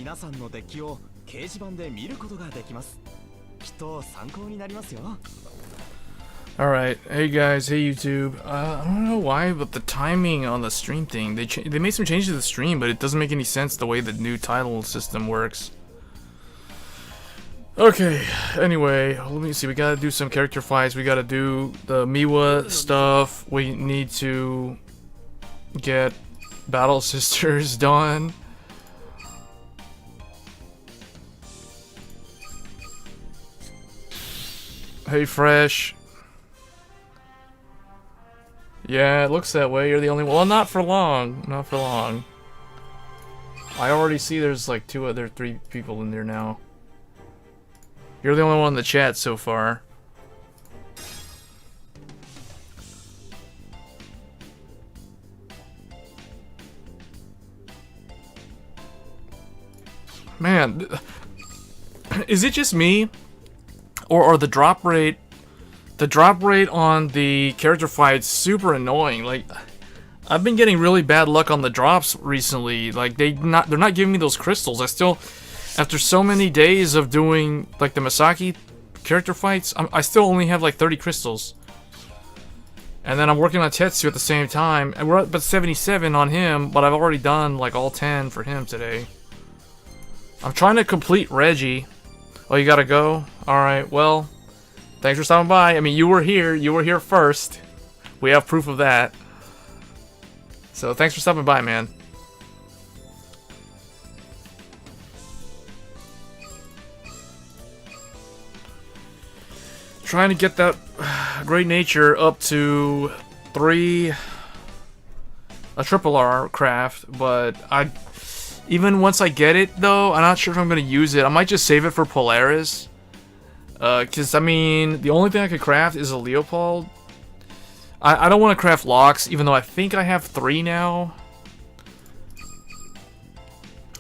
皆さんのデッキを掲示板で見ることができます。きっと参考になりますよ。Alright, hey guys, hey YouTube. I don't know why, but the timing on the stream thing, they made some changes to the stream, but it doesn't make any sense the way the new title system works. Okay, anyway, let me see, we gotta do some character fights, we gotta do the Miwa stuff, we need to get Battle Sisters done. Hey Fresh. Yeah, it looks that way. You're the only one. Well, not for long. Not for long. I already see there's like 3 people in there now. You're the only one in the chat so far. Man, is it just me? Or the drop rate... The drop rate on the character fights super annoying. Like, I've been getting really bad luck on the drops recently. Like, they're not giving me those crystals. I still, after so many days of doing like the Masaki character fights, I still only have like 30 crystals. And then I'm working on Tetsu at the same time, and we're up at 77 on him, but I've already done like all 10 for him today. I'm trying to complete Reggie. Oh, you gotta go? Alright, well, thanks for stopping by. I mean, you were here first. We have proof of that. So, thanks for stopping by, man. Trying to get that Great Nature up to 3... a triple R craft, but even once I get it, though, I'm not sure if I'm going to use it. I might just save it for Polaris. Because, I mean, the only thing I could craft is a Leopold. I don't want to craft locks, even though I think I have 3 now.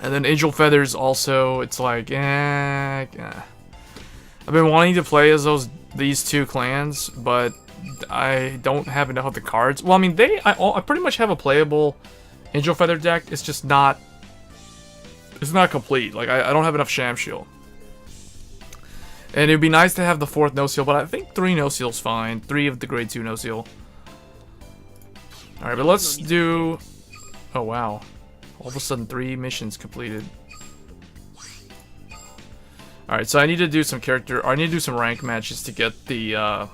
And then Angel Feathers also, it's like, I've been wanting to play as these 2 clans, but I don't have enough of the cards. Well, I mean, I pretty much have a playable Angel Feather deck. It's just not... It's not complete. Like, I don't have enough Shamshield. And it'd be nice to have the 4th no-seal, but I think 3 no-seal's fine. 3 of the grade 2 no-seal. Alright, but let's do... Oh, wow. All of a sudden, 3 missions completed. Alright, so I need to do some I need to do some rank matches to get the,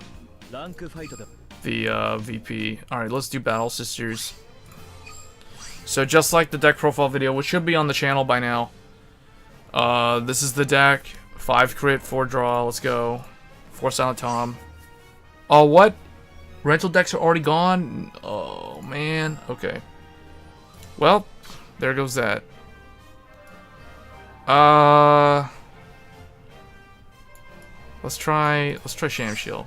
VP. Alright, let's do Battle Sisters. So just like the deck profile video, which should be on the channel by now. This is the deck. 5 crit, 4 draw, let's go. 4 Silent Tom. Oh, what? Rental decks are already gone? Oh, man. Okay. Well, there goes that. Let's try Shamshield.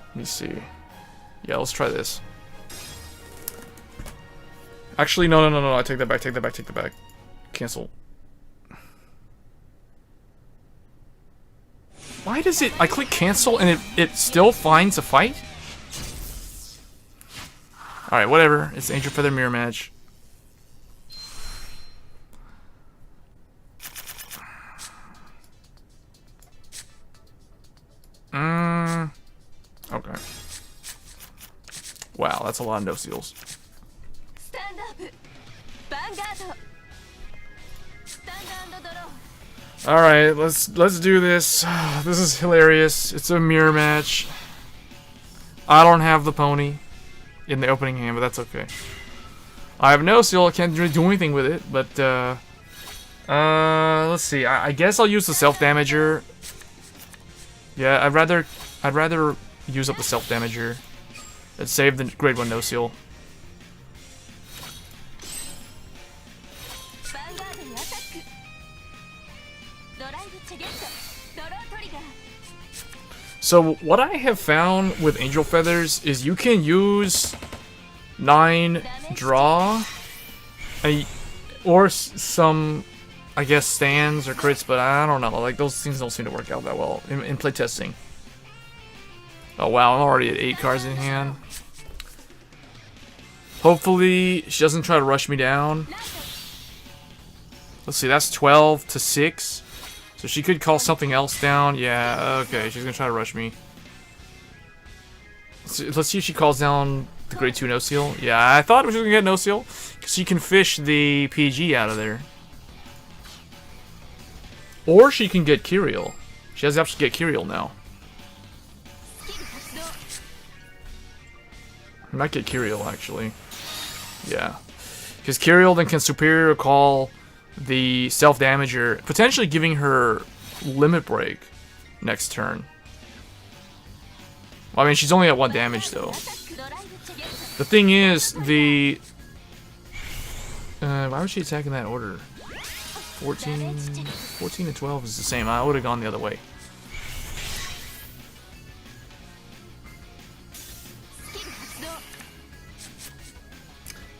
Let me see. Yeah, let's try this. Actually, no. I take that back. Cancel. Why does it... I click cancel and it still finds a fight? Alright, whatever. It's Angel Feather Mirror Match. Okay. Wow, that's a lot of no-seals. Stand up. Vanguard. Alright, let's do this. This is hilarious. It's a mirror match. I don't have the pony in the opening hand, but that's okay. I have no seal, I can't really do anything with it, but let's see. I guess I'll use the self-damager. Yeah, I'd rather use up the self-damager and save the grade 1 no-seal. So what I have found with Angel Feathers is you can use 9 draw, or some, I guess, stands or crits, but I don't know. Like, those things don't seem to work out that well in playtesting. Oh wow, I'm already at 8 cards in hand. Hopefully she doesn't try to rush me down. Let's see, that's 12 to 6. So she could call something else down. Yeah, okay, she's gonna try to rush me. Let's see if she calls down the grade 2 no seal. Yeah, I thought she was gonna get no seal. Because she can fish the PG out of there. Or she can get Kyriel. She has the option to get Kyriel now. I might get Kyriel, actually. Yeah. Because Kyriel then can superior call the self-damager, potentially giving her limit break next turn. Well, I mean, she's only at 1 damage, though. The thing is, the... why was she attacking that order? 14 and 12 is the same. I would have gone the other way.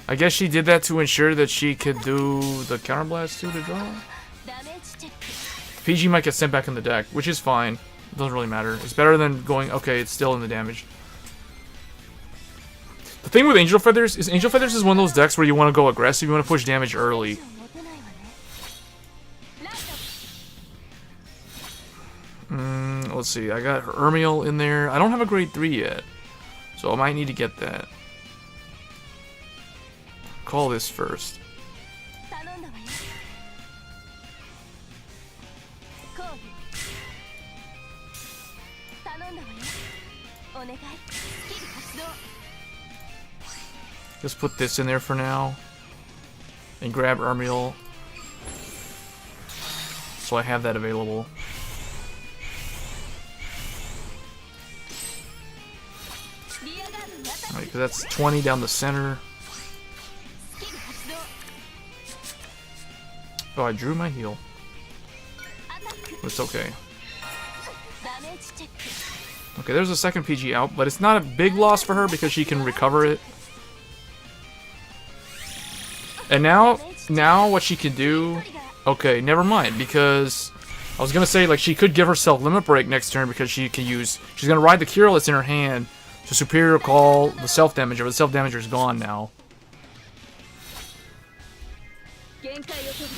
I guess she did that to ensure that she could do the counterblast too to draw. PG might get sent back in the deck, which is fine. Doesn't really matter. It's better than going, okay, it's still in the damage. The thing with Angel Feathers is one of those decks where you want to go aggressive, you want to push damage early. Let's see, I got her Ermiel in there. I don't have a grade 3 yet, so I might need to get that. Call this first. Just put this in there for now. And grab Ermiel. So I have that available. Alright, because that's 20 down the center. Oh, I drew my heal. It's okay. Okay, there's a second PG out, but it's not a big loss for her because she can recover it. And now what she can do... Okay, never mind, because... I was gonna say, like, she could give herself limit break next turn because she can use... She's gonna ride the Kyriel that's in her hand to superior call the self-damager, but the self-damager's gone now.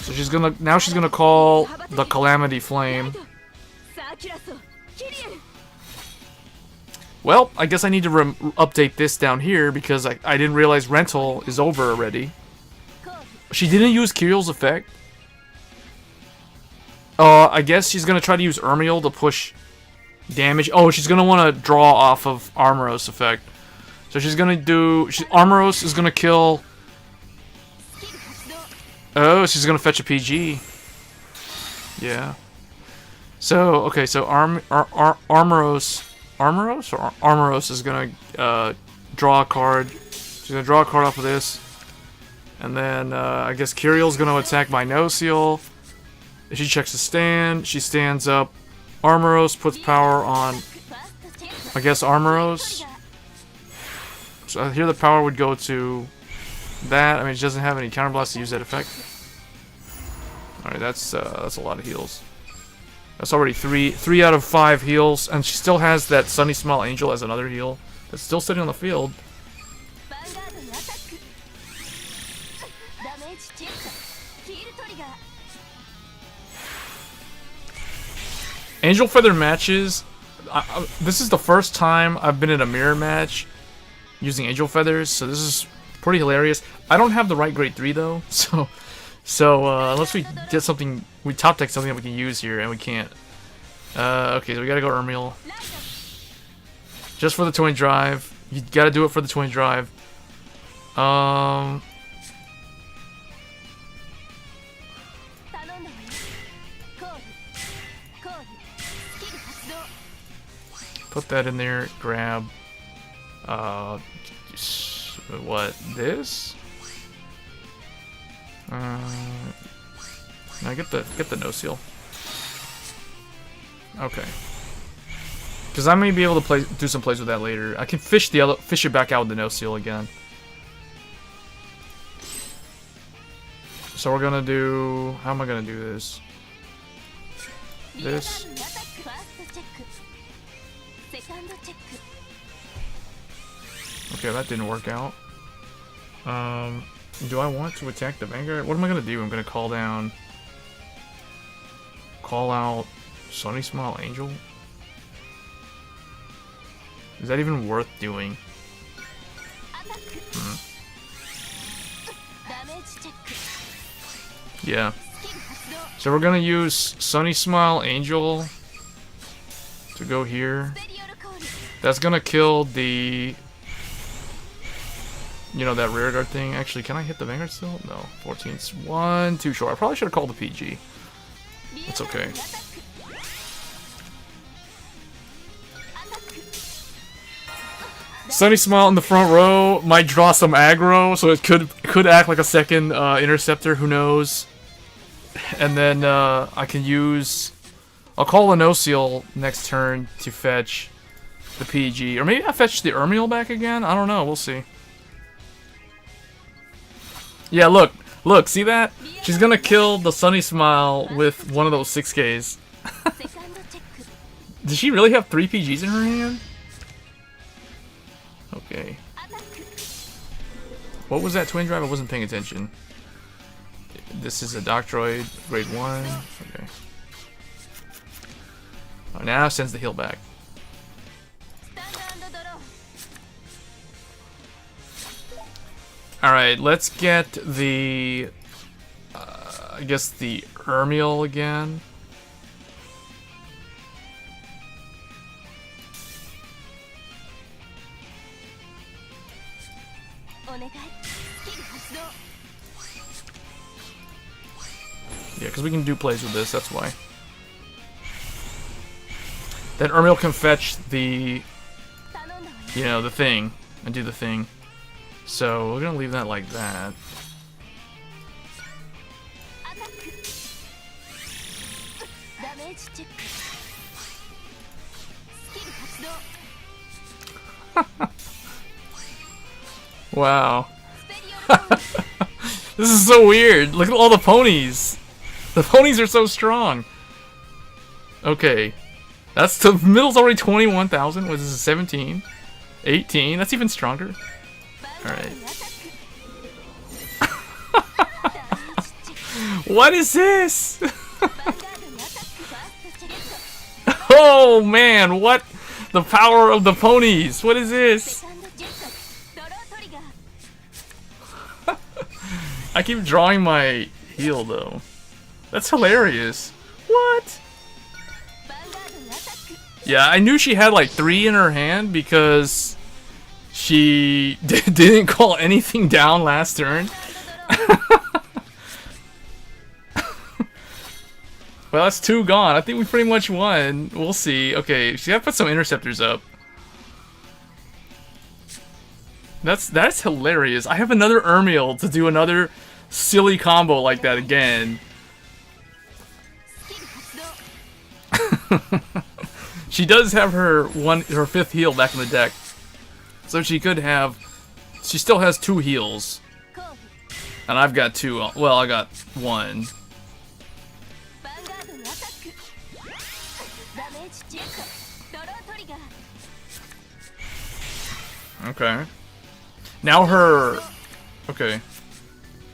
So she's gonna... Now she's gonna call the Calamity Flame. Well, I guess I need to update this down here because I didn't realize rental is over already. She didn't use Kyriel's effect. I guess she's gonna try to use Ermiel to push damage. Oh, she's gonna want to draw off of Armoros effect. So she's gonna do... Armoros is gonna kill... Oh, she's gonna fetch a PG. Yeah. So, okay, so Armoros is gonna draw a card. She's gonna draw a card off of this. And then, I guess Kyriel's gonna attack my no seal. If she checks the stand, she stands up. Armoros puts power on, I guess, Armoros. So here the power would go to that. I mean, she doesn't have any counterblast to use that effect. Alright, that's a lot of heals. That's already three out of 5 heals, and she still has that Sunny Smile Angel as another heal. That's still sitting on the field. Angel Feather matches. This is the first time I've been in a mirror match using Angel Feathers, so this is pretty hilarious. I don't have the right grade 3 though, so unless we get something, we top deck something that we can use here, and we can't. Okay, so we gotta go Ermiel. Just for the twin drive. You gotta do it for the twin drive. Put that in there, grab, what, this? Now get the no seal. Okay. Because I may be able to do some plays with that later. I can fish it back out with the no seal again. So we're gonna do, how am I gonna do this? This. Okay, that didn't work out. Do I want to attack the Vanguard? What am I gonna do? I'm gonna call down call out Sunny Smile Angel? Is that even worth doing? Yeah. So we're gonna use Sunny Smile Angel to go here. That's gonna kill the... You know, that rear guard thing. Actually, can I hit the Vanguard still? No. 14's one too short. I probably should have called the PG. It's okay. Sunny Smile in the front row might draw some aggro, so it could act like a second interceptor. Who knows? And then I can use... I'll call a No Seal next turn to fetch the PG. Or maybe I fetch the Ermiel back again? I don't know. We'll see. Yeah, look. Look, see that? She's gonna kill the Sunny Smile with one of those 6Ks. Does she really have 3 PGs in her hand? Okay. What was that twin drive? I wasn't paying attention. This is a Doctroid, grade 1. Okay. Oh, now it sends the heal back. Alright, let's get the... I guess the Ermiel again. Yeah, because we can do plays with this, that's why. Then Ermiel can fetch the... You know, the thing. And do the thing. So, we're gonna leave that like that. Wow. This is so weird. Look at all the ponies. The ponies are so strong. Okay. That's the middle's already 21,000. What is this? 17? 18? That's even stronger. Alright. What is this? Oh man, what? The power of the ponies. What is this? I keep drawing my heel though. That's hilarious. What? Yeah, I knew she had like 3 in her hand because she didn't call anything down last turn. Well, that's 2 gone. I think we pretty much won. We'll see. Okay, she gotta put some interceptors up. That's hilarious. I have another Ermiel to do another silly combo like that again. She does have her 5th heal back in the deck. So she could have... She still has 2 heals. And I've got 2. Well, I got 1. Okay. Now her... Okay.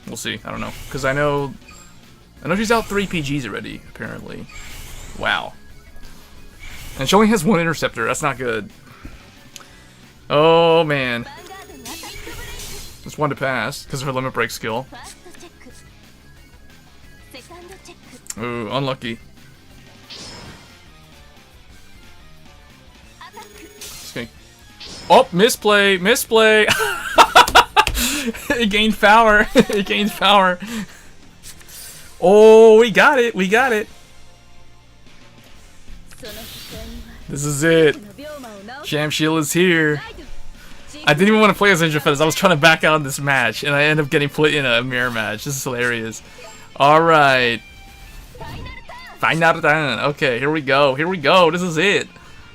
We'll see. I don't know. Because I know she's out 3 PGs already, apparently. Wow. And she only has 1 interceptor. That's not good. Oh, man. Just 1 to pass, because of her limit break skill. Ooh, unlucky. Okay. Oh, misplay! Misplay! It gained power. It gains power. Oh, we got it. We got it. This is it. Shamshil is here. I didn't even want to play as Ninja Feathers. I was trying to back out of this match, and I ended up getting put in a mirror match. This is hilarious. Alright. Final turn. Okay, here we go. Here we go. This is it.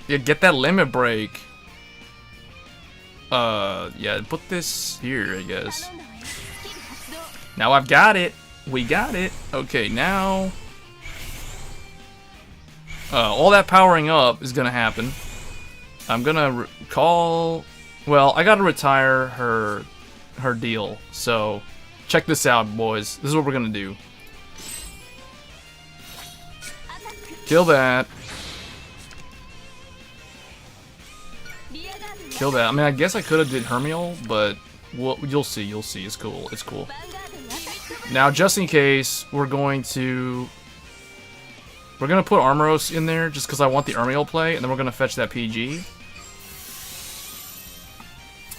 Yeah, get that limit break. Yeah, put this here, I guess. Now I've got it. We got it. Okay, now... all that powering up is gonna happen. I'm gonna call... Well, I gotta retire her deal. So, check this out, boys. This is what we're gonna do. Kill that. Kill that. I mean, I guess I could have did Hermione, but you'll see. You'll see. It's cool. It's cool. Now, just in case, we're gonna put Armoros in there just because I want the Hermione play, and then we're gonna fetch that PG.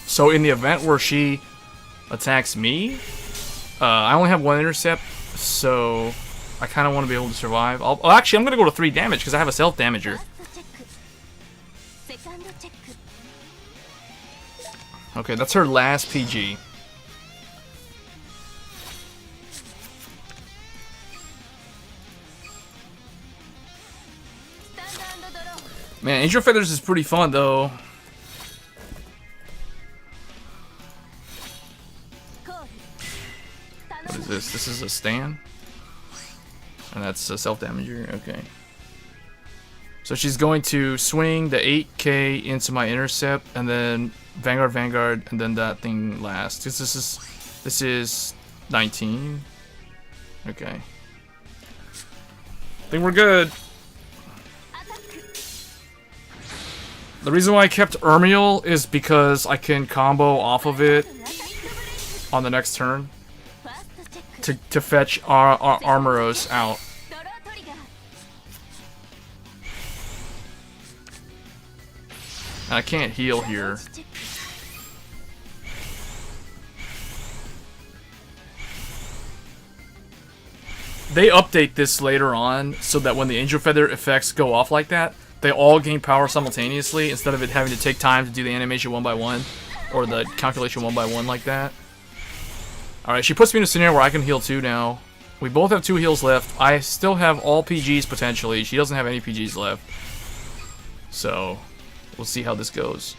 So in the event where she attacks me, I only have 1 intercept, so I kind of want to be able to survive. Actually, I'm gonna go to 3 damage because I have a self damager. Okay, that's her last PG. Man, Angel Feathers is pretty fun though. What is this? This is a stand? And that's a self-damager? Okay. So she's going to swing the 8k into my intercept, and then Vanguard, and then that thing last. This is 19. Okay. I think we're good. The reason why I kept Ermiel is because I can combo off of it on the next turn to fetch our Armoros out. And I can't heal here. They update this later on so that when the Angel Feather effects go off like that, they all gain power simultaneously instead of it having to take time to do the animation 1 by 1 or the calculation 1 by 1 like that. Alright, she puts me in a scenario where I can heal 2 now. We both have 2 heals left. I still have all PGs potentially. She doesn't have any PGs left. So, we'll see how this goes.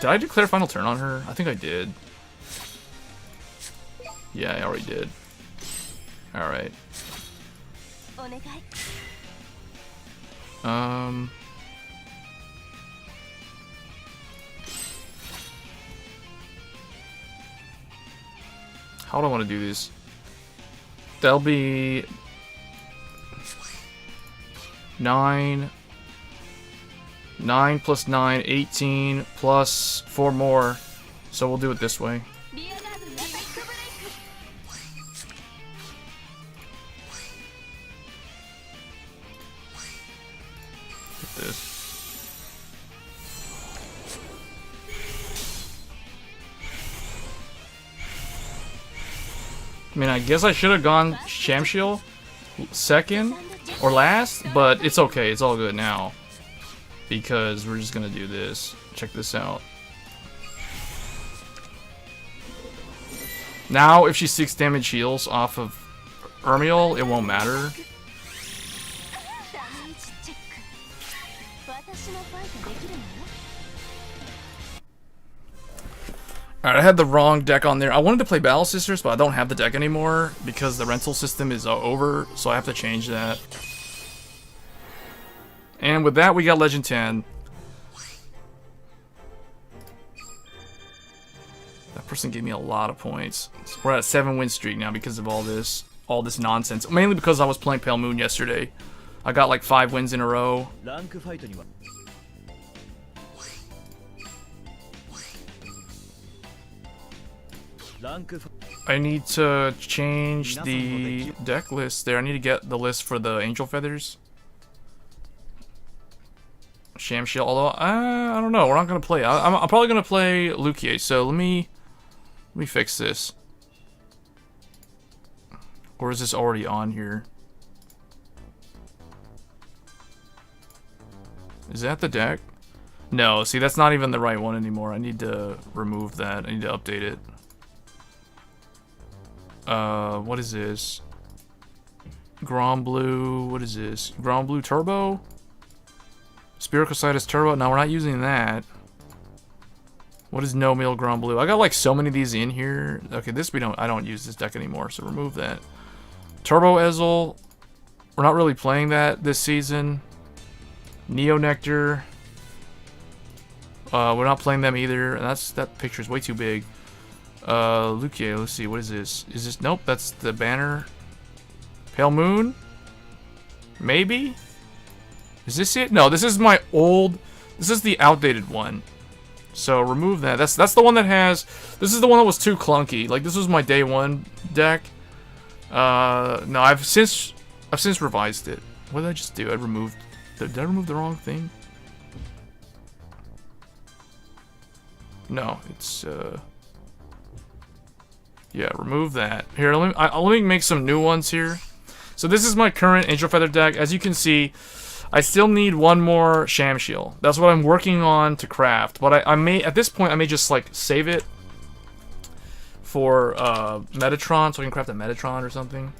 Did I declare final turn on her? I think I did. Yeah, I already did. Alright. How do I want to do this? That'll be 9 plus 9, 18 plus 4 more. So we'll do it this way. This. I mean, I guess I should have gone Shamshiel second or last, but it's okay. It's all good now because we're just gonna do this. Check this out. Now, if she 6 damage heals off of Ermiel, it won't matter. Alright, I had the wrong deck on there. I wanted to play Battle Sisters, but I don't have the deck anymore because the rental system is over, so I have to change that. And with that, we got Legend 10. That person gave me a lot of points. So we're at a 7-win streak now because of all this nonsense. Mainly because I was playing Pale Moon yesterday. I got like 5 wins in a row. I need to change the deck list there. I need to get the list for the Angel Feathers. Shamshiel, although I don't know. We're not gonna play. I'm probably gonna play Lukier. So let me fix this. Or is this already on here? Is that the deck? No. See, that's not even the right one anymore. I need to remove that. I need to update it. What is this? Grand Blue, what is this? Grand Blue Turbo? Spirocositis Turbo? No, we're not using that. What is No Meal Grand Blue? I got like so many of these in here. Okay, I don't use this deck anymore, so remove that. Turbo Ezel. We're not really playing that this season. Neo Nectar. We're not playing them either. And that picture's way too big. Lukier, let's see, what is this? Is this, nope, that's the banner. Pale Moon? Maybe? Is this it? No, this is my old... This is the outdated one. So remove that. That's the one that has... This is the one that was too clunky. Like, this was my day one deck. No, I've since revised it. What did I just do? I removed... Did I remove the wrong thing? No, it's... Yeah, remove that. Here, let me make some new ones here. So this is my current Angel Feather deck. As you can see, I still need one more Shamshield. That's what I'm working on to craft. But I may, at this point, I may just like save it for Metatron, so I can craft a Metatron or something.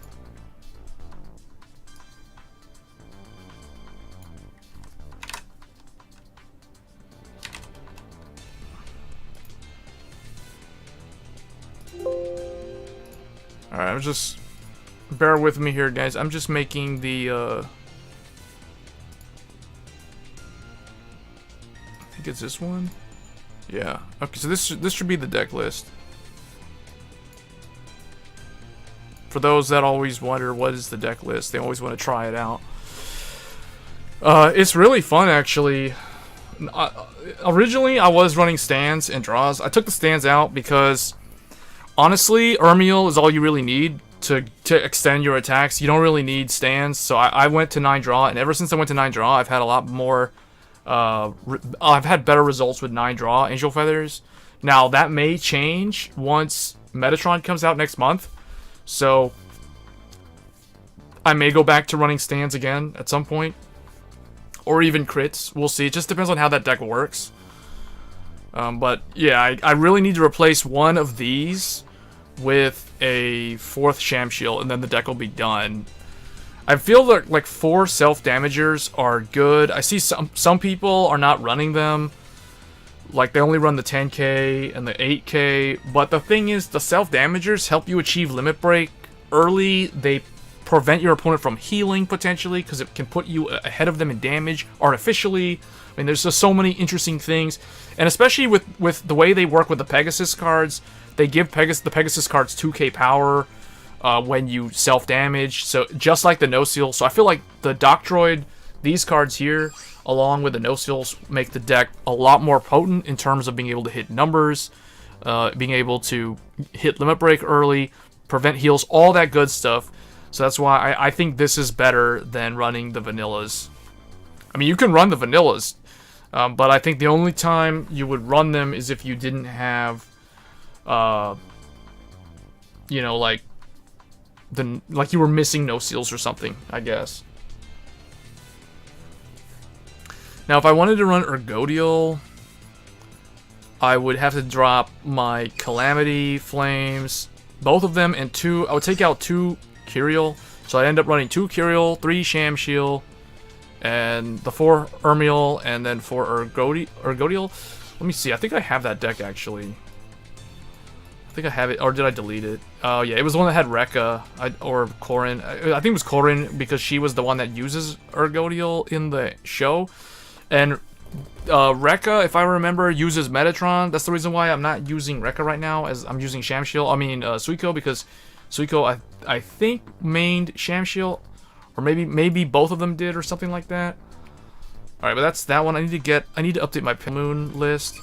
Alright, I'm just... Bear with me here, guys. I'm just making the, I think it's this one? Yeah. Okay, so this should be the deck list. For those that always wonder what is the deck list, they always want to try it out. It's really fun, actually. Originally, I was running stands and draws. I took the stands out because... Honestly, Ermiel is all you really need to extend your attacks. You don't really need stands, so I went to 9 draw, and ever since I went to 9 draw, I've had a lot more... I've had better results with 9 draw Angel Feathers. Now, that may change once Metatron comes out next month, so I may go back to running stands again at some point. Or even crits, we'll see. It just depends on how that deck works. But yeah, I really need to replace one of these with a 4th Shamshield, and then the deck will be done. I feel that like 4 self-damagers are good. I see some people are not running them. Like they only run the 10k and the 8k. But the thing is, the self-damagers help you achieve limit break early. They prevent your opponent from healing potentially, because it can put you ahead of them in damage artificially. I mean, there's just so many interesting things. And especially with the way they work with the Pegasus cards, they give the Pegasus cards 2k power when you self-damage. So just like the no-seal. So I feel like the Doctroid, these cards here, along with the no-seals, make the deck a lot more potent in terms of being able to hit numbers, being able to hit limit break early, prevent heals, all that good stuff. So that's why I think this is better than running the vanillas. I mean, you can run the vanillas, but I think the only time you would run them is if you didn't have, you know, like you were missing no seals or something, I guess. Now, if I wanted to run Ergodial, I would have to drop my Calamity Flames, both of them, and I would take out 2 Kyriel, so I'd end up running 2 Kyriel, 3 Shamshield, and the 4 Ermiel, and then 4 Ergodial. Let me see, I think I have that deck, actually. I think I have it, or did I delete it? Oh, yeah, it was the one that had Rekka, or Corrin. I think it was Corrin, because she was the one that uses Ergodial in the show. And Rekka, if I remember, uses Metatron. That's the reason why I'm not using Rekka right now, as I'm using Shamshield. I mean, Suiko, because Suiko, I think, mained Shamshield. Or maybe both of them did, or something like that. Alright, but that's that one. I need to update my Pale Moon list.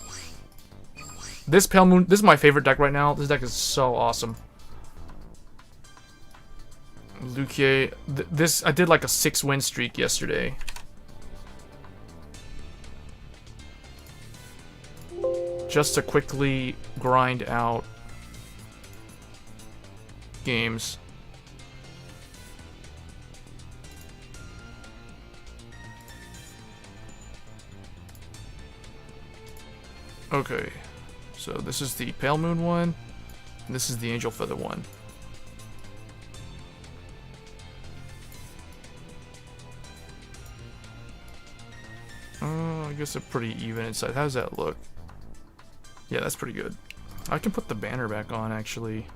This Pale Moon, this is my favorite deck right now. This deck is so awesome. Luque, I did like a 6-win streak yesterday. Just to quickly grind out games. Okay, so this is the Pale Moon one, and this is the Angel Feather one. I guess they're pretty even inside. How does that look? Yeah, that's pretty good. I can put the banner back on, actually.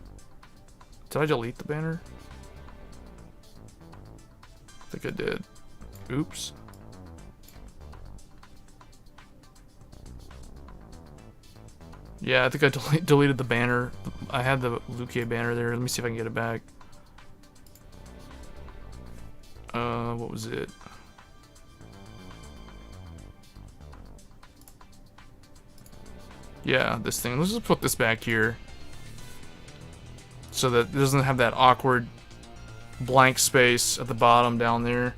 Did I delete the banner? I think I did. Oops. Yeah, I think I deleted the banner. I had the Luque banner there. Let me see if I can get it back. What was it? Yeah, this thing. Let's just put this back here. So that it doesn't have that awkward blank space at the bottom down there.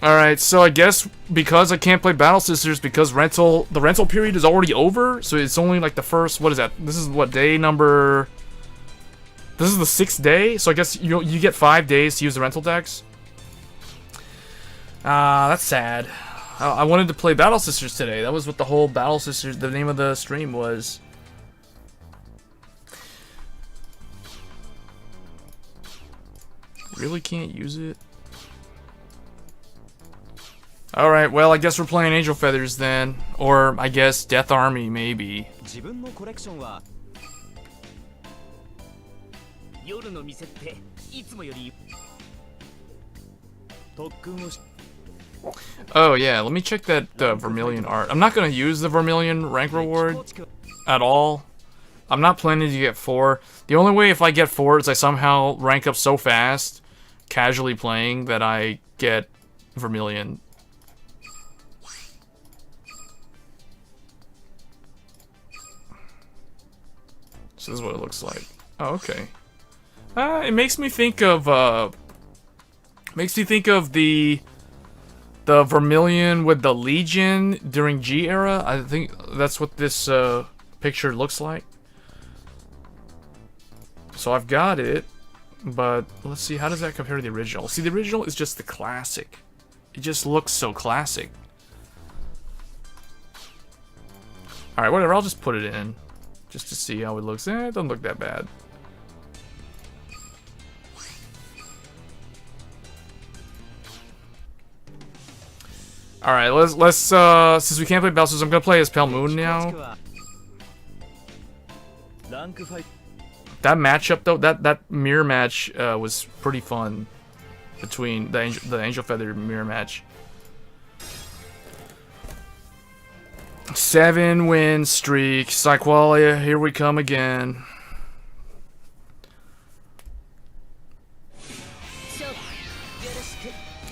Alright, so I guess because I can't play Battle Sisters because the rental period is already over, so it's only like the first, what is that? This is what, day number... This is the 6th day, so I guess you get 5 days to use the rental decks. That's sad. I wanted to play Battle Sisters today. That was what the whole Battle Sisters, the name of the stream was. Really can't use it? Alright, well, I guess we're playing Angel Feathers then. Or, I guess, Death Army, maybe. Oh, yeah, let me check that Vermilion art. I'm not going to use the Vermilion rank reward at all. I'm not planning to get 4. The only way if I get 4 is I somehow rank up so fast, casually playing, that I get Vermilion. So this is what it looks like. Oh, okay. It makes me think of the Vermilion with the Legion during G era. I think that's what this picture looks like. So I've got it, but let's see, how does that compare to the original? See, the original is just the classic. It just looks so classic. Alright, whatever, I'll just put it in. Just to see how it looks. It doesn't look that bad. Alright, let's since we can't play Battle Sisters, I'm gonna play as Pale Moon now. That matchup though, that mirror match was pretty fun between the Angel Feather mirror match. 7-win streak, Psyqualia, here we come again.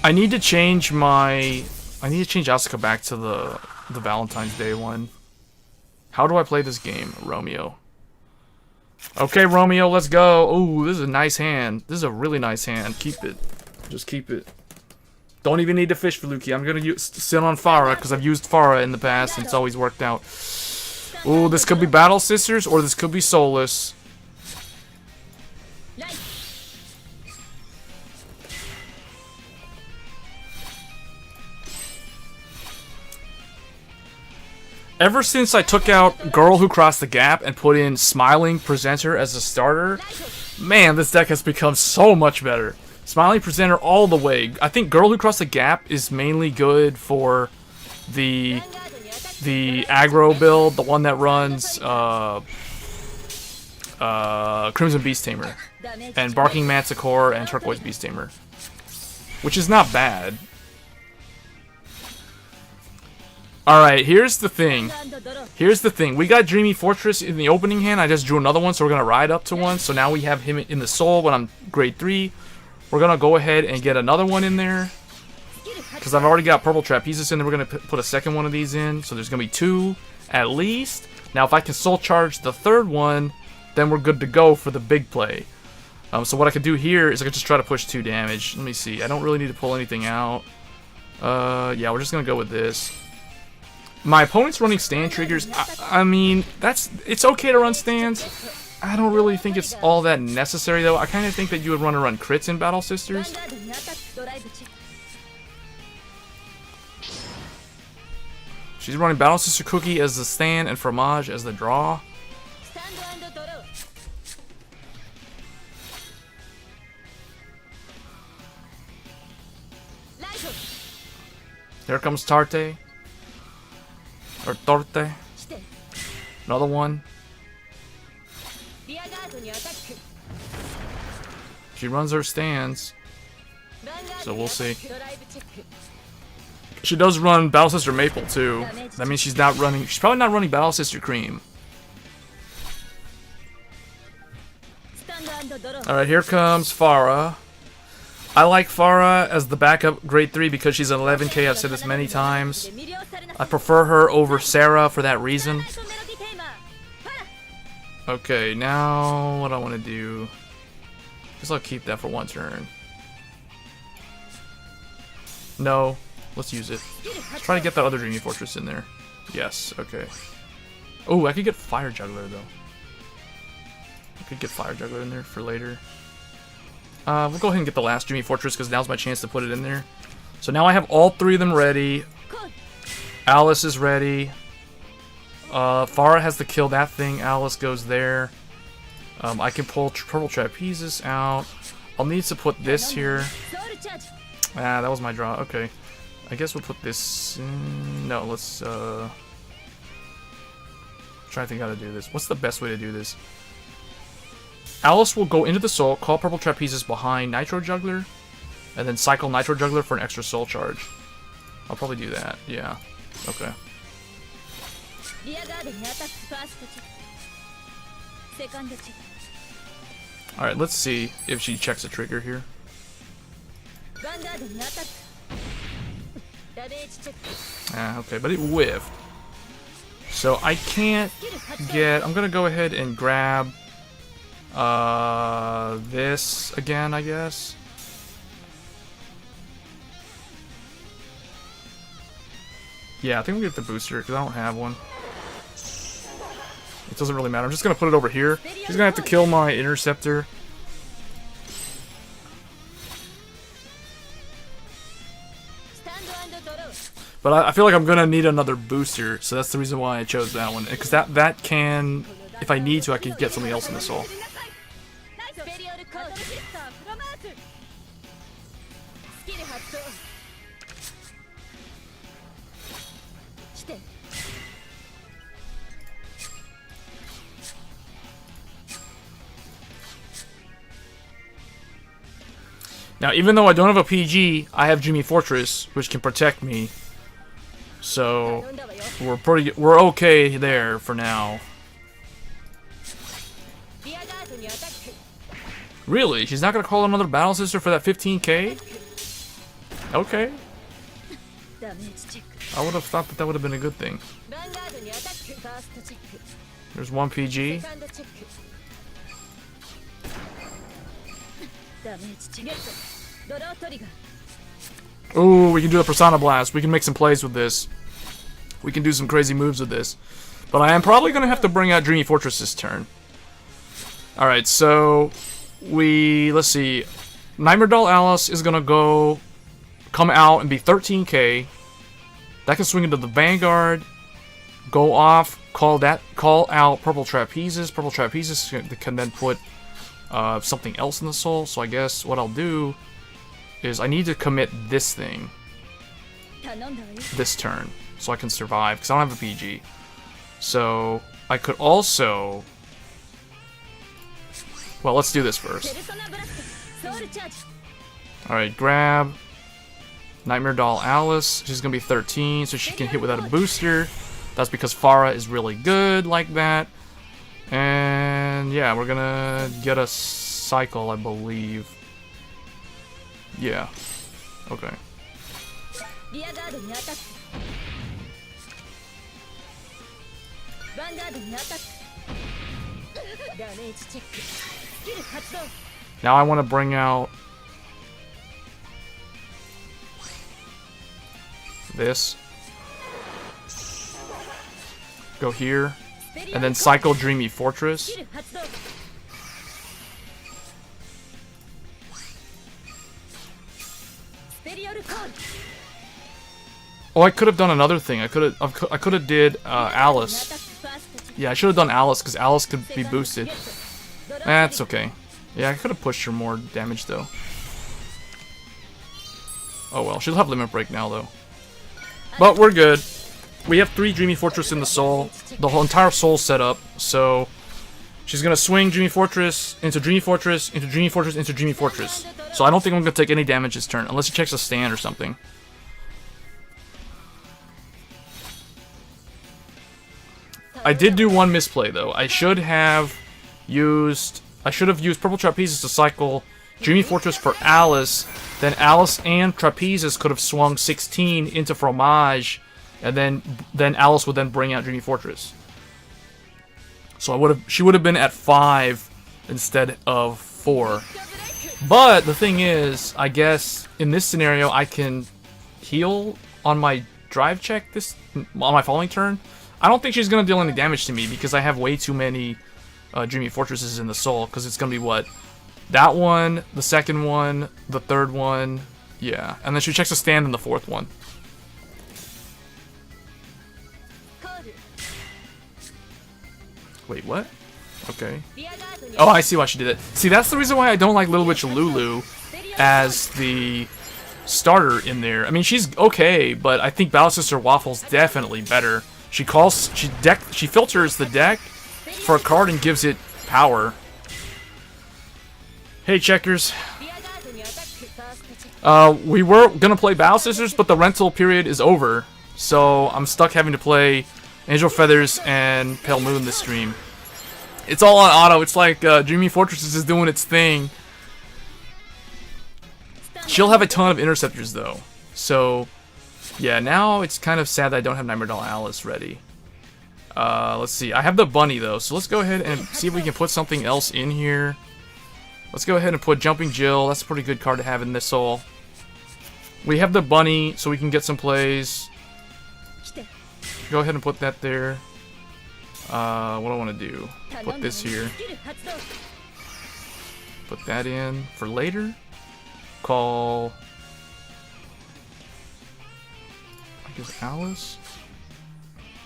I need to change Asuka back to the Valentine's Day one. How do I play this game, Romeo? Okay, Romeo, let's go. Ooh, this is a nice hand. This is a really nice hand. Keep it. Just keep it. Don't even need to fish for Luki. I'm gonna sit on Farah because I've used Farah in the past and it's always worked out. Ooh, this could be Battle Sisters or this could be Soulless. Ever since I took out Girl Who Crossed the Gap and put in Smiling Presenter as a starter, man, this deck has become so much better. Smiling Presenter all the way. I think Girl Who Crossed the Gap is mainly good for the aggro build, the one that runs Crimson Beast Tamer, and Barking Manticore and Turquoise Beast Tamer, which is not bad. Alright, here's the thing. We got Dreamy Fortress in the opening hand. I just drew another one, so we're going to ride up to one. So now we have him in the soul when I'm grade 3. We're going to go ahead and get another one in there. Because I've already got Purple Trapezes in there. We're going to put a second one of these in. So there's going to be 2 at least. Now if I can soul charge the third one, then we're good to go for the big play. So what I could do here is I could just try to push 2 damage. Let me see. I don't really need to pull anything out. Yeah, we're just going to go with this. My opponent's running stand triggers. I mean, it's okay to run stands. I don't really think it's all that necessary, though. I kind of think that you would want to run crits in Battle Sisters. She's running Battle Sister Cookie as the stand and Fromage as the draw. Here comes Tarte. Or Torte. Another one. She runs her stands. So we'll see. She does run Battle Sister Maple too. That means she's probably not running Battle Sister Cream. Alright, here comes Farah. I like Farah as the backup grade 3 because she's an 11k. I've said this many times. I prefer her over Sarah for that reason. Okay, now what I want to do. Guess I'll keep that for one turn. No, let's use it. Let's try to get that other Dreamy Fortress in there. Yes, okay. Oh, I could get Fire Juggler though. I could get Fire Juggler in there for later. We'll go ahead and get the last Dreamy Fortress because now's my chance to put it in there. So now I have all 3 of them ready. Alice is ready. Farah has to kill that thing. Alice goes there. I can pull Purple Trapezes out. I'll need to put this here. Ah, that was my draw. Okay. I guess we'll put this... no, let's... try to think how to do this. What's the best way to do this? Alice will go into the soul, call Purple Trapezes behind Nitro Juggler, and then cycle Nitro Juggler for an extra soul charge. I'll probably do that. Yeah. Okay. Alright, let's see if she checks a trigger here. Ah, okay, but it whiffed. So I can't get... I'm gonna go ahead and grab this again, I guess. Yeah, I think we'll get the booster because I don't have one. It doesn't really matter. I'm just gonna put it over here. She's gonna have to kill my interceptor. But I feel like I'm gonna need another booster, so that's the reason why I chose that one. Because that can, if I need to, I can get something else in the soul. Now, even though I don't have a PG, I have Dreamy Fortress, which can protect me. So we're okay there for now. Really? She's not gonna call another Battle Sister for that 15k? Okay. I would have thought that would have been a good thing. There's one PG. Ooh, we can do a Persona Blast. We can make some plays with this. We can do some crazy moves with this. But I am probably going to have to bring out Dreamy Fortress this turn. Alright, so... let's see. Nightmare Doll Alice is going to come out and be 13k. That can swing into the Vanguard. Go off. Call out Purple Trapezes. Purple Trapezes can then put something else in the soul. So I guess what I'll do is I need to commit this thing this turn so I can survive because I don't have a PG. So I could also, well, let's do this first. Alright, grab Nightmare Doll Alice. She's gonna be 13, so she can hit without a booster. That's because Farah is really good like that. And yeah, we're gonna get a cycle, I believe. Yeah. Okay. Now I want to bring out this. Go here. And then cycle Dreamy Fortress. Oh, I could have done another thing. I could have did Alice. Yeah, I should have done Alice because Alice could be boosted. That's okay. Yeah, I could have pushed her more damage though. Oh well, she'll have Limit Break now though. But we're good. We have 3 Dreamy Fortress in the soul. The whole entire soul set up. So she's gonna swing Dreamy Fortress into Dreamy Fortress into Dreamy Fortress into Dreamy Fortress. So I don't think I'm gonna take any damage this turn unless she checks a stand or something. I did do one misplay though. I should have used Purple Trapezes to cycle Dreamy Fortress for Alice, then Alice and Trapezes could have swung 16 into Fromage, and then Alice would then bring out Dreamy Fortress. So she would have been at 5 instead of 4. But the thing is, I guess in this scenario I can heal on my drive check on my following turn. I don't think she's gonna deal any damage to me because I have way too many Dreamy Fortresses in the soul. Because it's gonna be what? That one, the second one, the third one, yeah, and then she checks a stand in the fourth one. Wait, what? Okay. Oh, I see why she did it. See, that's the reason why I don't like Little Witch Lulu as the starter in there. I mean, she's okay, but I think Battle Sister Waffle's definitely better. She filters the deck for a card and gives it power. Hey, checkers. We were gonna play Battle Sisters, but the rental period is over, so I'm stuck having to play Angel Feathers and Pale Moon this stream. It's all on auto. It's like Dreamy Fortresses is doing its thing. She'll have a ton of interceptors though, so yeah. Now it's kind of sad that I don't have Nightmare Doll Alice ready. Let's see. I have the bunny though, so let's go ahead and see if we can put something else in here. Let's go ahead and put Jumping Jill. That's a pretty good card to have in this soul. We have the bunny, so we can get some plays. Go ahead and put that there. What do I want to do? Put this here. Put that in for later. Call, I guess, Alice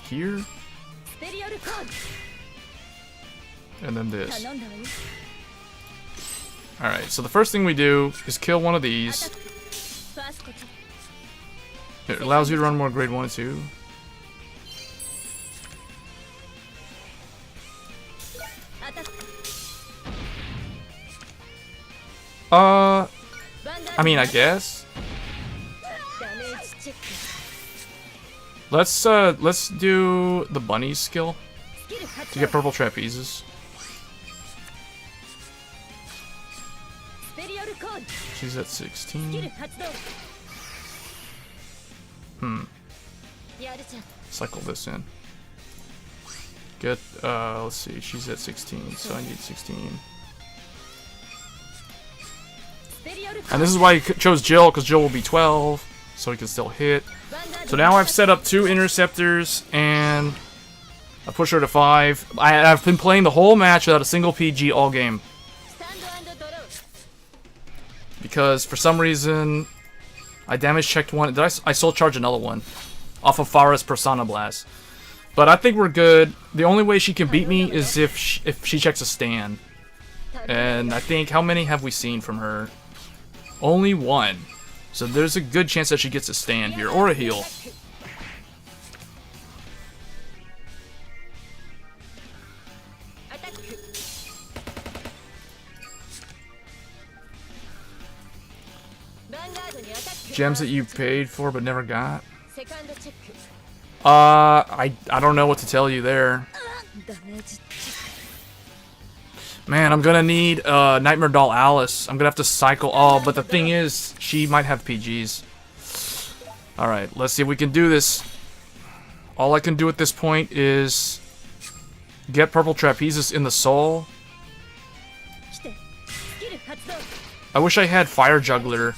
here. And then this. Alright, so the first thing we do is kill one of these. It allows you to run more grade 1 and 2. I mean, I guess. Let's do the bunny skill to get purple trapezes. She's at 16. Cycle this in. Get, let's see, she's at 16, so I need 16. And this is why he chose Jill, because Jill will be 12, so he can still hit. So now I've set up 2 interceptors, and I push her to 5. I've been playing the whole match without a single PG all game. Because for some reason, I damage checked one. I soul charge another one off of Farah's Persona Blast. But I think we're good. The only way she can beat me is if she checks a stand. And I think, how many have we seen from her? Only 1. So there's a good chance that she gets a stand here, or a heal. Gems that you paid for but never got? I don't know what to tell you there. Man, I'm gonna need Nightmare Doll Alice. I'm gonna have to cycle. Oh, but the thing is, she might have PGs. Alright, let's see if we can do this. All I can do at this point is get purple trapezes in the soul. I wish I had Fire Juggler.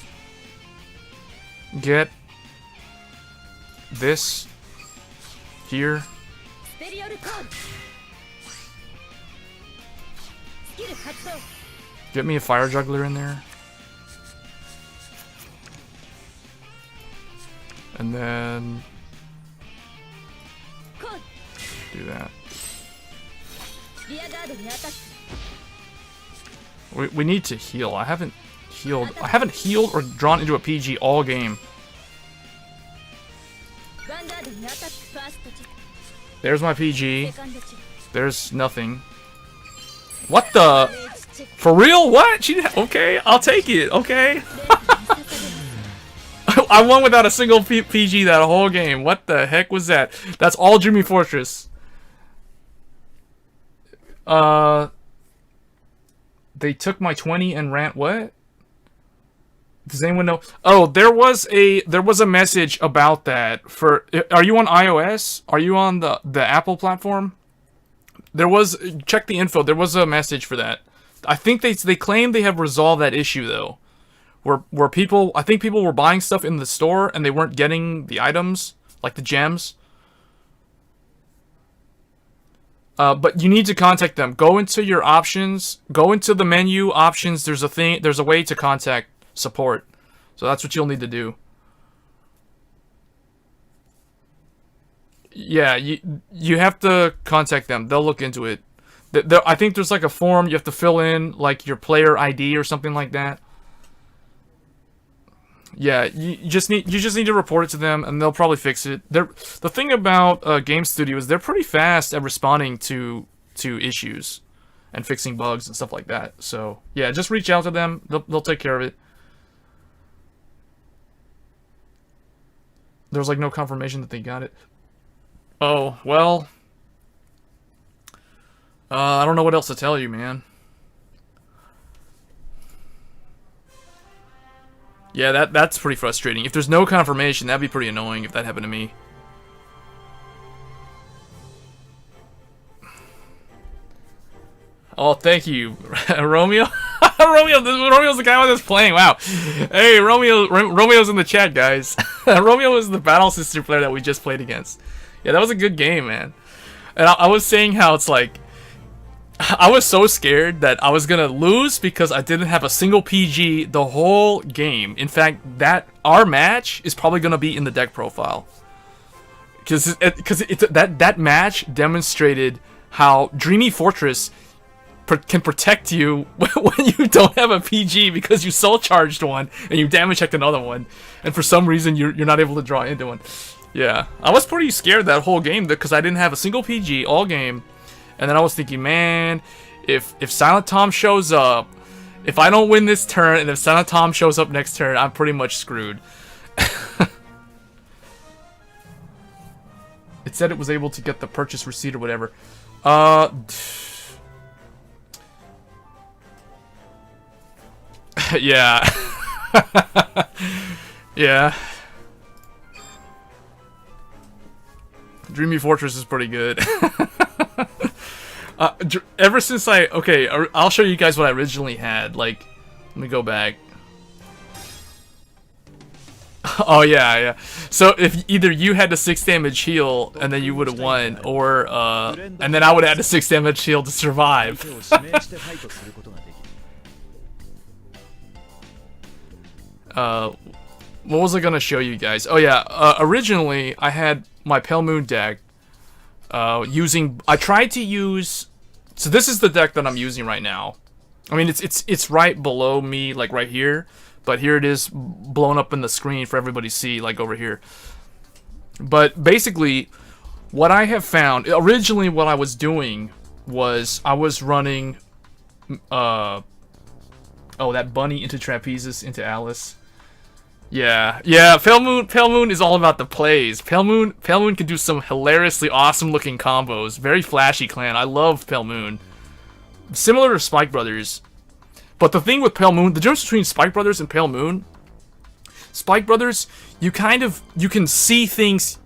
Get this here. Get me a Fire Juggler in there. And then do that. We need to heal. I haven't healed or drawn into a PG all game. There's my PG. There's nothing. What the? For real? What? Okay, I'll take it. Okay. I won without a single PG that whole game. What the heck was that? That's all Dreamy Fortress. They took my 20 and ran what? Does anyone know? Oh, there was a message about that for. Are you on iOS? Are you on the Apple platform? There was, check the info. There was a message for that. I think they claim they have resolved that issue though, where people, I think people were buying stuff in the store and they weren't getting the items like the gems. But you need to contact them. Go into your options. Go into the menu options. There's a way to contact support. So that's what you'll need to do. Yeah, you have to contact them. They'll look into it. I think there's like a form you have to fill in, like your player ID or something like that. Yeah, you just need to report it to them, and they'll probably fix it. The thing about Game Studio is they're pretty fast at responding to issues and fixing bugs and stuff like that. So yeah, just reach out to them. They'll take care of it. There was like no confirmation that they got it. Oh well, I don't know what else to tell you, man. Yeah, that's pretty frustrating. If there's no confirmation, that'd be pretty annoying if that happened to me. Oh, thank you, Romeo. Romeo's the guy that's playing. Wow. Hey, Romeo's in the chat, guys. Romeo is the Battle Sister player that we just played against. Yeah, that was a good game, man. And I was saying how it's like, I was so scared that I was gonna lose because I didn't have a single PG the whole game. In fact, our match is probably gonna be in the deck profile, because that match demonstrated how Dreamy Fortress can protect you when you don't have a PG because you soul charged one and you damage checked another one, and for some reason you're not able to draw into one. Yeah, I was pretty scared that whole game because I didn't have a single PG all game. And then I was thinking, man, if Silent Tom shows up, if I don't win this turn, and if Silent Tom shows up next turn, I'm pretty much screwed. It said it was able to get the purchase receipt or whatever. Yeah. Yeah. Dreamy Fortress is pretty good. Ever since I'll show you guys what I originally had. Like, let me go back. Oh yeah. So if either you had the 6 damage heal and then you would have won, or and then I would have had the 6 damage heal to survive. What was I gonna show you guys? Oh yeah, originally I had my Pale Moon deck. I tried to use. So this is the deck that I'm using right now. I mean, it's right below me, like right here, but here it is blown up in the screen for everybody to see, like over here. But basically, what I have found originally, what I was doing was I was running, that bunny into Trapezes into Alice. Yeah. Pale Moon is all about the plays. Pale Moon can do some hilariously awesome looking combos. Very flashy clan. I love Pale Moon. Similar to Spike Brothers. But the thing with Pale Moon, the difference between Spike Brothers and Pale Moon, Spike Brothers, you can see things,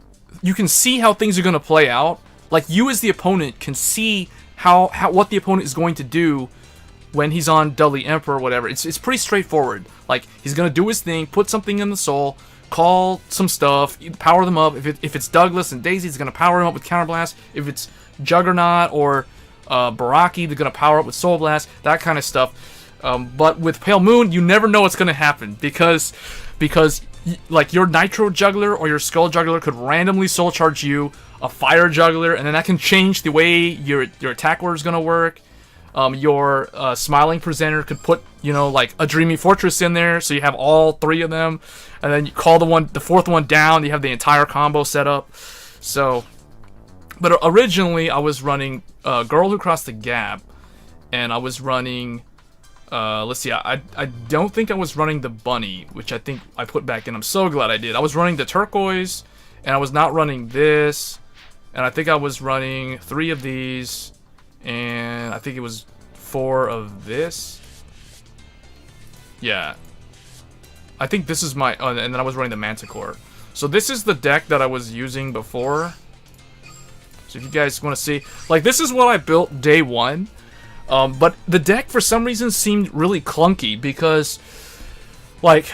you can see how things are going to play out. Like, you as the opponent can see what the opponent is going to do when he's on Dudley Emperor or whatever. It's pretty straightforward. Like, he's gonna do his thing, put something in the soul, call some stuff, power them up. If it's Douglas and Daisy, he's gonna power him up with Counterblast. If it's Juggernaut or Baraki, they're gonna power up with Soul Blast, that kind of stuff. But with Pale Moon, you never know what's gonna happen because like your Nitro Juggler or your Skull Juggler could randomly soul charge you, a Fire Juggler, and then that can change the way your attack order is gonna work. Your Smiling Presenter could put, like a Dreamy Fortress in there, so you have all 3 of them, and then you call the 4th one down, you have the entire combo set up. So, but originally I was running Girl Who Crossed the Gap, and I was running, let's see, I don't think I was running the Bunny, which I think I put back in. I'm so glad I did. I was running the Turquoise, and I was not running this, and I think I was running 3 of these, and I think it was 4 of this. Yeah. I think this is my... and then I was running the Manticore. So this is the deck that I was using before. So if you guys want to see... Like, this is what I built day one. But the deck, for some reason, seemed really clunky. Because, like,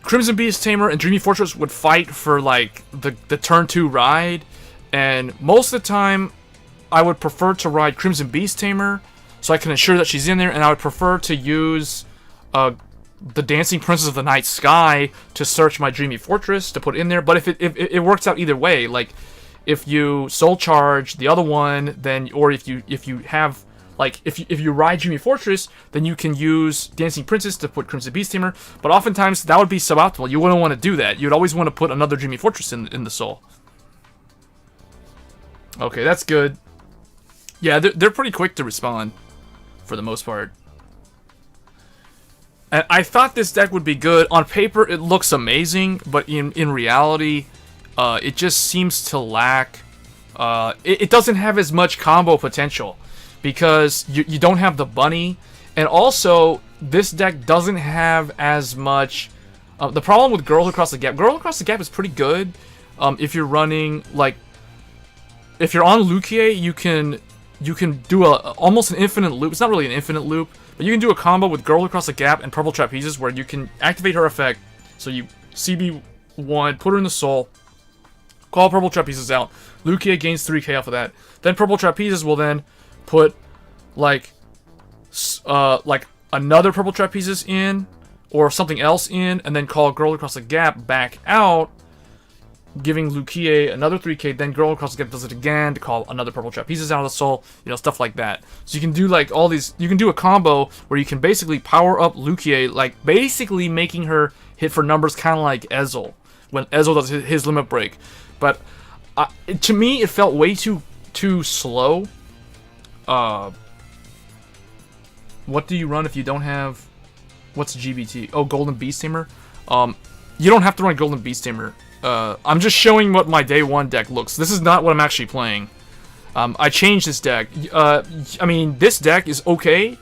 Crimson Beast Tamer and Dreamy Fortress would fight for, like, the turn 2 ride. And most of the time, I would prefer to ride Crimson Beast Tamer, so I can ensure that she's in there, and I would prefer to use the Dancing Princess of the Night Sky to search my Dreamy Fortress to put in there. But if it works out either way, like if you soul charge the other one, then or if you have like if you ride Dreamy Fortress, then you can use Dancing Princess to put Crimson Beast Tamer. But oftentimes that would be suboptimal. You wouldn't want to do that. You'd always want to put another Dreamy Fortress in the soul. Okay, that's good. Yeah, they're pretty quick to respond, for the most part. And I thought this deck would be good. On paper, it looks amazing, but in reality, it just seems to lack... it doesn't have as much combo potential, because you don't have the bunny, and also, this deck doesn't have as much... the problem with Girl Across the Gap... Girl Across the Gap is pretty good if you're running, like... If you're on Lukie, you can do almost an infinite loop. It's not really an infinite loop, but you can do a combo with Girl Across the Gap and Purple Trapezes where you can activate her effect. So you CB1, put her in the soul, call Purple Trapezes out. Lukie gains 3k off of that. Then Purple Trapezes will then put like another Purple Trapezes in or something else in, and then call Girl Across the Gap back out, giving Lukie another 3k, then Girl Across the Gap does it again to call another Purple Trapezes out of the soul, you know, stuff like that. So you can do like all these, you can do a combo where you can basically power up Lukie, like basically making her hit for numbers kind of like Ezel, when Ezel does his limit break. But to me, it felt way too slow. What do you run if you don't have, what's GBT? Oh, Golden Beast Tamer? You don't have to run Golden Beast Tamer. I'm just showing what my day one deck looks. This is not what I'm actually playing. I changed this deck. I mean, this deck is okay.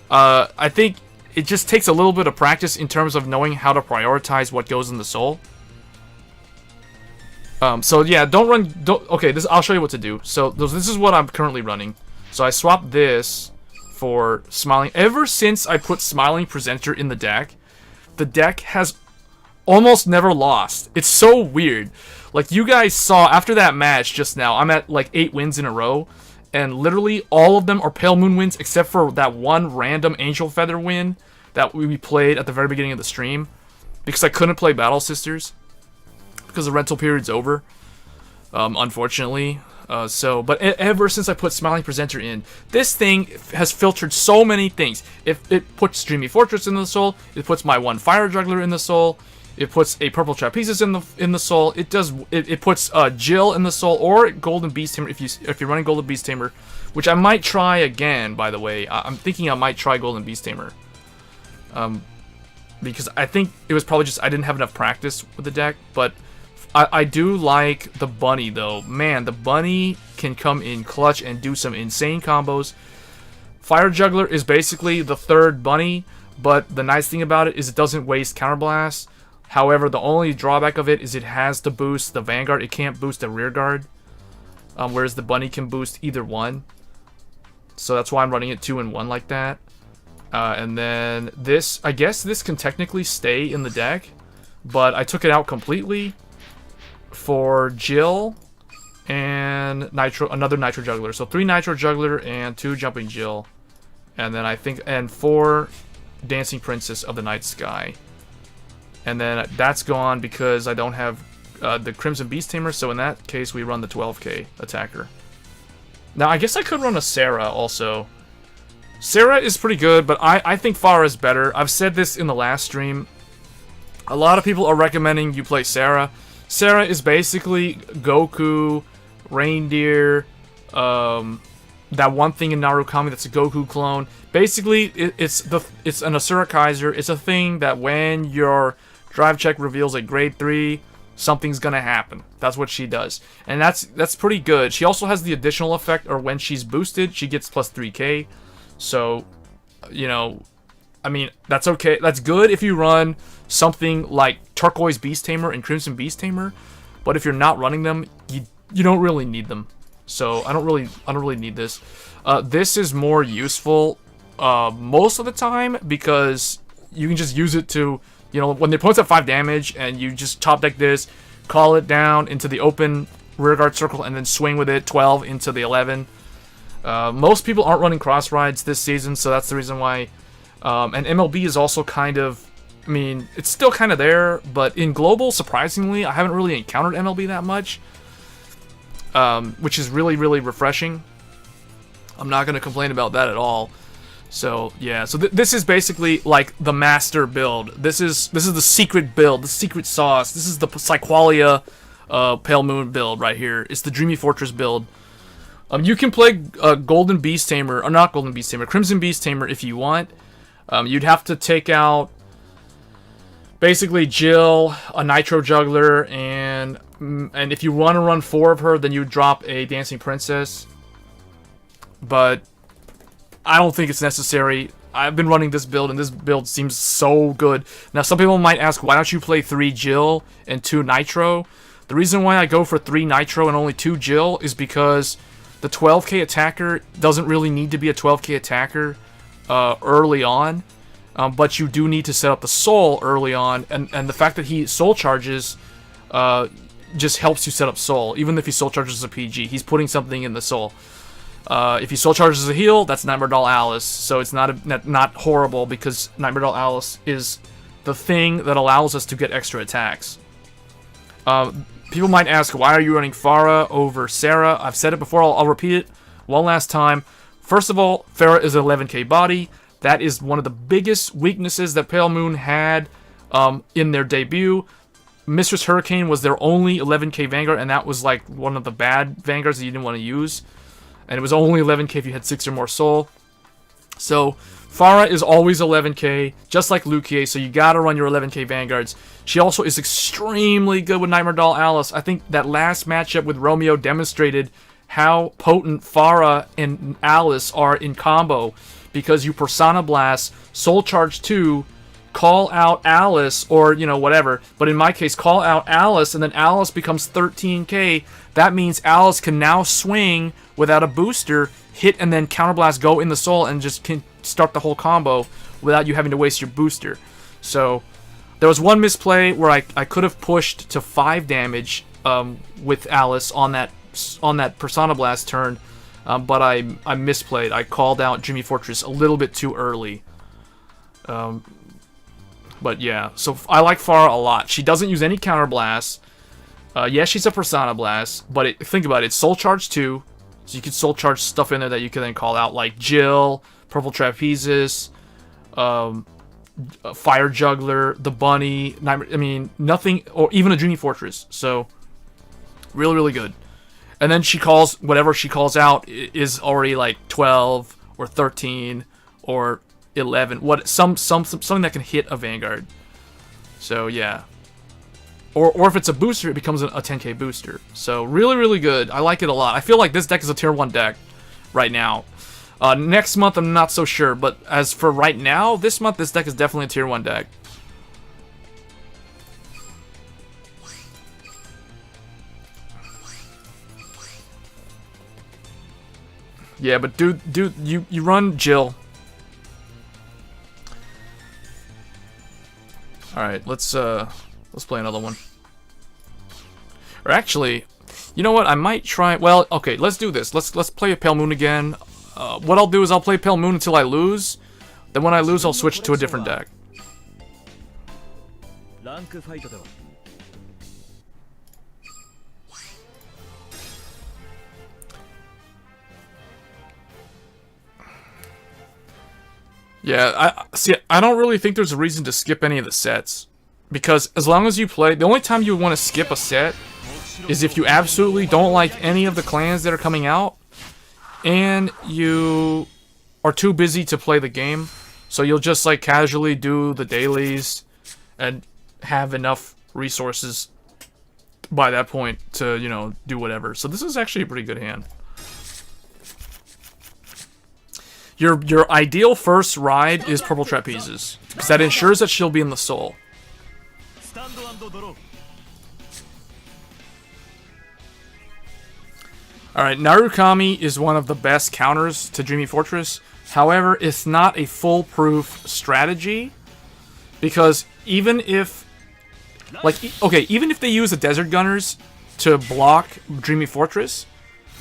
I think it just takes a little bit of practice in terms of knowing how to prioritize what goes in the soul. So yeah, okay, I'll show you what to do. So this is what I'm currently running. So I swapped this for Smiling. Ever since I put Smiling Presenter in the deck has almost never lost. It's so weird. Like, you guys saw after that match just now, I'm at like 8 wins in a row, and literally all of them are Pale Moon wins except for that one random Angel Feather win that we played at the very beginning of the stream, because I couldn't play Battle Sisters because the rental period's over, unfortunately. But ever since I put Smiling Presenter in, this thing has filtered so many things. If it puts Dreamy Fortress in the soul, it puts my one Fire Juggler in the soul, it puts a Purple Trapezes in the soul. It puts Jill in the soul, or Golden Beast Tamer if you're running Golden Beast Tamer, which I might try again. By the way, I'm thinking I might try Golden Beast Tamer, because I think it was probably just I didn't have enough practice with the deck. But I do like the bunny though. Man, the bunny can come in clutch and do some insane combos. Fire Juggler is basically the third bunny, but the nice thing about it is it doesn't waste Counterblast. However, the only drawback of it is it has to boost the Vanguard. It can't boost the rear guard, whereas the bunny can boost either one. So that's why I'm running it 2-in-1 like that. And then this, I guess this can technically stay in the deck, but I took it out completely for Jill and another Nitro Juggler. So 3 Nitro Juggler and 2 Jumping Jill. And then I think, and 4 Dancing Princess of the Night Sky. And then that's gone because I don't have the Crimson Beast Tamer, so in that case we run the 12k attacker. Now I guess I could run a Sarah also. Sarah is pretty good, but I think Farah is better. I've said this in the last stream. A lot of people are recommending you play Sarah. Sarah is basically Goku, Reindeer, that one thing in Narukami that's a Goku clone. Basically, it's an Asura Kaiser. It's a thing that when your drive check reveals a grade 3, something's gonna happen. That's what she does, and that's pretty good. She also has the additional effect, or when she's boosted, she gets plus 3k. So, you know, I mean, that's okay. That's good if you run something like Turquoise Beast Tamer and Crimson Beast Tamer, but if you're not running them, you don't really need them. So I don't really need this. This is more useful most of the time because you can just use it to, you know, when the opponent's at 5 damage and you just top deck this, call it down into the open rearguard circle and then swing with it 12 into the 11. Most people aren't running cross rides this season, so that's the reason why. And MLB is also kind of, I mean, it's still kind of there, but in global, surprisingly, I haven't really encountered MLB that much, which is really, really refreshing. I'm not going to complain about that at all. So yeah, so this is basically like the master build. This is the secret build, the secret sauce. This is the Psyqualia Pale Moon build right here. It's the Dreamy Fortress build. You can play Golden Beast Tamer, or not Golden Beast Tamer, Crimson Beast Tamer if you want. You'd have to take out basically Jill, a Nitro Juggler, and if you want to run 4 of her, then you drop a Dancing Princess. But I don't think it's necessary. I've been running this build, and this build seems so good. Now, some people might ask, why don't you play 3 Jill and 2 Nitro? The reason why I go for 3 Nitro and only 2 Jill is because the 12k attacker doesn't really need to be a 12k attacker early on, but you do need to set up the soul early on, and the fact that he soul charges just helps you set up soul. Even if he soul charges as a PG, he's putting something in the soul. If he soul charges as a heal, that's Nightmare Doll Alice, so it's not horrible because Nightmare Doll Alice is the thing that allows us to get extra attacks. People might ask, why are you running Farah over Sarah? I've said it before, I'll repeat it one last time. First of all, Farah is an 11k body. That is one of the biggest weaknesses that Pale Moon had in their debut. Mistress Hurricane was their only 11k Vanguard, and that was like one of the bad Vanguards that you didn't want to use. And it was only 11k if you had 6 or more soul. So Farah is always 11k, just like Lukier, so you gotta run your 11k Vanguards. She also is extremely good with Nightmare Doll Alice. I think that last matchup with Romeo demonstrated how potent Farah and Alice are in combo, because you Persona Blast, Soul Charge 2, call out Alice, or, you know, whatever. But in my case, call out Alice, and then Alice becomes 13k. That means Alice can now swing without a booster, hit and then counterblast, go in the soul, and just can start the whole combo without you having to waste your booster. So there was one misplay where I could have pushed to 5 damage with Alice on that Persona Blast turn, but I misplayed. I called out Dreamy Fortress a little bit too early. But yeah, so I like Farah a lot. She doesn't use any counterblasts. Yes, she's a Persona Blast, but think about it. It's Soul Charge 2, so you can Soul Charge stuff in there that you can then call out, like Jill, Purple Trapezes, Fire Juggler, the Bunny, Nightmare, I mean, nothing, or even a Dreamy Fortress. So, really, really good. And then she calls, whatever she calls out is already like 12 or 13 or 11. Something that can hit a Vanguard. So, yeah. Or if it's a booster, it becomes a 10k booster. So, really, really good. I like it a lot. I feel like this deck is a tier 1 deck right now. Next month, I'm not so sure. But as for right now, this month, this deck is definitely a tier 1 deck. Yeah, but dude, you run Jill. Alright, let's play another one. Or actually, you know what? I might try. Well, okay, let's do this. Let's play a Pale Moon again. What I'll do is I'll play Pale Moon until I lose. Then when I lose, I'll switch to a different deck. Yeah, I don't really think there's a reason to skip any of the sets. Because as long as you play, the only time you want to skip a set is if you absolutely don't like any of the clans that are coming out, and you are too busy to play the game. So you'll just like casually do the dailies and have enough resources by that point to, you know, do whatever. So this is actually a pretty good hand. Your ideal first ride is purple trapezes, because that ensures that she'll be in the soul. スタンド&ドロー Alright, Narukami is one of the best counters to Dreamy Fortress. However, it's not a foolproof strategy, because even if, like, okay, even if they use the Desert Gunners to block Dreamy Fortress,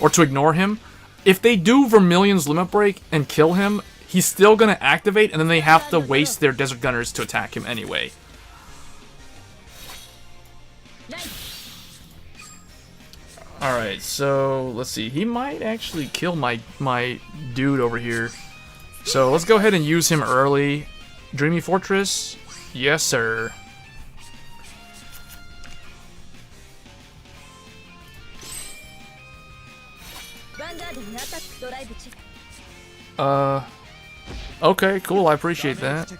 or to ignore him, if they do Vermilion's Limit Break and kill him, he's still gonna activate, and then they have to waste their Desert Gunners to attack him anyway. Alright, so let's see. He might actually kill my dude over here. So let's go ahead and use him early. Dreamy Fortress? Yes, sir. Okay, cool. I appreciate that.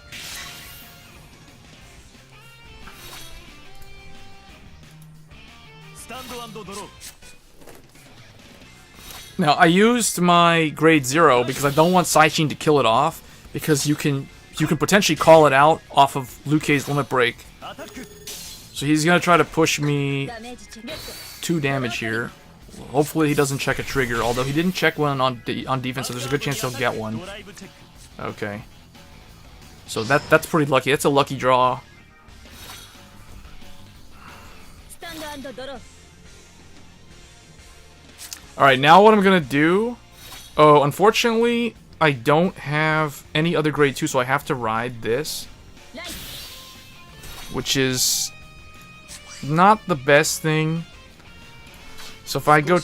Now, I used my grade 0 because I don't want Saichin to kill it off, because you can potentially call it out off of Liu Kei's Limit Break. So he's gonna try to push me 2 damage here. Hopefully he doesn't check a trigger, although he didn't check one on defense, so there's a good chance he'll get one. Okay. So that's pretty lucky. That's a lucky draw. Alright, now what I'm gonna do... Oh, unfortunately, I don't have any other grade 2, so I have to ride this. Which is... not the best thing. So if I go...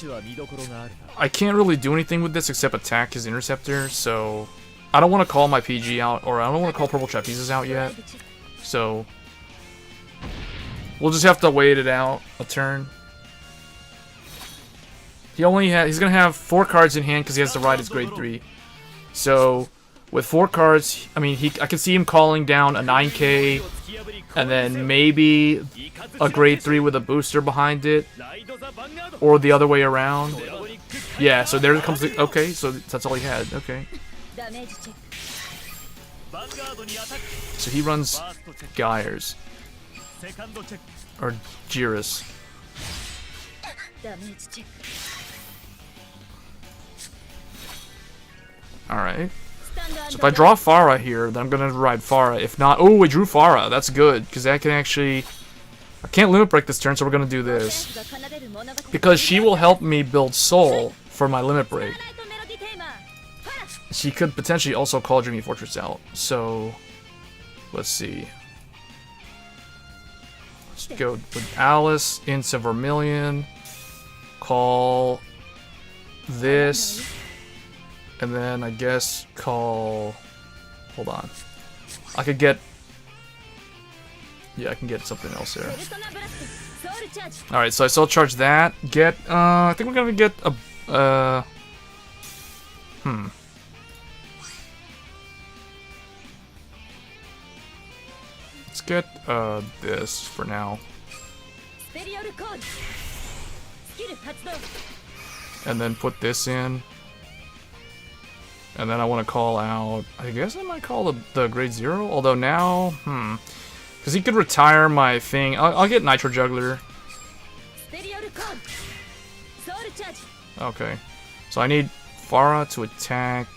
I can't really do anything with this except attack his Interceptor, so... I don't want to call my PG out, or I don't want to call Purple Trapezes out yet. So... we'll just have to wait it out a turn. He's gonna have 4 cards in hand because he has to ride his grade 3. So, with 4 cards, I mean, I can see him calling down a 9k, and then maybe a grade 3 with a booster behind it, or the other way around. Yeah, so there comes the... okay, so that's all he had, okay. So he runs Gyres. Or Jiris. Alright. So if I draw Farah here, then I'm gonna ride Farah. If not... oh, we drew Farah. That's good, because that can actually... I can't limit break this turn, so we're gonna do this. Because she will help me build Soul for my limit break. She could potentially also call Dreamy Fortress out. So... let's see. Let's go with Alice into Vermilion. Call... this... and then I guess call... hold on. I could get... yeah, I can get something else there. Alright, so I still charge that. Get, I think we're gonna get a... let's get, this for now. And then put this in. And then I want to call out... I guess I might call the grade 0, although now... because he could retire my thing. I'll get Nitro Juggler. Okay. So I need Farah to attack.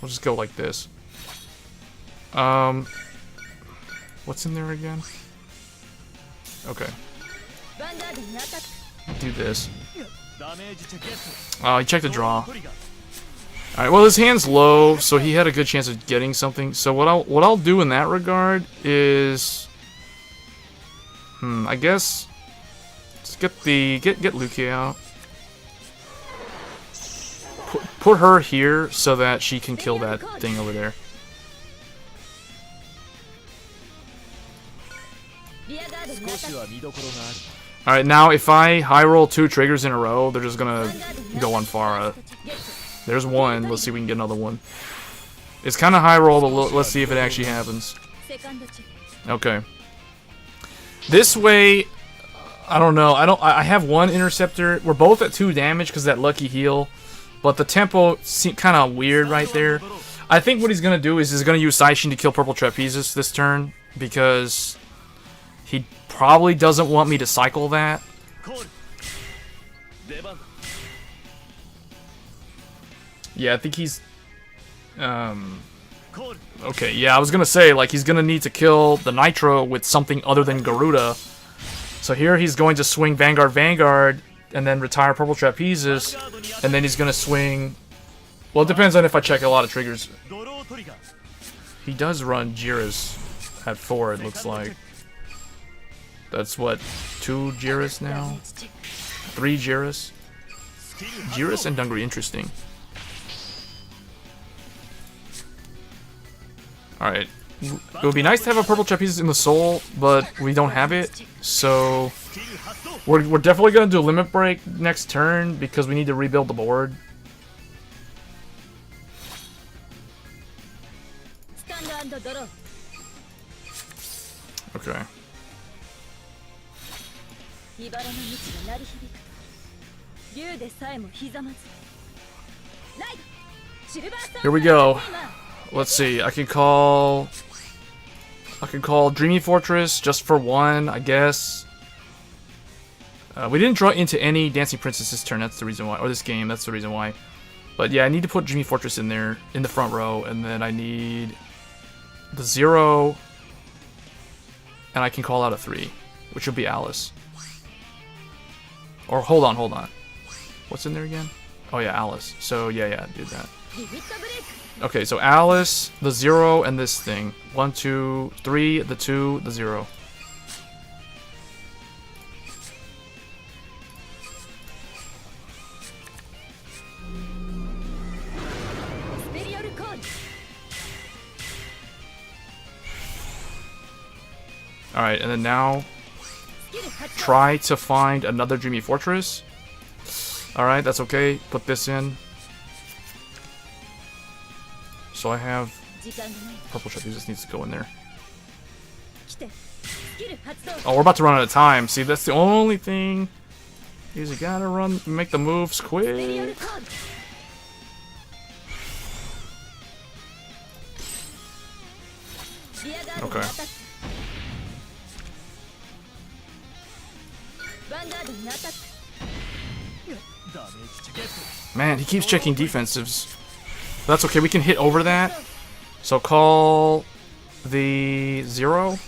We'll just go like this. What's in there again? Okay. Do this. He checked the draw. Alright, well his hand's low, so he had a good chance of getting something. So what I'll do in that regard is... I guess... let's get Luki out. Put her here so that she can kill that thing over there. Alright, now if I high roll 2 triggers in a row, they're just gonna go on Farah. There's one. Let's see if we can get another one. It's kind of high roll, but let's see if it actually happens. Okay. This way, I don't know. I have one interceptor. We're both at 2 damage because that lucky heal, but the tempo seems kind of weird right there. I think what he's gonna do is he's gonna use Saishin to kill Purple Trapezes this turn because he probably doesn't want me to cycle that. Yeah, I think he's okay, yeah, I was gonna say, like, he's gonna need to kill the Nitro with something other than Garuda. So here he's going to swing Vanguard, and then retire Purple Trapezes, and then he's gonna swing... Well, it depends on if I check a lot of triggers. He does run Jiras at 4, it looks like. That's what, 2 Jiras now? 3 Jiras? Jiras and Dungri, interesting. Alright. It would be nice to have a Purple Trapezes in the soul, but we don't have it. So we're definitely going to do a limit break next turn because we need to rebuild the board. Okay. Here we go. Let's see. I can call Dreamy Fortress just for 1, I guess. We didn't draw into any Dancing Princess this turn. That's the reason why, or this game. That's the reason why. But yeah, I need to put Dreamy Fortress in there in the front row, and then I need the 0, and I can call out a 3, which will be Alice. Or hold on. What's in there again? Oh yeah, Alice. So yeah, do that. Okay, so Alice, the 0, and this thing. 1, 2, 3, the 2, the 0. Alright, and then now try to find another Dreamy Fortress. Alright, that's okay. Put this in. So I have Purple Trapeze, just needs to go in there. Oh, we're about to run out of time. See, that's the only thing. Is you gotta make the moves quick. Okay. Man, he keeps checking defensives. That's okay, we can hit over that. So call the 0.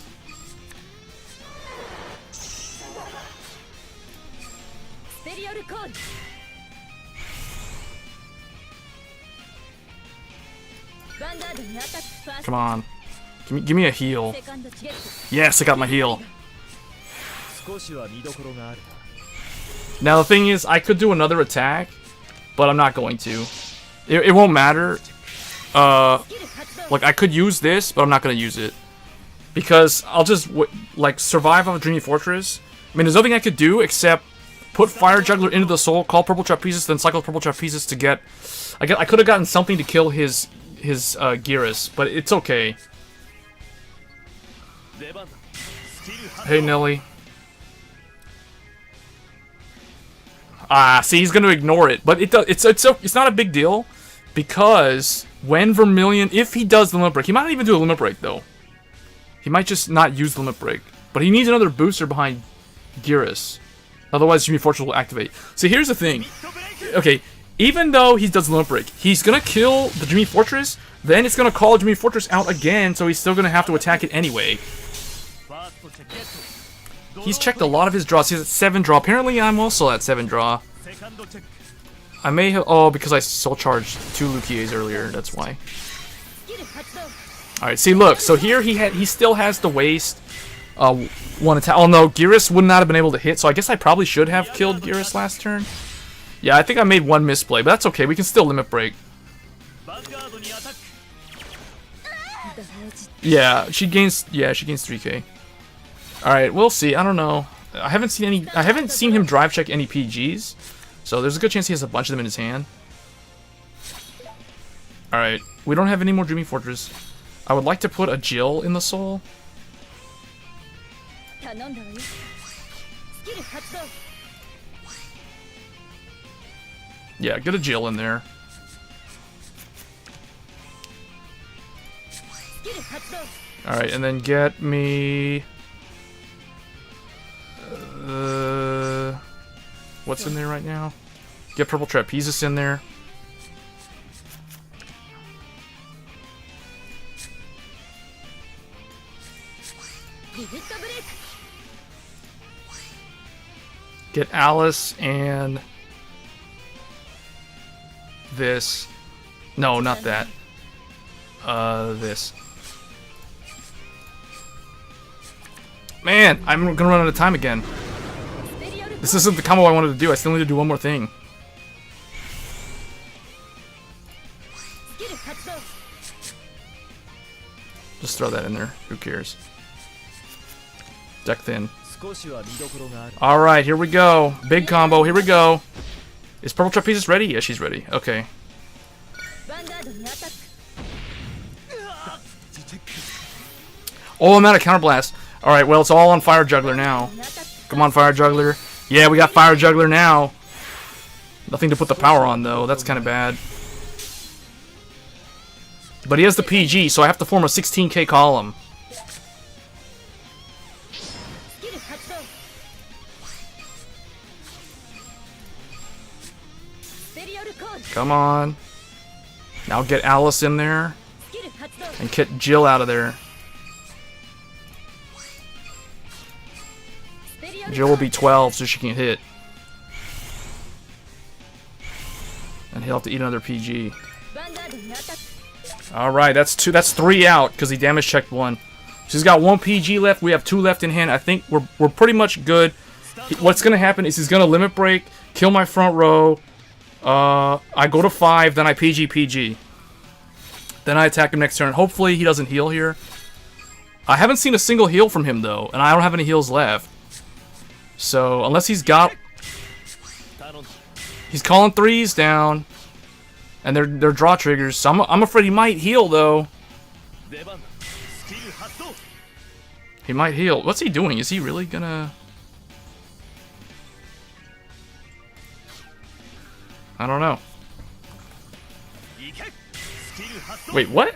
Come on. Give me a heal. Yes, I got my heal. Now the thing is, I could do another attack, but I'm not going to. It won't matter. Like, I could use this, but I'm not going to use it. Because I'll just, like, survive on a Dreamy Fortress. I mean, there's nothing I could do except put Fire Juggler into the soul, call Purple Trapezes, then cycle Purple Trapezes to get... I could have gotten something to kill his Geras, but it's okay. Hey, Nelly. Ah, see, he's gonna ignore it, but it's not a big deal, because when Vermilion, if he does the limit break, he might not even do a limit break though. He might just not use the limit break, but he needs another booster behind Geras. Otherwise, Dreamy Fortress will activate. So here's the thing. Okay, even though he does the limit break, he's gonna kill the Dreamy Fortress. Then it's gonna call Dreamy Fortress out again, so he's still gonna have to attack it anyway. He's checked a lot of his draws. He's at 7 draw. Apparently, I'm also at 7 draw. I may have... Oh, because I soul charged 2 Lukies earlier. That's why. Alright, see, look. So here he still has to waste 1 attack. Oh, no. Geras would not have been able to hit, so I guess I probably should have killed Geras last turn. Yeah, I think I made 1 misplay, but that's okay. We can still limit break. Yeah, she gains 3k. Alright, we'll see. I don't know. I haven't seen him drive check any PGs. So there's a good chance he has a bunch of them in his hand. Alright, we don't have any more Dreamy Fortress. I would like to put a Jill in the soul. Yeah, get a Jill in there. Alright, and then get me... what's in there right now? Get Purple Trapezes in there. Get Alice and... this. No, not that. This. Man, I'm gonna run out of time again. This isn't the combo I wanted to do. I still need to do one more thing. Just throw that in there. Who cares? Deck thin. Alright, here we go. Big combo. Here we go. Is Purple Trapezes ready? Yeah, she's ready. Okay. Oh, I'm out of Counterblast. Alright, well, it's all on Fire Juggler now. Come on, Fire Juggler. Yeah, we got Fire Juggler now. Nothing to put the power on, though. That's kind of bad. But he has the PG, so I have to form a 16k column. Come on. Now get Alice in there. And get Jill out of there. Jill will be 12, so she can hit. And he'll have to eat another PG. Alright, that's 3 out, because he damage checked 1. She's got 1 PG left, we have 2 left in hand. I think we're pretty much good. What's going to happen is he's going to limit break, kill my front row. I go to 5, then I PG. Then I attack him next turn. Hopefully he doesn't heal here. I haven't seen a single heal from him, though, and I don't have any heals left. So, unless he's got... He's calling 3s down. And they're draw triggers. So I'm afraid he might heal, though. He might heal. What's he doing? Is he really gonna... I don't know. Wait, what?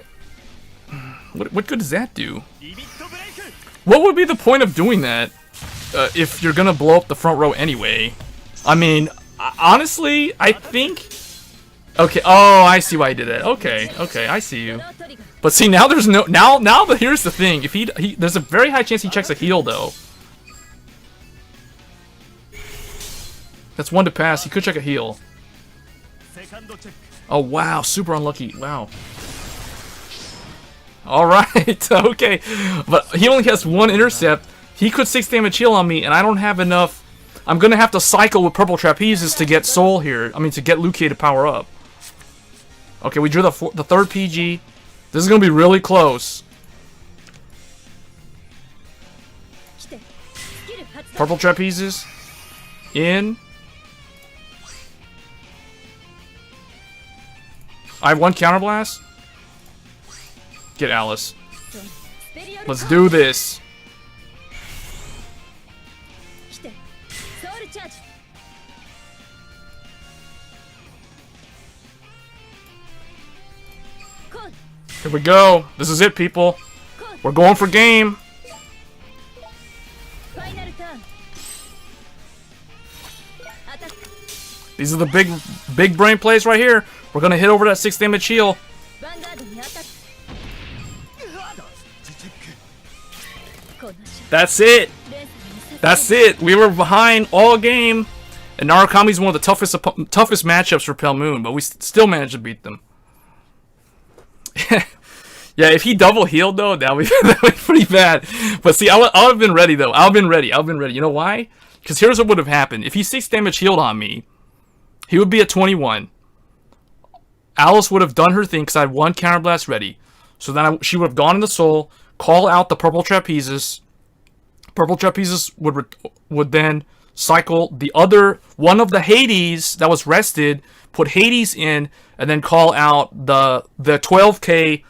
What good does that do? What would be the point of doing that? If you're gonna blow up the front row anyway. I mean, honestly, I think... Okay, oh, I see why he did it. Okay, I see you. But see, now there's no... Now, but here's the thing. If he there's a very high chance he checks a heal, though. That's 1 to pass. He could check a heal. Oh, wow. Super unlucky. Wow. Alright, okay. But he only has 1 intercept. He could 6 damage heal on me, and I don't have enough. I'm gonna have to cycle with Purple Trapezes to get Soul here. I mean, to get Luke to power up. Okay, we drew the 3rd PG. This is gonna be really close. Purple Trapezes. In. I have 1 Counterblast. Get Alice. Let's do this. Here we go. This is it, people. We're going for game. These are the big brain plays right here. We're gonna hit over that 6 damage heal. That's it. That's it. We were behind all game, and Narukami's one of the toughest matchups for Pale Moon, but we still managed to beat them. Yeah, if he double healed though, that would be pretty bad. But see, I'll have been ready though. I'll have been ready. You know why? Because here's what would have happened. If he 6 damage healed on me, he would be at 21. Alice would have done her thing because I had 1 Counterblast ready. So then she would have gone in the soul, call out the Purple Trapezes. Purple Trapezes would then cycle the other one of the Hades that was rested, put Hades in, and then call out the 12k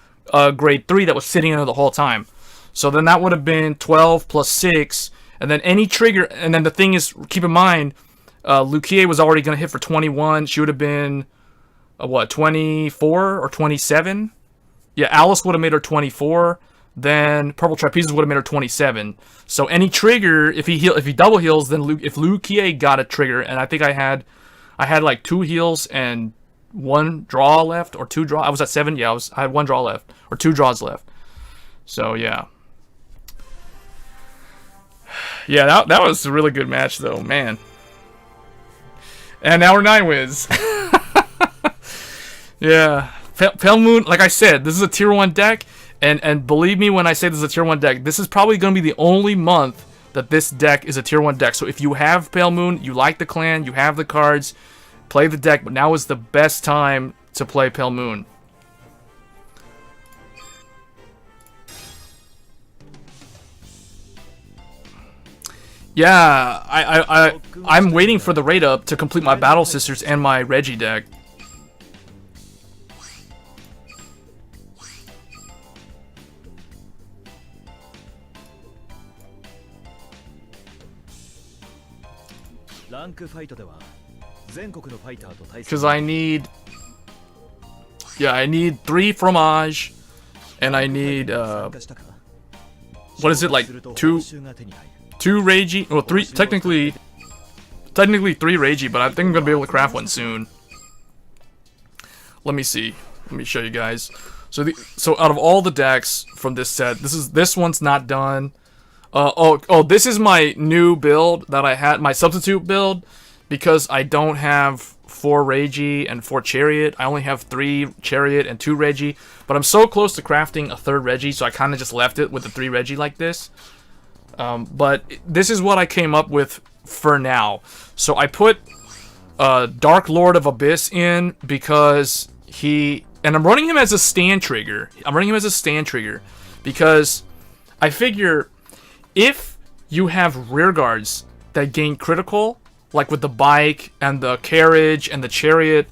grade 3 that was sitting in there the whole time. So then that would have been 12 plus 6, And then any trigger, and then the thing is, keep in mind, Lucia was already going to hit for 21. She would have been, what, 24 or 27? Yeah, Alice would have made her 24. Then Purple Trapezes would have made her 27. So any trigger, if he double heals, then if Lucia got a trigger, and I think I had like 2 heals and 1 draw left, or 2 draw. I was at 7. Yeah, I had 1 draw left, or 2 draws left. So yeah. Yeah, that was a really good match though, man. And now we're 9 wins. Yeah. Pale Moon, like I said, this is a tier 1 deck. And believe me when I say this is a tier 1 deck, this is probably going to be the only month that this deck is a tier 1 deck. So if you have Pale Moon, you like the clan, you have the cards, play the deck. But now is the best time to play Pale Moon. Yeah, I'm waiting for the raid up to complete my Battle Sisters and my Reggie deck. Because I need 3 fromage, and I need what is it, like 2 Reiji? Well, 3 technically 3 Reiji, but I think I'm gonna be able to craft one soon. Let me see. Let me show you guys. So out of all the decks from this set, this one's not done. This is my new build that I had, my substitute build, because I don't have 4 Reiji and 4 Chariot. I only have 3 Chariot and 2 Reiji, but I'm so close to crafting a 3rd Reiji, so I kind of just left it with the 3 Reiji like this. But this is what I came up with for now. So I put Dark Lord of Abyss in because and I'm running him as a stand trigger. Because I figure if you have rear guards that gain critical, like with the bike and the carriage and the chariot,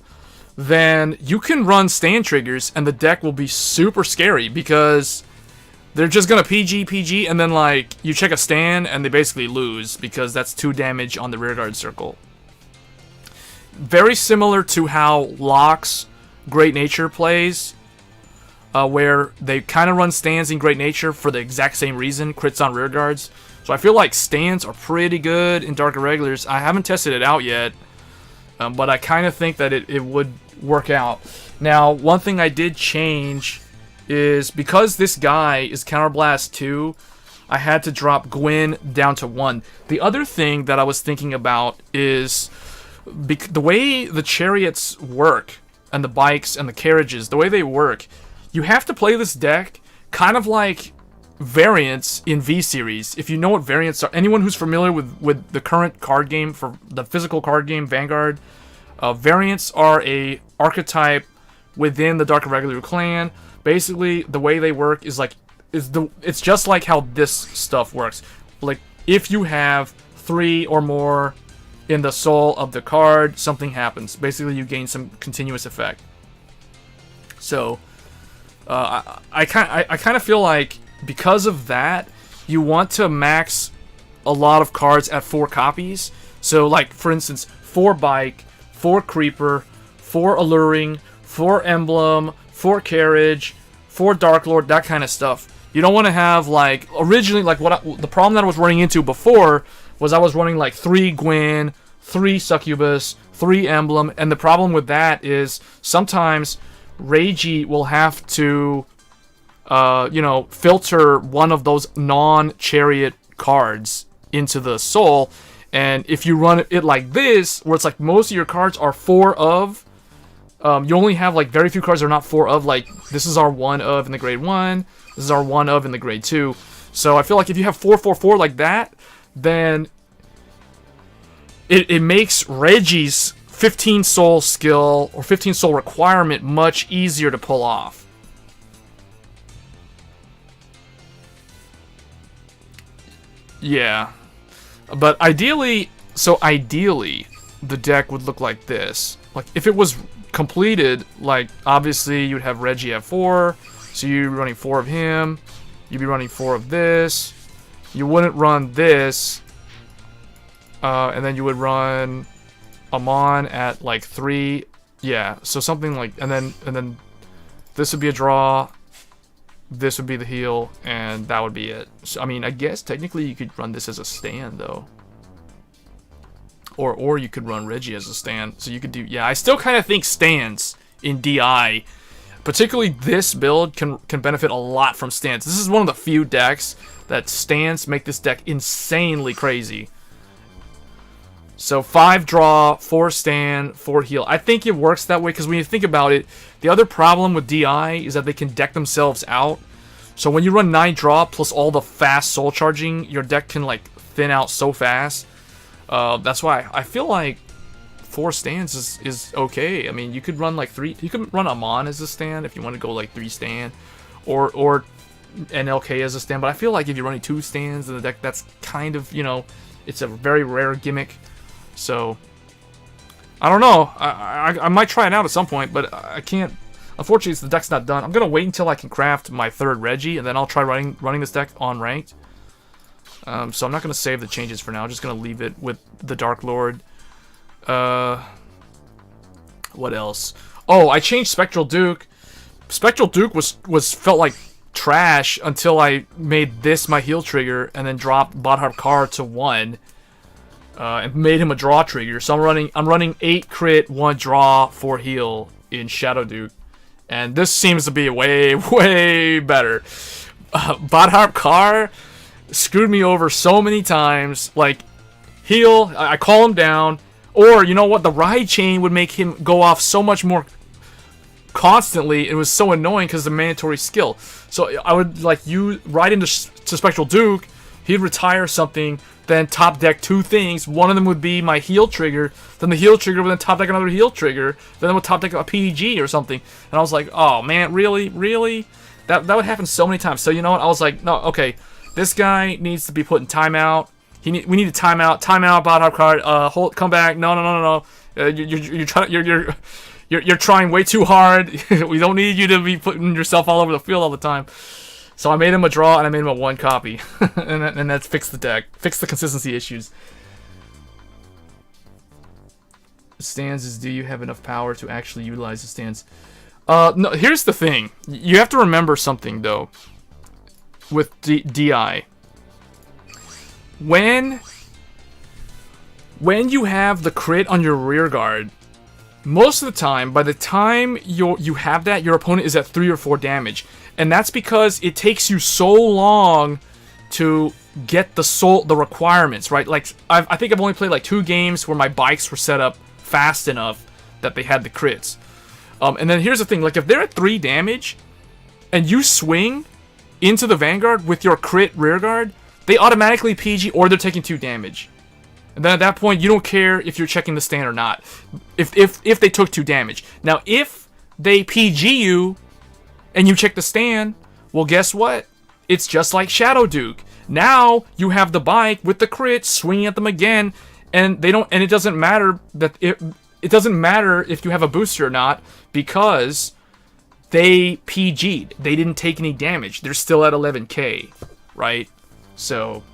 then you can run stand triggers and the deck will be super scary because they're just gonna PG, and then like you check a stand and they basically lose because that's 2 damage on the rear guard circle. Very similar to how Locke's Great Nature plays, where they kind of run stands in Great Nature for the exact same reason, crits on rear guards. So I feel like stands are pretty good in Dark Irregulars. I haven't tested it out yet, but I kind of think that it would work out. Now, one thing I did change is because this guy is Counterblast 2, I had to drop Gwen down to 1. The other thing that I was thinking about is the way the chariots work, and the bikes and the carriages, the way they work, you have to play this deck kind of like variants in V-Series. If you know what variants are, anyone who's familiar with the current card game, for the physical card game, Vanguard, variants are a archetype within the Dark Irregular clan. Basically, the way they work is like, it's just like how this stuff works. Like, if you have 3 or more in the soul of the card, something happens. Basically, you gain some continuous effect. So, I kind of feel like because of that, you want to max a lot of cards at 4 copies. So, like, for instance, 4 Bike, 4 Creeper, 4 Alluring, 4 Emblem, 4 Carriage, 4 Dark Lord, that kind of stuff. You don't want to have, like, originally, like, the problem that I was running into before was I was running, like, 3 Gwen, 3 Succubus, 3 Emblem, and the problem with that is sometimes Reiji will have to, filter one of those non-chariot cards into the soul, and if you run it like this, where it's like most of your cards are 4 of, you only have like very few cards that are not 4 of, like this is our 1 of in the grade 1, this is our 1 of in the grade 2, so I feel like if you have 4, 4, 4 like that, then it makes Reggie's 15 soul skill or 15 soul requirement much easier to pull off. Yeah. But ideally, the deck would look like this. Like, if it was completed, like, obviously you'd have Reggie at 4, so you'd be running 4 of him, you'd be running 4 of this, you wouldn't run this, and then you would run Amon at like 3. Yeah, so something like, and then this would be a draw, this would be the heal, and that would be it. So, I mean, I guess technically you could run this as a stand though. Or you could run Reggie as a stand. So you could do, yeah, I still kind of think stands in DI, particularly this build, can benefit a lot from stands. This is one of the few decks that stands make this deck insanely crazy. So 5 draw, 4 stand, 4 heal. I think it works that way because when you think about it, the other problem with DI is that they can deck themselves out. So when you run 9 draw plus all the fast soul charging, your deck can like thin out so fast. That's why I feel like 4 stands is okay. I mean, you could run like 3. You could run Amon as a stand if you want to go like 3 stand, or NLK as a stand. But I feel like if you're running 2 stands in the deck, that's kind of, you know, it's a very rare gimmick. So I don't know. I might try it out at some point, but I can't. Unfortunately, the deck's not done. I'm gonna wait until I can craft my 3rd Reggie, and then I'll try running this deck on ranked. So I'm not gonna save the changes for now. I'm just gonna leave it with the Dark Lord. What else? Oh, I changed Spectral Duke. Spectral Duke felt like trash until I made this my heal trigger, and then dropped Badhar Kar to 1. And made him a draw trigger. So I'm running 8 crit, 1 draw, 4 heal in Shadow Duke, and this seems to be way better. Badhar Kar screwed me over so many times. Like, heal, I call him down, or you know what? The ride chain would make him go off so much more constantly. It was so annoying because the mandatory skill. So I would like you ride into Spectral Duke. He'd retire something, then top deck 2 things. One of them would be my heal trigger. Then the heal trigger would then top deck another heal trigger. Then it would top deck a PG or something. And I was like, oh man, really? That would happen so many times. So you know what? I was like, no, okay, this guy needs to be put in timeout. We need a timeout. Timeout. Bottom card. Come back. No. You're trying way too hard. We don't need you to be putting yourself all over the field all the time. So I made him a draw, and I made him a 1 copy. and that's fixed the deck. Fixed the consistency issues. Stands is, do you have enough power to actually utilize the stands? No, here's the thing. You have to remember something, though. With DI. When you have the crit on your rear guard, most of the time, by the time you have that, your opponent is at 3 or 4 damage. And that's because it takes you so long to get the requirements, right? Like, I think I've only played like 2 games where my bikes were set up fast enough that they had the crits. And then here's the thing, like if they're at 3 damage and you swing into the Vanguard with your crit rear guard, they automatically PG or they're taking 2 damage. And then at that point, you don't care if you're checking the stand or not. If they took 2 damage. Now, if they PG you and you check the stand, well, guess what? It's just like Shadow Duke. Now you have the bike with the crit swinging at them again, and they don't. And it doesn't matter that it doesn't matter if you have a booster or not because they PG'd. They didn't take any damage. They're still at 11k, right? So.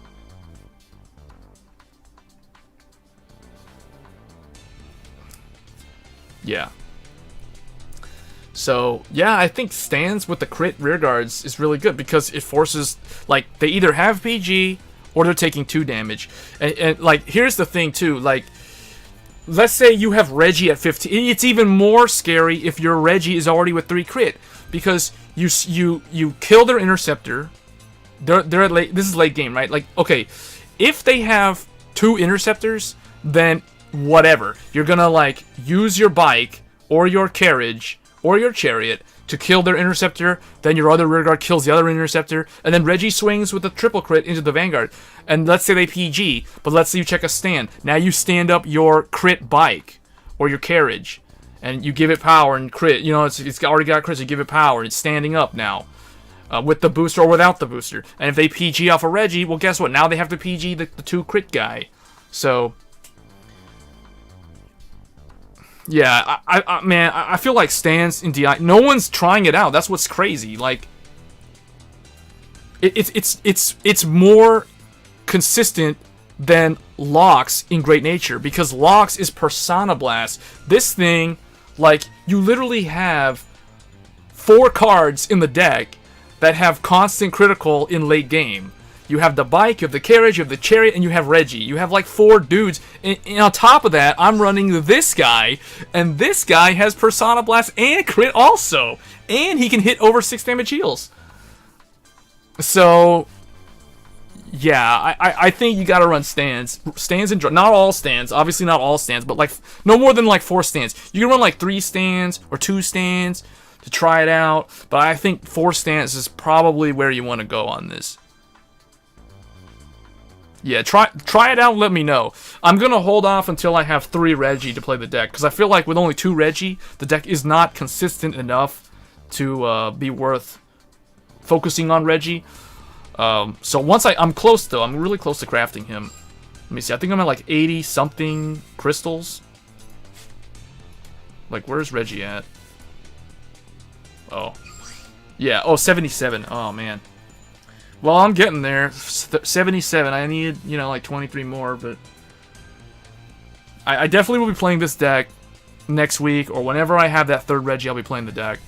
Yeah. So, yeah, I think stands with the crit rear guards is really good because it forces, like, they either have PG or they're taking 2 damage. And like, here's the thing, too. Like, let's say you have Reggie at 15. It's even more scary if your Reggie is already with 3 crit because you kill their Interceptor. They're at late. This is late game, right? Like, okay, if they have 2 Interceptors, then whatever. You're gonna, like, use your bike or your carriage or your chariot to kill their Interceptor, then your other rearguard kills the other Interceptor, and then Reggie swings with a triple crit into the Vanguard. And let's say they PG, but let's say you check a stand. Now you stand up your crit bike or your carriage, and you give it power and crit. You know, it's already got crits, you give it power. It's standing up now. With the booster or without the booster. And if they PG off a Reggie, well, guess what? Now they have to PG the 2 crit guy. So... yeah, man, I feel like stands in DI. No one's trying it out. That's what's crazy. Like, it's more consistent than Locks in Great Nature, because Locks is Persona Blast. This thing, like, you literally have 4 cards in the deck that have constant critical in late game. You have the bike, you have the carriage, you have the chariot, and you have Reggie. You have like 4 dudes. And on top of that, I'm running this guy, and this guy has Persona Blast and crit also. And he can hit over 6 damage heals. So, yeah, I think you gotta run stands. Stands and not all stands, obviously not all stands, but like no more than like 4 stands. You can run like 3 stands or 2 stands to try it out, but I think 4 stands is probably where you want to go on this. Yeah, try it out and let me know. I'm gonna hold off until I have 3 Reggie to play the deck, because I feel like with only 2 Reggie, the deck is not consistent enough to be worth focusing on Reggie. So once I'm close though, I'm really close to crafting him. Let me see, I think I'm at like 80 something crystals. Like, where's Reggie at? Oh. Yeah, oh, 77. Oh, man. Well, I'm getting there. 77. I need, you know, like 23 more, but I definitely will be playing this deck next week, or whenever I have that 3rd Reggie, I'll be playing the deck.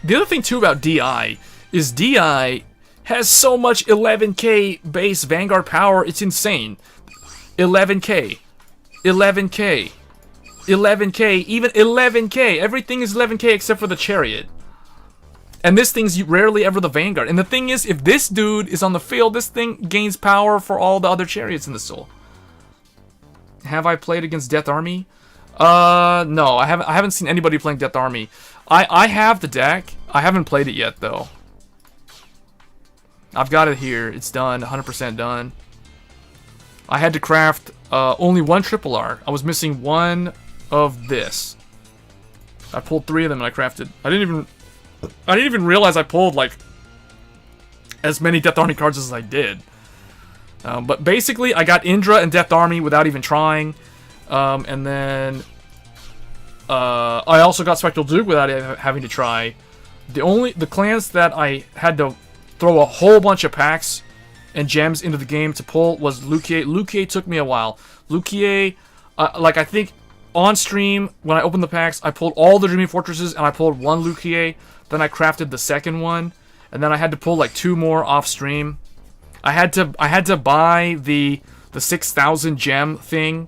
The other thing, too, about DI is DI has so much 11k base Vanguard power, it's insane. 11k. 11k. 11k. Even 11k. Everything is 11k except for the chariot. And this thing's rarely ever the Vanguard. And the thing is, if this dude is on the field, this thing gains power for all the other chariots in the soul. Have I played against Death Army? No, I haven't seen anybody playing Death Army. I have the deck. I haven't played it yet, though. I've got it here. It's done. 100% done. I had to craft only 1 triple R. I was missing 1 of this. I pulled 3 of them and I crafted. I didn't even realize I pulled, like, as many Death Army cards as I did. But basically, I got Indra and Death Army without even trying. And then I also got Spectral Duke without having to try. The clans that I had to throw a whole bunch of packs and gems into the game to pull was Lukier. Lukier took me a while. Lukier, like, I think on stream, when I opened the packs, I pulled all the Dreaming Fortresses and I pulled 1 Lukier. Then I crafted the second one, and then I had to pull like 2 more off stream. I had to buy the 6,000 gem thing,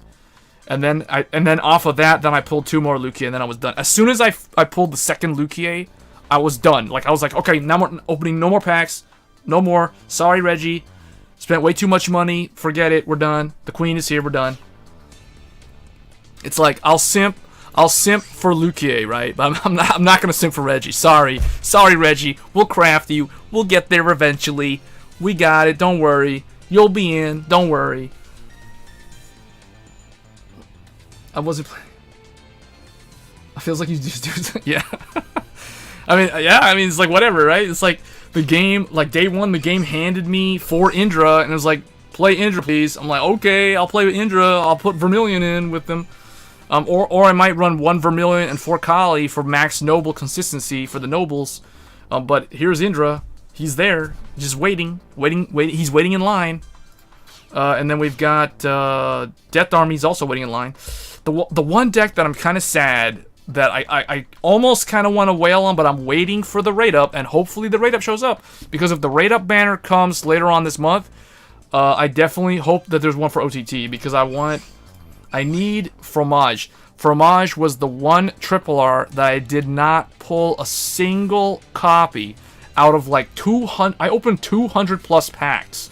and then off of that, then I pulled 2 more Lukier, and then I was done. As soon as I pulled the second Lukier, I was done. Like, I was like, okay, now we're opening no more packs, no more. Sorry, Reggie, spent way too much money. Forget it. We're done. The queen is here. We're done. It's like I'll simp for Lukier, right? But I'm not gonna simp for Reggie. Sorry, Reggie. We'll craft you. We'll get there eventually. We got it. Don't worry. You'll be in. Don't worry. I wasn't playing. It feels like you just do. Yeah. I mean, it's like whatever, right? It's like the game. Like day 1, the game handed me 4 Indra, and it was like, play Indra, please. I'm like, okay, I'll play with Indra. I'll put Vermilion in with them. Or I might run 1 Vermilion and 4 Kali for max noble consistency for the nobles. But here's Indra. He's there, just waiting. He's waiting in line. And then we've got Death Army's also waiting in line. The one deck that I'm kind of sad that I almost kind of want to wail on, but I'm waiting for the raid up, and hopefully the raid up shows up. Because if the raid up banner comes later on this month, I definitely hope that there's one for OTT, because I need Fromage. Fromage was the 1 triple R that I did not pull a single copy out of like 200. I opened 200 plus packs.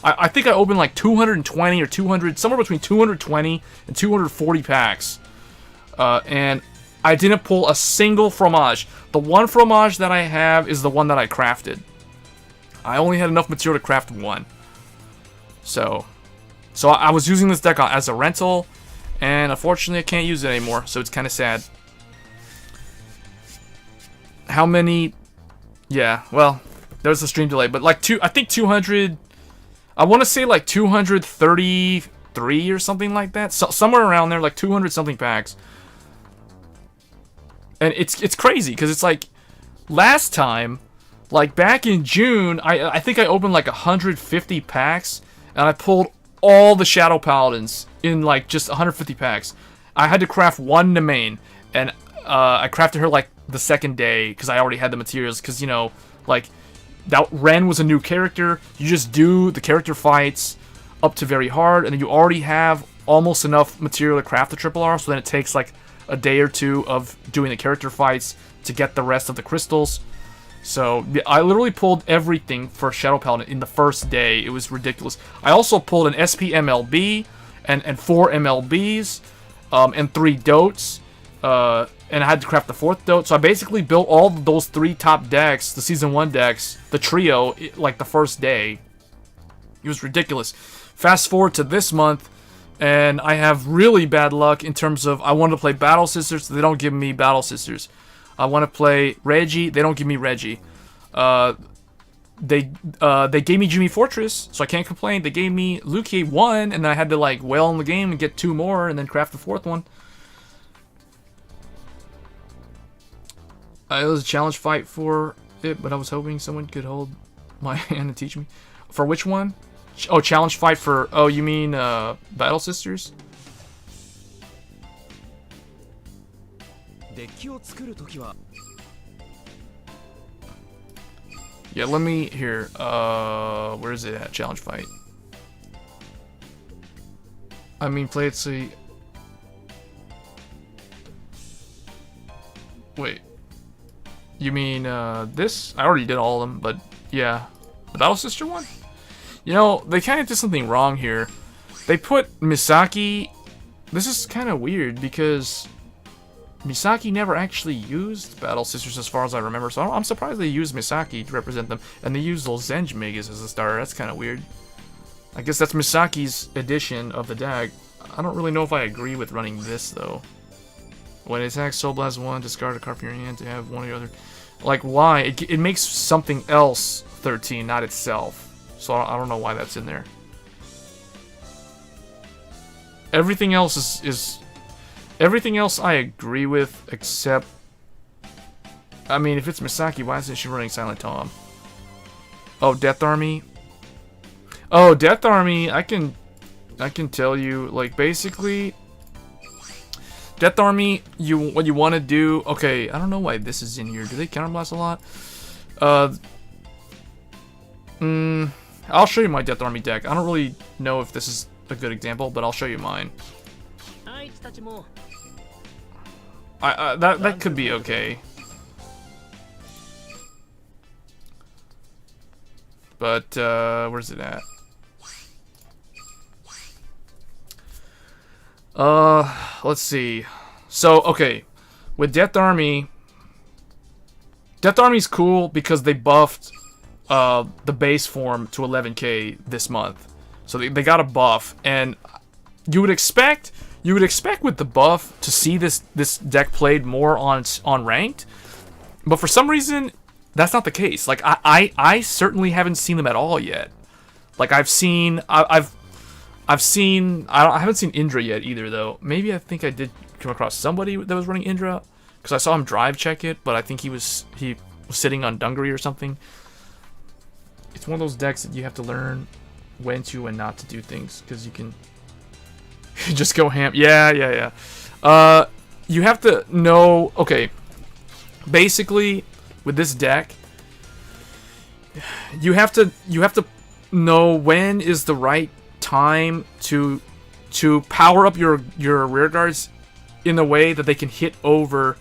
I think I opened like 220 or 200, somewhere between 220 and 240 packs. And I didn't pull a single Fromage. The 1 Fromage that I have is the one that I crafted. I only had enough material to craft 1. So I was using this deck as a rental. And unfortunately, I can't use it anymore, so it's kind of sad. How many? Yeah, well, there's a stream delay, but like I think 200. I want to say like 233 or something like that. So, somewhere around there, like 200 something packs. And it's crazy because it's like last time Like back in June, I think I opened like 150 packs, and I pulled all the Shadow Paladins in like just 150 packs. I had to craft one Nemain, and I crafted her like the second day because I already had the materials. Because you know, like that Ren was a new character. You just do the character fights up to very hard, and then you already have almost enough material to craft the triple R. So then it takes like a day or two of doing the character fights to get the rest of the crystals. So I literally pulled everything for Shadow Paladin in the first day. It was ridiculous. I also pulled an SP MLB and 4 MLBs and 3 Dotes. And I had to craft the 4th Dote. So I basically built all of those 3 top decks, the Season 1 decks, the trio, like the first day. It was ridiculous. Fast forward to this month, and I have really bad luck in terms of I wanted to play Battle Sisters. They don't give me Battle Sisters. I want to play Reggie. They don't give me Reggie. They gave me Jimmy Fortress, so I can't complain. They gave me Luki 1, and then I had to like whale in the game and get 2 more, and then craft the 4th one. It was a challenge fight for it, but I was hoping someone could hold my hand and teach me. For which one? Oh, challenge fight for... Oh, you mean Battle Sisters? Yeah, let me... Here. Where is it at? Challenge fight. I mean, play it so... Wait. You mean, this? I already did all of them, but yeah. The Battle Sister one? You know, they kind of did something wrong here. They put Misaki... This is kind of weird, because Misaki never actually used Battle Sisters as far as I remember, so I'm surprised they used Misaki to represent them, and they used those Zenj Megas as a starter. That's kind of weird. I guess that's Misaki's edition of the deck. I don't really know if I agree with running this, though. When it attacks Soul Blast 1, discard a card from your hand to have one or the other. Like, why? It makes something else 13, not itself. So I don't know why that's in there. Everything else is everything else I agree with, except... I mean, if it's Misaki, why isn't she running Silent Tom? Oh, Death Army? Oh, Death Army, I can tell you, like, basically... Death Army, what you want to do... Okay, I don't know why this is in here. Do they counterblast a lot? I'll show you my Death Army deck. I don't really know if this is a good example, but I'll show you mine. That could be okay. But, where's it at? Let's see. So, okay. With Death Army... Death Army's cool because they buffed the base form to 11k this month. So they got a buff, and you would expect with the buff to see this deck played more on ranked, but for some reason that's not the case. Like I certainly haven't seen them at all yet. Like I haven't seen Indra yet either, though. Maybe I think I did come across somebody that was running Indra because I saw him drive check it, but I think he was sitting on Dungaree or something. It's one of those decks that you have to learn when to and not to do things, because you can just go ham. Yeah. You have to know. Okay, basically with this deck, you have to know when is the right time to power up your rear guards in a way that they can hit over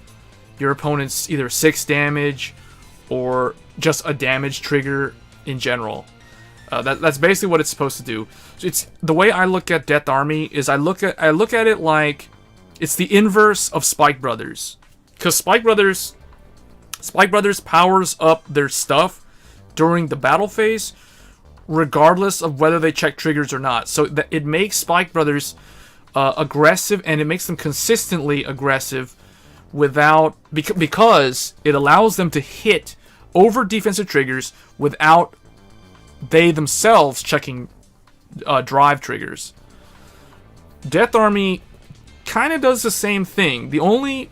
your opponent's either 6 damage or just a damage trigger in general. That's basically what it's supposed to do. So it's the way I look at Death Army is I look at it like it's the inverse of Spike Brothers, because Spike Brothers powers up their stuff during the battle phase, regardless of whether they check triggers or not. So that it makes Spike Brothers aggressive, and it makes them consistently aggressive because it allows them to hit over defensive triggers without they themselves checking drive triggers. Death Army kind of does the same thing. The only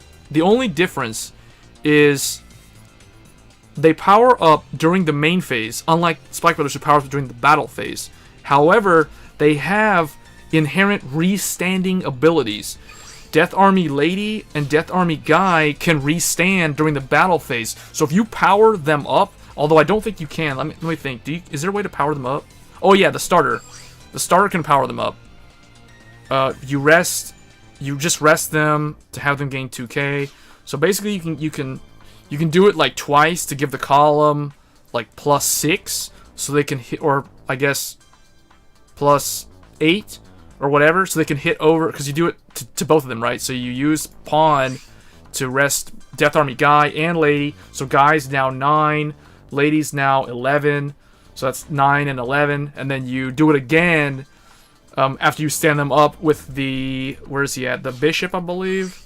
difference is they power up during the main phase, unlike Spike Brothers who power up during the battle phase. However, they have inherent restanding abilities. Death Army Lady and Death Army Guy can restand during the battle phase. So if you power them up, although I don't think you can. Let me think. Is there a way to power them up? Oh yeah, the starter. The starter can power them up. You just rest them to have them gain 2k. So basically you can do it like twice to give the column like +6 so they can hit, or I guess +8 or whatever, so they can hit over, because you do it to both of them, right? So you use pawn to rest Death Army Guy and Lady. So Guy's now 9, Lady's now 11. So that's 9 and 11, and then you do it again after you stand them up with the, where is he at? The Bishop, I believe.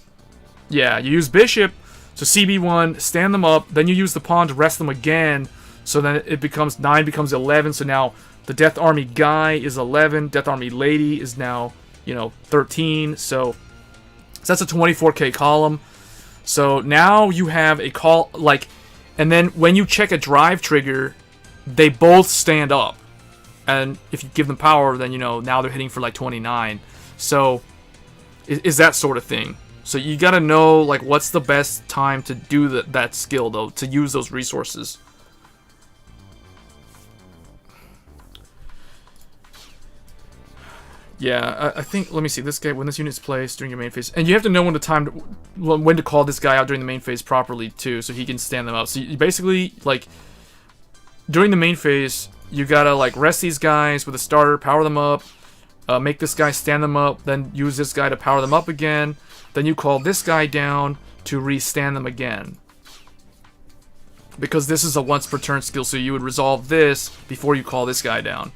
Yeah, you use Bishop to CB1, stand them up, then you use the pawn to rest them again. So then it becomes 9 becomes 11. So now the Death Army Guy is 11, Death Army Lady is now, 13. So that's a 24k column. So now you have a call, like, and then when you check a drive trigger, they both stand up. And if you give them power, then, now they're hitting for like 29. So, is that sort of thing. So you gotta know, like, what's the best time to do that skill, though, to use those resources. Yeah, I think, let me see, this guy, when this unit is placed during your main phase, and you have to know when to call this guy out during the main phase properly, too, so he can stand them up. So you basically, like, during the main phase, you gotta, like, rest these guys with a starter, power them up, make this guy stand them up, then use this guy to power them up again, then you call this guy down to restand them again. Because this is a once per turn skill, so you would resolve this before you call this guy down.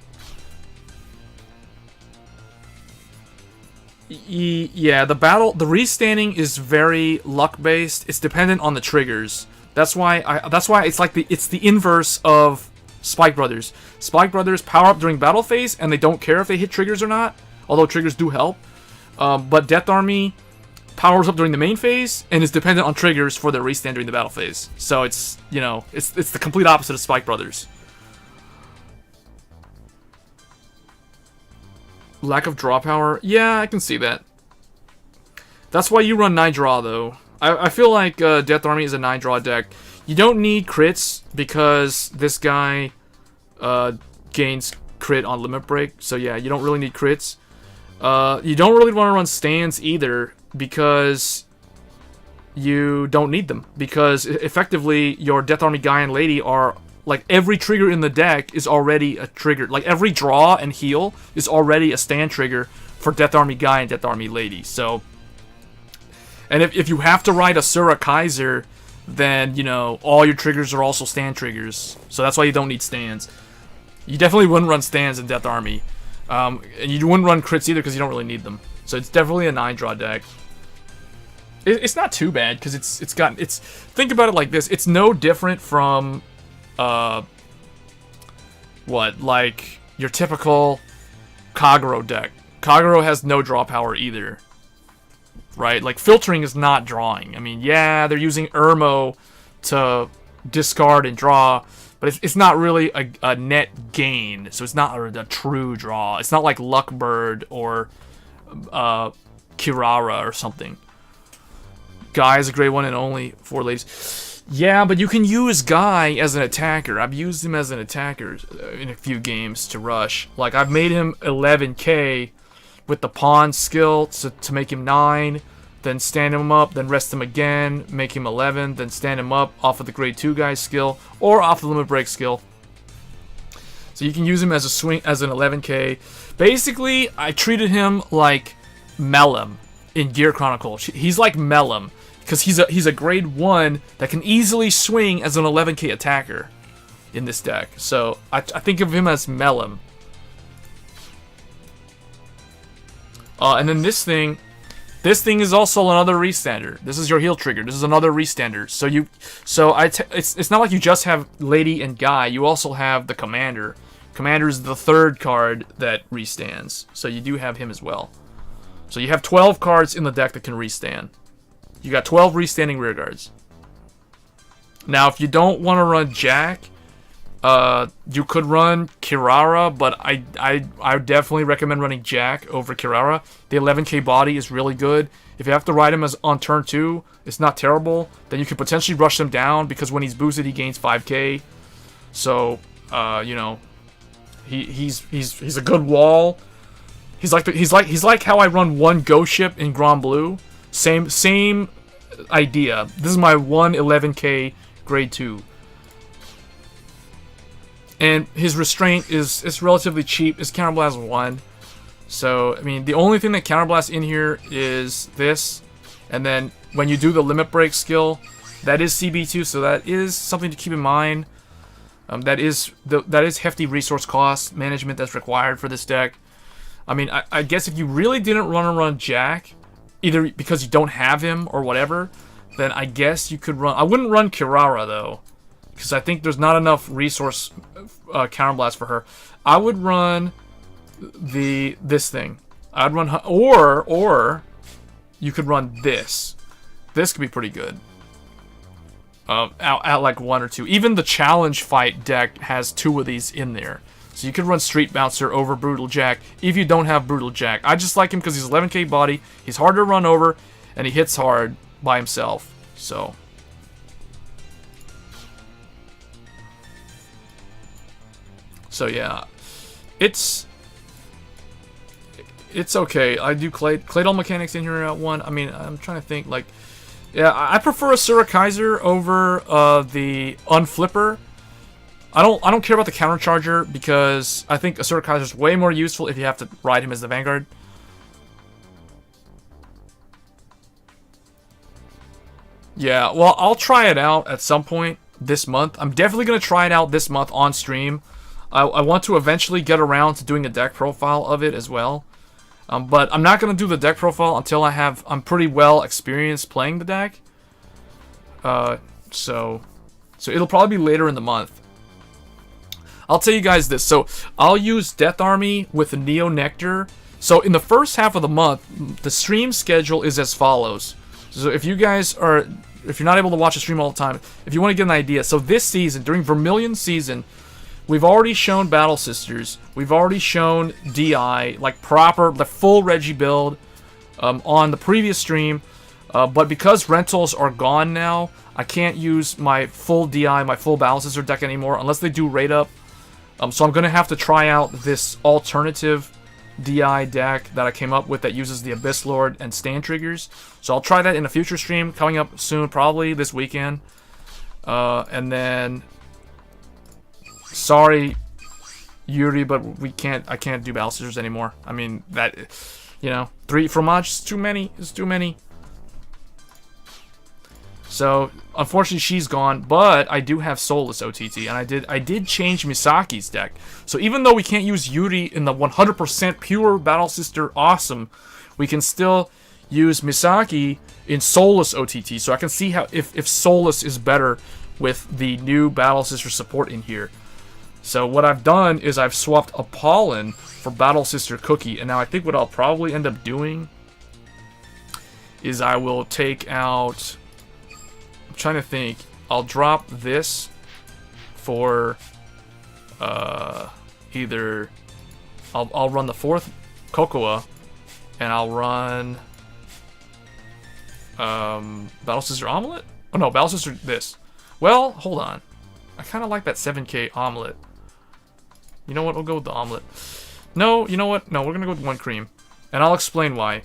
Yeah, the restanding is very luck based. It's dependent on the triggers. That's why it's like it's the inverse of Spike Brothers. Spike Brothers power up during battle phase and they don't care if they hit triggers or not, although triggers do help. But Death Army powers up during the main phase and is dependent on triggers for their restand during the battle phase. So it's, it's the complete opposite of Spike Brothers. Lack of draw power? Yeah, I can see that. That's why you run 9 draw, though. I feel like Death Army is a 9 draw deck. You don't need crits because this guy gains crit on Limit Break. So yeah, you don't really need crits. You don't really want to run stands either because you don't need them. Because effectively, your Death Army Guy and Lady are... Like, every trigger in the deck is already a trigger. Like, every draw and heal is already a stand trigger for Death Army Guy and Death Army Lady. So, and if you have to ride a Sura Kaiser, then, all your triggers are also stand triggers. So that's why you don't need stands. You definitely wouldn't run stands in Death Army. And you wouldn't run crits either because you don't really need them. So it's definitely a 9-draw deck. It's not too bad because it's think about it like this. It's no different from... like your typical Kagero deck. Kagero has no draw power either, right? Like, filtering is not drawing. I mean, yeah, they're using Irmo to discard and draw, but it's not really a net gain, so it's not a true draw. It's not like Luckbird or Kirara or something. Guy is a great one and only for ladies. Yeah, but you can use Guy as an attacker. I've used him as an attacker in a few games to rush. Like, I've made him 11k with the pawn skill to make him 9, then stand him up, then rest him again, make him 11, then stand him up off of the grade 2 guy skill, or off the limit break skill. So you can use him as a swing, as an 11k. Basically, I treated him like Melem in Gear Chronicle. He's like Melem. Because he's a grade 1 that can easily swing as an 11k attacker in this deck. So I think of him as Melem. And then this thing is also another restander. This is your heal trigger. This is another restander. It's not like you just have Lady and Guy. You also have the Commander. Commander is the 3rd card that restands. So you do have him as well. So you have 12 cards in the deck that can restand. You got 12 restanding rearguards. Now, if you don't want to run Jack, you could run Kirara, but I definitely recommend running Jack over Kirara. The 11k body is really good. If you have to ride him as on turn 2, it's not terrible. Then you could potentially rush him down because when he's boosted, he gains 5k. So, you know, he's a good wall. He's like how I run one Ghost Ship in Grand Blue. Same idea. This is my 11k grade 2. And his restraint is relatively cheap. It's Counterblast 1. So, I mean, the only thing that Counterblast in here is this. And then when you do the Limit Break skill, that is CB2, so that is something to keep in mind. That is hefty resource cost management that's required for this deck. I mean, I guess if you really didn't run Jack, either because you don't have him or whatever, then I guess you could run... I wouldn't run Kirara, though, because I think there's not enough resource counterblast for her. I would run this thing. I'd run... Or you could run this. This could be pretty good. At like 1 or 2. Even the challenge fight deck has 2 of these in there. So you could run Street Bouncer over Brutal Jack if you don't have Brutal Jack. I just like him because he's 11k body, he's hard to run over, and he hits hard by himself. So yeah, it's okay. I do Claydol mechanics in here at 1. I mean, I'm trying to think, like, yeah, I prefer Asura Kaiser over the Unflipper. I don't care about the countercharger because I think Asura Kaiser is way more useful if you have to ride him as the Vanguard. Yeah, well, I'll try it out at some point this month. I'm definitely going to try it out this month on stream. I want to eventually get around to doing a deck profile of it as well. But I'm not going to do the deck profile until I'm pretty well experienced playing the deck. So it'll probably be later in the month. I'll tell you guys this. So I'll use Death Army with Neo Nectar. So in the first half of the month, the stream schedule is as follows. So if you guys are, if you're not able to watch the stream all the time, if you want to get an idea. So this season, during Vermilion season, we've already shown Battle Sisters. We've already shown DI, like proper, the full Reggie build on the previous stream. But because rentals are gone now, I can't use my full DI, my full Battle Sister deck anymore unless they do raid up. So I'm going to have to try out this alternative DI deck that I came up with that uses the Abyss Lord and stand triggers. So I'll try that in a future stream coming up soon, probably this weekend. And then, sorry, Yuri, but I can't do Battle Sisters anymore. I mean, that, you know, 3 fromage is too many. It's too many. So unfortunately she's gone, but I do have Soulless OTT, and I did change Misaki's deck. So even though we can't use Yuri in the 100% pure Battle Sister awesome, we can still use Misaki in Soulless OTT. So I can see how if Soulless is better with the new Battle Sister support in here. So what I've done is I've swapped Apollon for Battle Sister Cookie, and now I think what I'll probably end up doing is I will take out... I'm trying to think. I'll drop this for either I'll run the 4th Cocoa, and I'll run Battle Sister Omelet? Oh no, Battle Sister this. Well, hold on. I kind of like that 7k Omelet. You know what? We'll go with the Omelet. No, you know what? No, we're gonna go with 1 cream, and I'll explain why.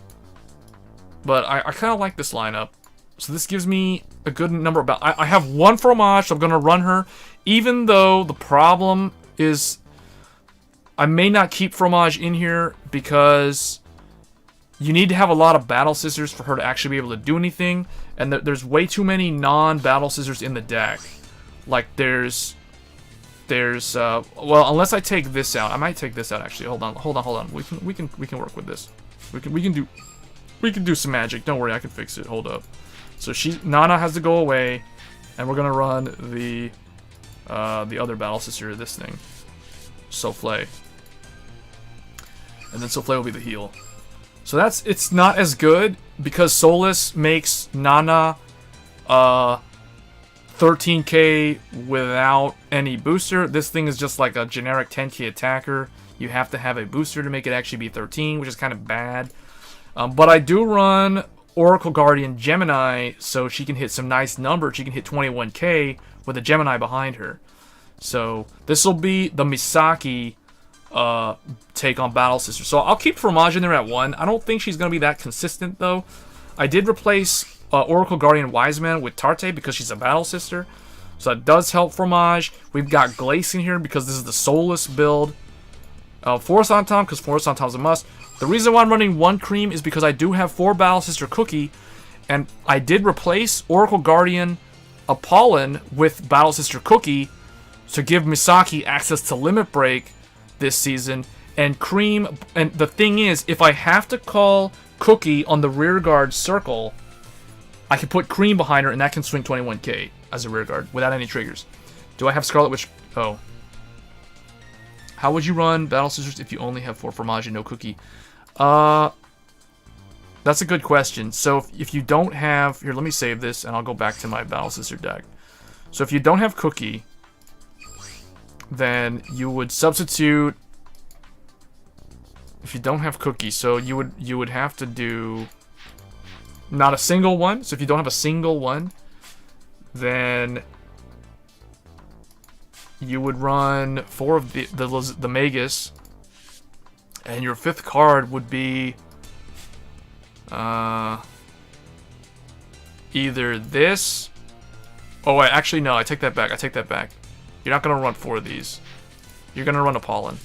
But I kind of like this lineup. So this gives me a good number of... I have 1 fromage, so I'm going to run her. Even though the problem is I may not keep fromage in here because you need to have a lot of Battle Sisters for her to actually be able to do anything. And there's way too many non-Battle Sisters in the deck. Like there's well, unless I take this out. I might take this out actually. Hold on. We can work with this. We can do some magic. Don't worry, I can fix it. Hold up. So Nana has to go away, and we're gonna run the other Battle Sister, this thing, Souffle, and then Souffle will be the heal. So it's not as good because Soulless makes Nana 13k without any booster. This thing is just like a generic 10k attacker. You have to have a booster to make it actually be 13, which is kind of bad. But I do run Oracle Guardian Gemini, so she can hit some nice numbers. She can hit 21k with a Gemini behind her. So this will be the Misaki take on Battle Sister. So I'll keep Fromage in there at 1. I don't think she's going to be that consistent, though. I did replace Oracle Guardian Wiseman with Tarte because she's a Battle Sister. So that does help Fromage. We've got Glace in here because this is the Soulless build. Force on Tom because Force on Tom's a must. The reason why I'm running 1 Cream is because I do have 4 Battle Sister Cookie. And I did replace Oracle Guardian Apollon with Battle Sister Cookie to give Misaki access to Limit Break this season. And Cream, and the thing is, if I have to call Cookie on the rear guard circle, I can put Cream behind her and that can swing 21k as a rear guard without any triggers. Do I have Scarlet Witch? Oh. How would you run Battle Sisters if you only have 4 Fromage and no Cookie? That's a good question. So if you don't have... Here, let me save this and I'll go back to my Battle Sister deck. So if you don't have Cookie, then you would substitute... If you don't have Cookie, so you would have to do not a single one. So if you don't have a single one, then you would run 4 of the Magus, and your 5th card would be either this. Oh wait, actually no, I take that back. I take that back. You're not gonna run 4 of these. You're gonna run Apollon.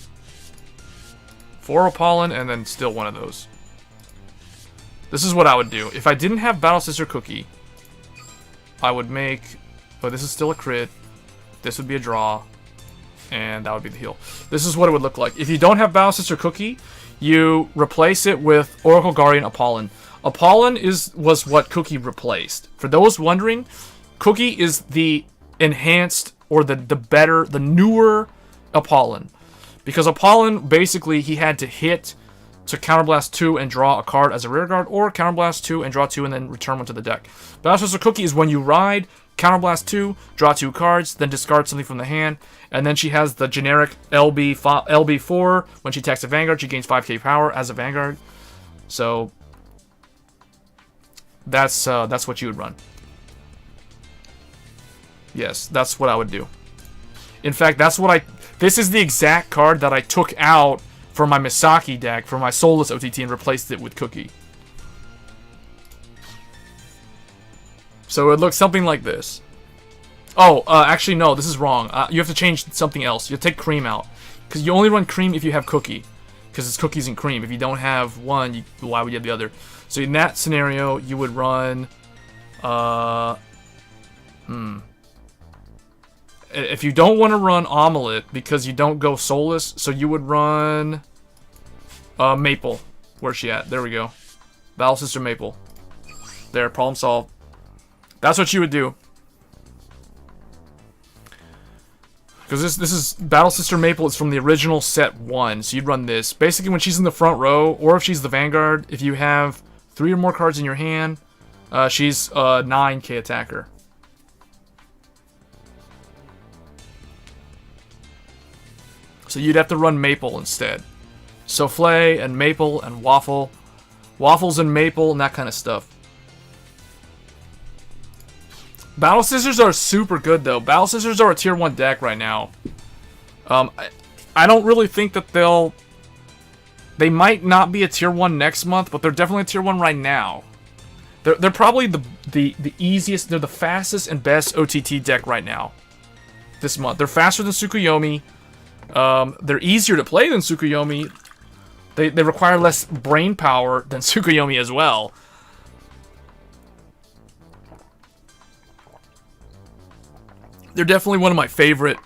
4 Apollon, and then still 1 of those. This is what I would do. If I didn't have Battle Sister Cookie, I would make... Oh, this is still a crit. This would be a draw. And that would be the heal. This is what it would look like. If you don't have Battle Sister Cookie, you replace it with Oracle Guardian Apollon. Apollon was what Cookie replaced. For those wondering, Cookie is the enhanced, or the better, the newer Apollon. Because Apollon, basically, he had to hit to Counterblast 2 and draw a card as a rear guard, or Counterblast 2 and draw 2 and then return 1 to the deck. Battle Sister Cookie is when you ride, Counterblast 2, draw 2 cards, then discard something from the hand, and then she has the generic LB4. When she attacks a Vanguard, she gains 5k power as a Vanguard. So that's what you would run. Yes, that's what I would do. In fact, this is the exact card that I took out for my Misaki deck, for my Soulless OTT, and replaced it with Cookie. So it looks something like this. Oh, actually no, this is wrong. You have to change something else. You take Cream out. Because you only run Cream if you have Cookie. Because it's Cookies and Cream. If you don't have one, why would you have the other? So in that scenario, you would run... If you don't want to run Omelette because you don't go Soulless, so you would run Maple. Where's she at? There we go. Battle Sister Maple. There, problem solved. That's what you would do. Because this is Battle Sister Maple is from the original set 1, so you'd run this. Basically, when she's in the front row, or if she's the Vanguard, if you have 3 or more cards in your hand, she's a 9k attacker. So you'd have to run Maple instead. Souffle and Maple and Waffle. Waffles and Maple and that kind of stuff. Battle Sisters are super good though. Battle Sisters are a tier 1 deck right now. I don't really think that they might not be a tier 1 next month, but they're definitely a tier 1 right now. They're probably the easiest, they're the fastest and best OTT deck right now. This month. They're faster than Tsukuyomi. They're easier to play than Tsukuyomi. They require less brain power than Tsukuyomi as well. They're definitely one of my favorite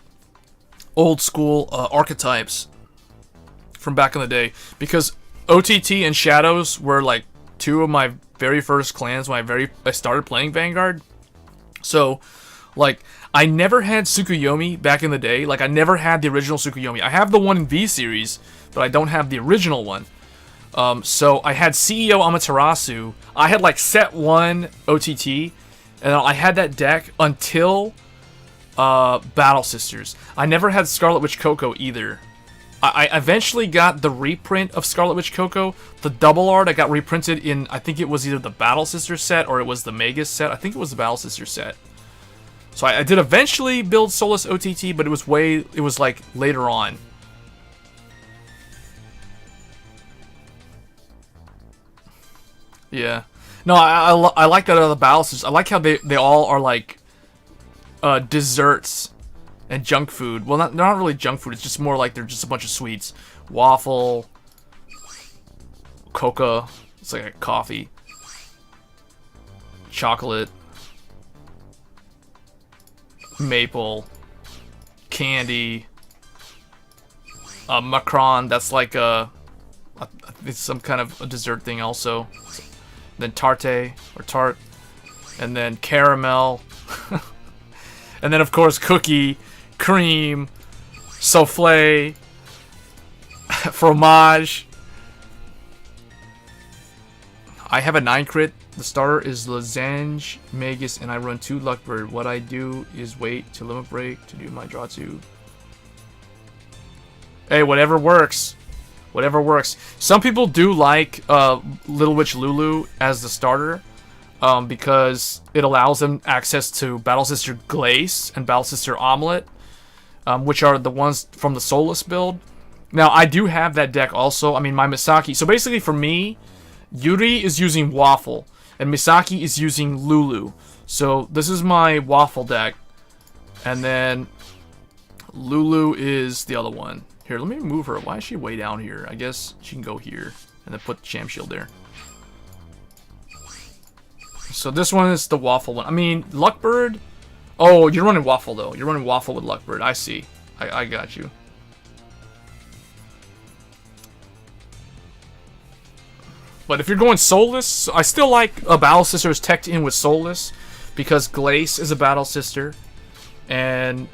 old school archetypes from back in the day. Because OTT and Shadows were like 2 of my very first clans when I started playing Vanguard. So, like, I never had Tsukuyomi back in the day. Like, I never had the original Tsukuyomi. I have the one in V-Series, but I don't have the original one. So I had CEO Amaterasu. I had, like, set 1 OTT, And I had that deck until Battle Sisters. I never had Scarlet Witch Coco either. I eventually got the reprint of Scarlet Witch Coco. The double art I got reprinted in, I think it was either the Battle Sisters set or it was the Magus set. I think it was the Battle Sisters set. So I did eventually build Solus OTT, but it was like later on. Yeah. No, I like that other Battle Sisters. I like how they all are like desserts and junk food. Well, they're not really junk food. It's just more like they're just a bunch of sweets. Waffle, coca. It's like a coffee. Chocolate. Maple. Candy. Macron. That's like it's some kind of a dessert thing also. Then tarte or tart. And then caramel. And then of course cookie. Cream, souffle, fromage. I have a 9 crit. The starter is Losange, Magus, and I run 2 Luckbird. What I do is wait to limit break to do my draw 2. Hey, whatever works. Whatever works. Some people do like Little Witch Lulu as the starter. Because it allows them access to Battle Sister Glace and Battle Sister Omelette. Which are the ones from the Solus build. Now, I do have that deck also. I mean, my Misaki. So basically, for me, Yuri is using Waffle, and Misaki is using Lulu. So this is my Waffle deck, and then Lulu is the other one. Here, let me move her. Why is she way down here? I guess she can go here, and then put the Sham Shield there. So this one is the Waffle one. I mean, Luckbird... Oh, you're running Waffle, though. You're running Waffle with Luckbird. I see. I got you. But if you're going Soulless, I still like a Battle Sisters teched in with Soulless, because Glace is a Battle Sister. And,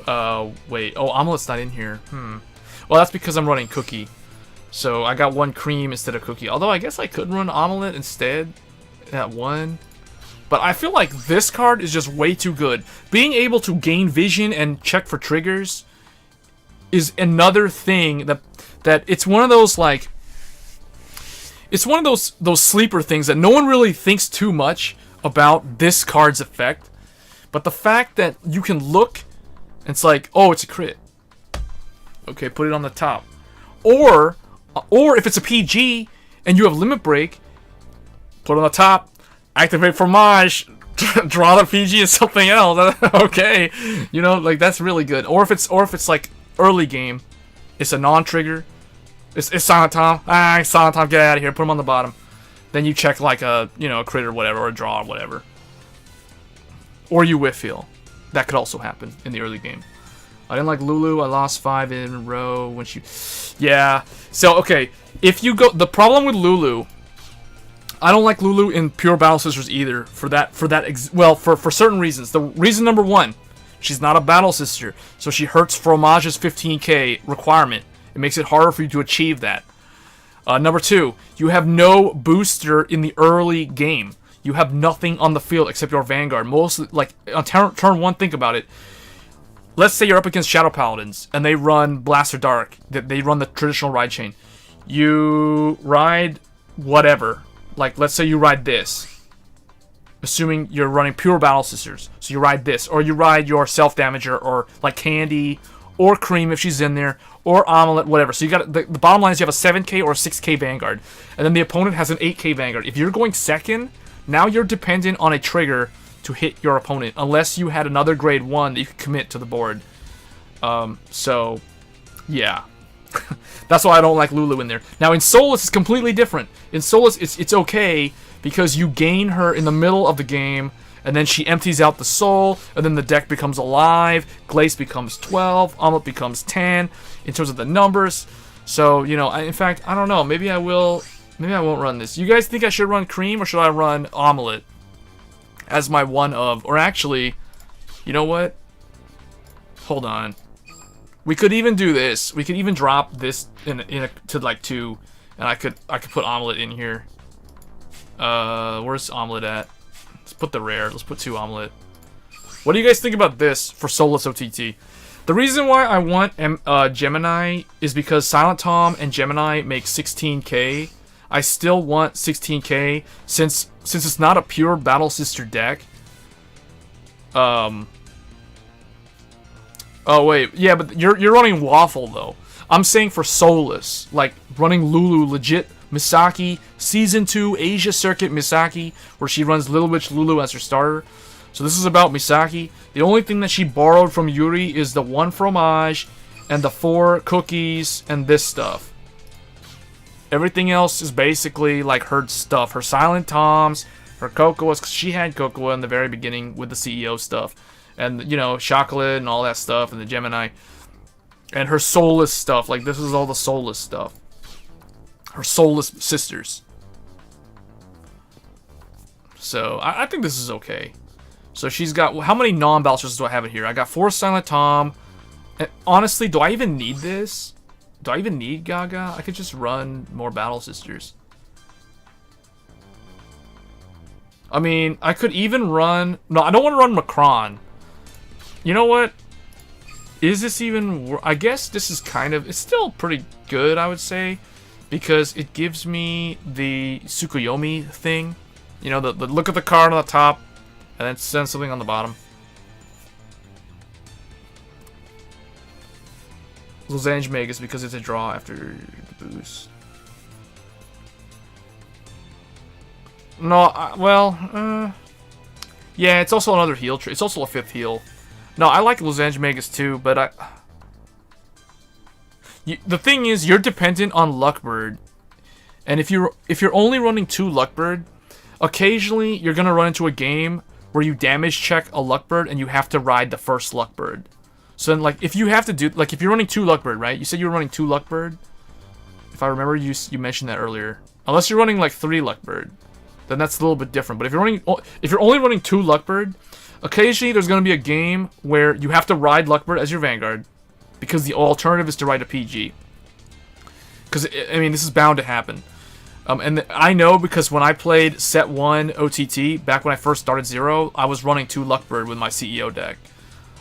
wait. Oh, Omelette's not in here. Well, that's because I'm running Cookie. So I got 1 cream instead of Cookie. Although I guess I could run Omelette instead at 1. But I feel like this card is just way too good. Being able to gain vision and check for triggers is another thing that it's one of those like it's one of those sleeper things that no one really thinks too much about this card's effect. But the fact that you can look and it's like, oh, it's a crit. Okay, put it on the top. Or if it's a PG and you have limit break, put it on the top. Activate Fromage, draw the PG and something else. Okay, you know, like that's really good. Or if it's like early game, it's a non-trigger. It's Silent Tom. Silent Tom, get out of here. Put him on the bottom. Then you check like a a crit or whatever, or a draw or whatever. Or you whiff heal. That could also happen in the early game. I didn't like Lulu. I lost 5 in a row when she. Yeah. So okay, if you go, the problem with Lulu. I don't like Lulu in pure Battle Sisters either. For certain reasons. The reason number 1, she's not a Battle Sister, so she hurts Fromage's 15k requirement. It makes it harder for you to achieve that. Number 2, you have no booster in the early game. You have nothing on the field except your Vanguard. Mostly, like on turn 1, think about it. Let's say you're up against Shadow Paladins and they run Blaster Dark. They run the traditional ride chain. You ride whatever. Like, let's say you ride this. Assuming you're running pure Battle Sisters. So you ride this. Or you ride your Self-Damager, or like Candy, or Cream if she's in there, or Omelette, whatever. So you got the bottom line is you have a 7k or a 6k Vanguard. And then the opponent has an 8k Vanguard. If you're going second, now you're dependent on a trigger to hit your opponent. Unless you had another grade 1 that you could commit to the board. So, yeah. That's why I don't like Lulu in there. Now in Solus it's completely different. In Solus it's okay because you gain her in the middle of the game, and then she empties out the soul, and then the deck becomes alive. Glace becomes 12, Omelette becomes 10 in terms of the numbers. So, in fact, I don't know. Maybe I won't run this. You guys think I should run Cream or should I run Omelette as my one of? Or actually, you know what? Hold on. We could even do this. We could even drop this to like 2, and I could put Omelette in here. Where's Omelette at? Let's put the rare. Let's put 2 omelet. What do you guys think about this for Soulless OTT? The reason why I want Gemini is because Silent Tom and Gemini make 16k. I still want 16k since it's not a pure Battle Sister deck. Oh wait, yeah, but you're running Waffle though. I'm saying for Soulless, like running Lulu legit Misaki Season 2 Asia Circuit Misaki, where she runs Little Witch Lulu as her starter. So this is about Misaki. The only thing that she borrowed from Yuri is the 1 fromage and the 4 cookies and this stuff. Everything else is basically like her stuff. Her Silent Toms, her Cocoas, because she had Cocoa in the very beginning with the CEO stuff. And, you know, Chocolate and all that stuff, and the Gemini. And her Soulless stuff. Like, this is all the Soulless stuff. Her Soulless sisters. So, I think this is okay. So she's got, how many non-bouncers do I have in here? I got 4 Silent Tom. And honestly, do I even need this? Do I even need Gaga? I could just run more Battle Sisters. I mean, I could even run... No, I don't want to run Macron. You know what? Is this even... I guess this is kind of... It's still pretty good, I would say. Because it gives me the Tsukuyomi thing. You know, the look at the card on the top. And then send something on the bottom. Losange Megas because it's a draw after the boost. No, yeah, it's also another heal. It's also a 5th heal. No, I like Losange Megas too, but the thing is, you're dependent on Luckbird, and if you're only running 2 Luckbird, occasionally you're gonna run into a game where you damage check a Luckbird and you have to ride the first Luckbird. So then, like, if you have to do, like, if you're running 2 Luckbird, right? You said you were running 2 Luckbird. If I remember, you mentioned that earlier. Unless you're running like 3 Luckbird, then that's a little bit different. But if you're only running 2 Luckbird, occasionally there's going to be a game where you have to ride Luckbird as your Vanguard because the alternative is to ride a PG. Because I mean, this is bound to happen. And I know because when I played Set 1 OTT, back when I first started Zero, I was running 2 Luckbird with my CEO deck.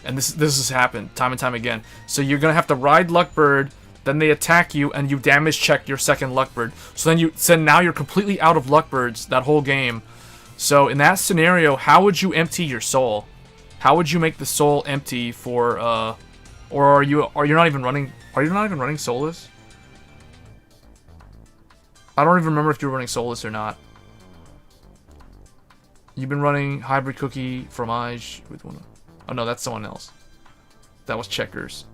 And this has happened time and time again. So you're going to have to ride Luckbird, then they attack you, and you damage check your second Luckbird. So now you're completely out of Luckbirds that whole game. So in that scenario, how would you empty your soul? How would you make the soul empty for, or are you not even running Soulless? I don't even remember if you were running Soulless or not. You've been running Hybrid Cookie Fromage with one. Oh no, that's someone else. That was Checkers.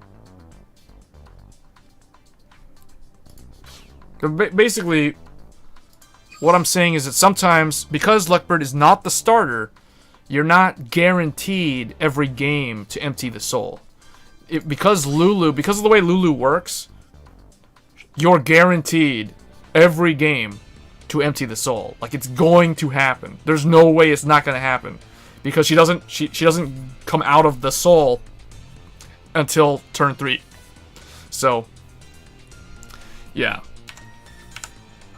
But basically, what I'm saying is that sometimes, because Luckbird is not the starter, you're not guaranteed every game to empty the soul. Because of the way Lulu works, you're guaranteed every game to empty the soul. Like, it's going to happen. There's no way it's not going to happen. Because she doesn't come out of the soul until turn 3. So, yeah.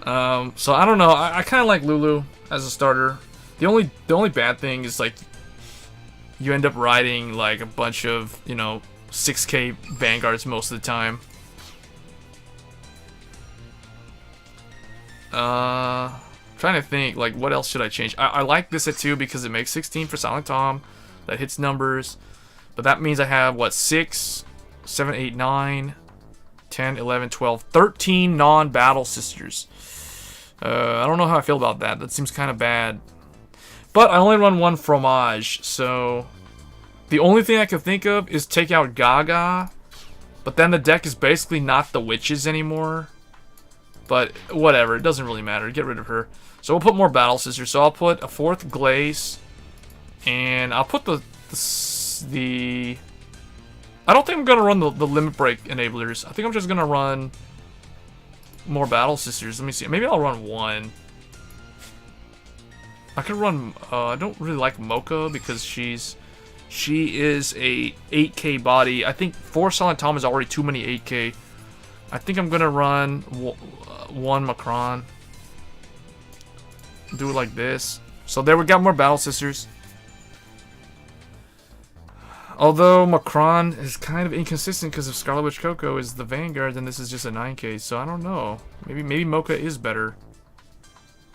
So I don't know. I kind of like Lulu as a starter. The only bad thing is, like, you end up riding like a bunch of, you know, 6k Vanguards most of the time. Trying to think, like, what else should I change? I like this at 2 because it makes 16 for Silent Tom. That hits numbers. But that means I have, what, 6, 7, 8, 9, 10, 11, 12, 13 non-battle sisters. I don't know how I feel about that. That seems kind of bad. But I only run 1 fromage, so the only thing I can think of is take out Gaga. But then the deck is basically not the witches anymore. But whatever, it doesn't really matter. Get rid of her. So we'll put more battle sisters. So I'll put a 4th Glaze, and I'll put the I don't think I'm gonna run the limit break enablers. I think I'm just gonna run more battle sisters. Let me see. Maybe I'll run 1. I could run. I don't really like Mocha because she is a 8k body. I think 4 Silent Tom is already too many 8k. I think I'm gonna run 1 Macron. Do it like this. So there we got more Battle Sisters. Although Macron is kind of inconsistent because if Scarlet Witch Coco is the Vanguard, then this is just a 9K. So I don't know. Maybe Mocha is better.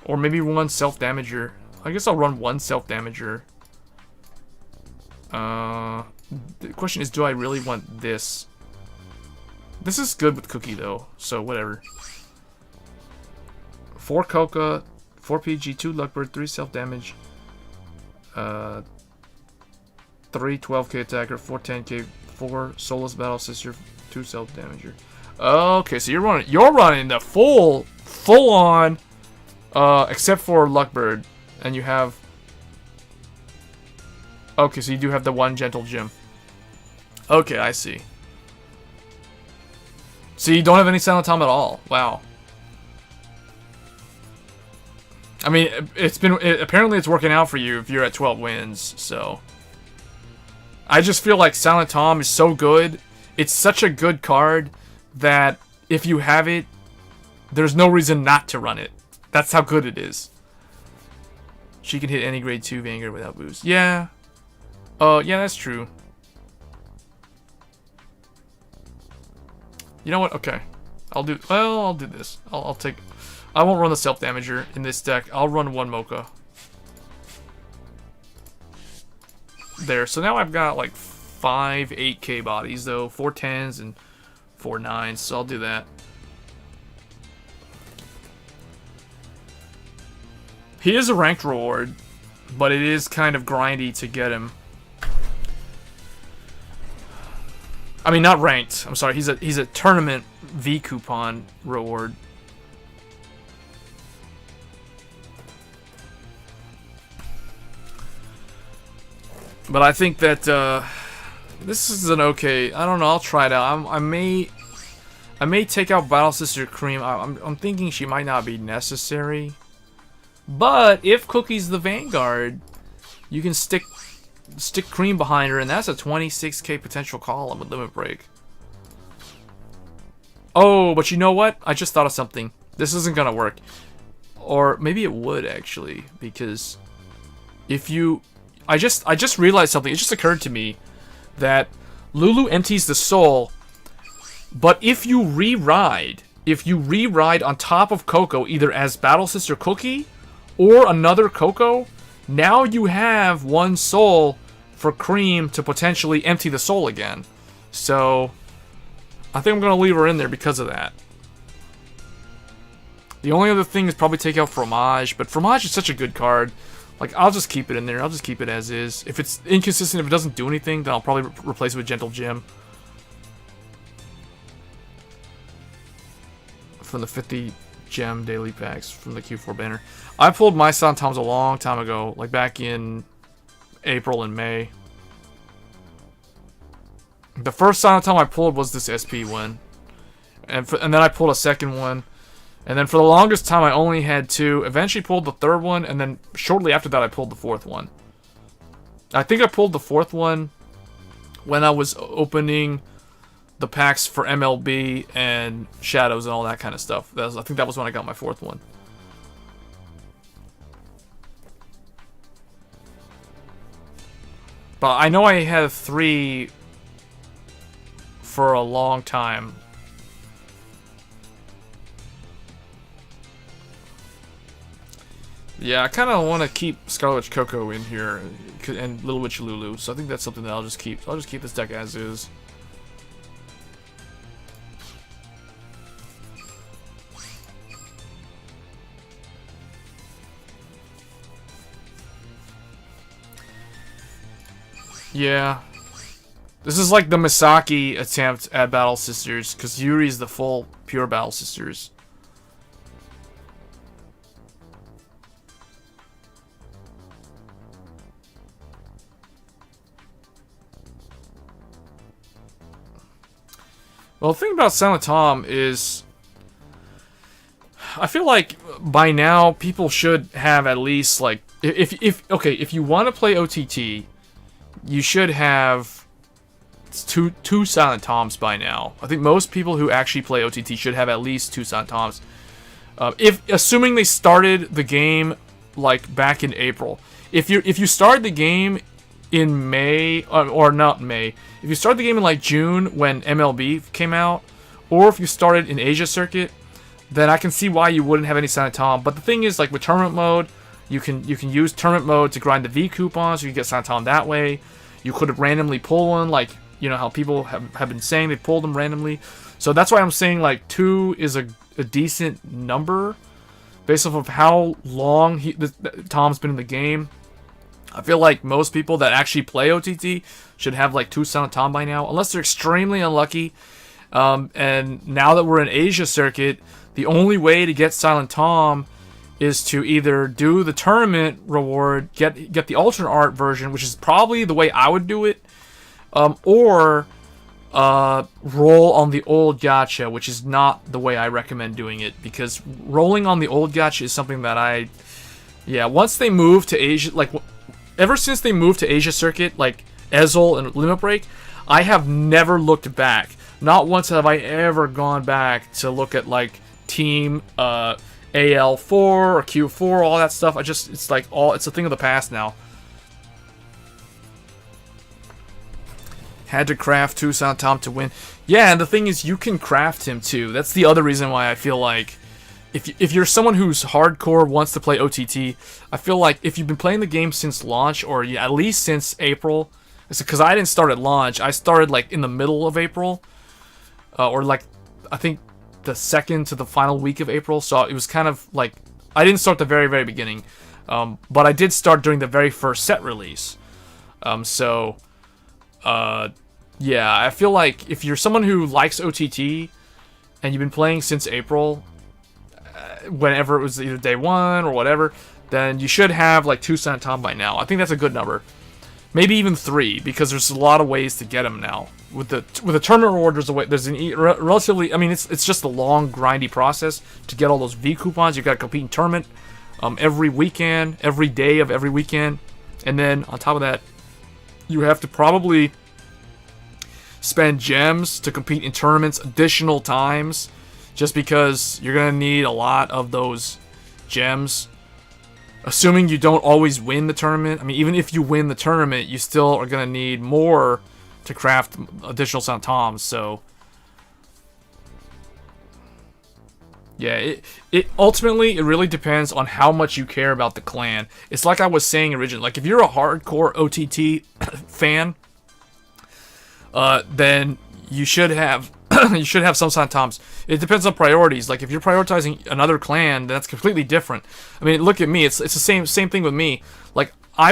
Or maybe one self-damager. I guess I'll run one self-damager. The question is, do I really want this? This is good with Cookie though, so whatever. 4 Coca, 4 PG, 2 Luckbird, 3 self-damage. 3 12k attacker, 4 10k, 4 soulless battle sister, 2 self-damager. Okay, so you're running the full on, except for Luckbird, and you have. Okay, so you do have the one gentle gem. Okay, I see. So you don't have any Silent Tom at all. Wow. I mean, apparently it's working out for you if you're at 12 wins, so. I just feel like Silent Tom is so good. It's such a good card that if you have it, there's no reason not to run it. That's how good it is. She can hit any grade 2 Vanguard without boost. Yeah. Yeah, that's true. You know what? Okay. I'll do this. I won't run the self-damager in this deck. I'll run one Mocha. There. So now I've got like 5 8k bodies though, 4 10s and 4 9s, so I'll do that. He is a ranked reward, but it is kind of grindy to get him. I mean, not ranked. I'm sorry. He's a tournament V coupon reward. But I think that this is an okay. I don't know. I'll try it out. I may take out Battle Sister Cream. I'm thinking she might not be necessary. But if Cookie's the Vanguard, you can stick Cream behind her, and that's a 26k potential column with Limit Break. Oh, but you know what? I just thought of something. This isn't gonna work, or maybe it would actually, because if you. I just realized something. It just occurred to me that Lulu empties the soul, but if you re-ride on top of Coco, either as Battle Sister Cookie or another Coco, now you have one soul for Cream to potentially empty the soul again. So I think I'm gonna leave her in there because of that. The only other thing is probably take out Fromage, but Fromage is such a good card. Like, I'll just keep it in there. I'll just keep it as is. If it's inconsistent, if it doesn't do anything, then I'll probably replace it with Gentle Gem. From the 50 gem daily packs from the Q4 banner. I pulled my Silent Toms a long time ago, like back in April and May. The first Silent Tom I pulled was this SP one. And then I pulled a second one. And then for the longest time, I only had 2. Eventually pulled the 3rd one, and then shortly after that, I pulled the 4th one. I think I pulled the 4th one when I was opening the packs for MLB and Shadows and all that kind of stuff. I think that was when I got my 4th one. But I know I had 3 for a long time. Yeah, I kind of want to keep Scarlet Witch Coco in here and Little Witch Lulu, so I think that's something that I'll just keep. I'll just keep this deck as is. Yeah. This is like the Misaki attempt at Battle Sisters, because Yuri's the full pure Battle Sisters. Well, the thing about Silent Tom is, I feel like by now people should have at least like, if you want to play OTT, you should have two Silent Toms by now. I think most people who actually play OTT should have at least 2 Silent Toms. Assuming they started the game like back in April. If you started the game in May, or not May, if you started the game in like June when MLB came out, or if you started in Asia Circuit, then I can see why you wouldn't have any Silent Tom. But the thing is, like with tournament mode, you can use tournament mode to grind the V coupons. You can get Silent Tom that way. You could randomly pull one, like you know how people have been saying they pulled them randomly. So that's why I'm saying like 2 is a decent number based off of how long Tom's been in the game. I feel like most people that actually play OTT should have like 2 Silent Tom by now, unless they're extremely unlucky. And now that we're in Asia Circuit, the only way to get Silent Tom is to either do the tournament reward, get the alternate art version, which is probably the way I would do it, or roll on the old gacha, which is not the way I recommend doing it, because rolling on the old gacha is something that once they move to Asia, like ever since they moved to Asia Circuit, like Ezel and Limit Break, I have never looked back. Not once have I ever gone back to look at like Team AL4 or Q4, all that stuff. It's a thing of the past now. Had to craft 2 Silent Tom to win. Yeah, and the thing is, you can craft him too. That's the other reason why I feel like if you're someone who's hardcore, wants to play OTT, I feel like if you've been playing the game since launch, or at least since April, because I didn't start at launch. I started like in the middle of April, or like I think the second to the final week of April. So it was kind of like I didn't start the very, very beginning, but I did start during the very first set release. Yeah, I feel like if you're someone who likes OTT and you've been playing since April, whenever it was either day 1 or whatever, then you should have like 2 Silent Tom by now. I think that's a good number. Maybe even 3, because there's a lot of ways to get them now. With the tournament reward, there's an relatively, I mean, it's just a long, grindy process to get all those V coupons. You got to compete in tournament every weekend, every day of every weekend, and then on top of that, you have to probably spend gems to compete in tournaments additional times, just because you're gonna need a lot of those gems. Assuming you don't always win the tournament. I mean, even if you win the tournament, you still are gonna need more to craft additional Silent Toms. So yeah, it ultimately it really depends on how much you care about the clan. It's like I was saying originally. Like if you're a hardcore OTT fan, then you should have you should have some Silent Toms. It depends on priorities. Like if you're prioritizing another clan, that's completely different. I mean, look at me. It's the same thing with me. Like I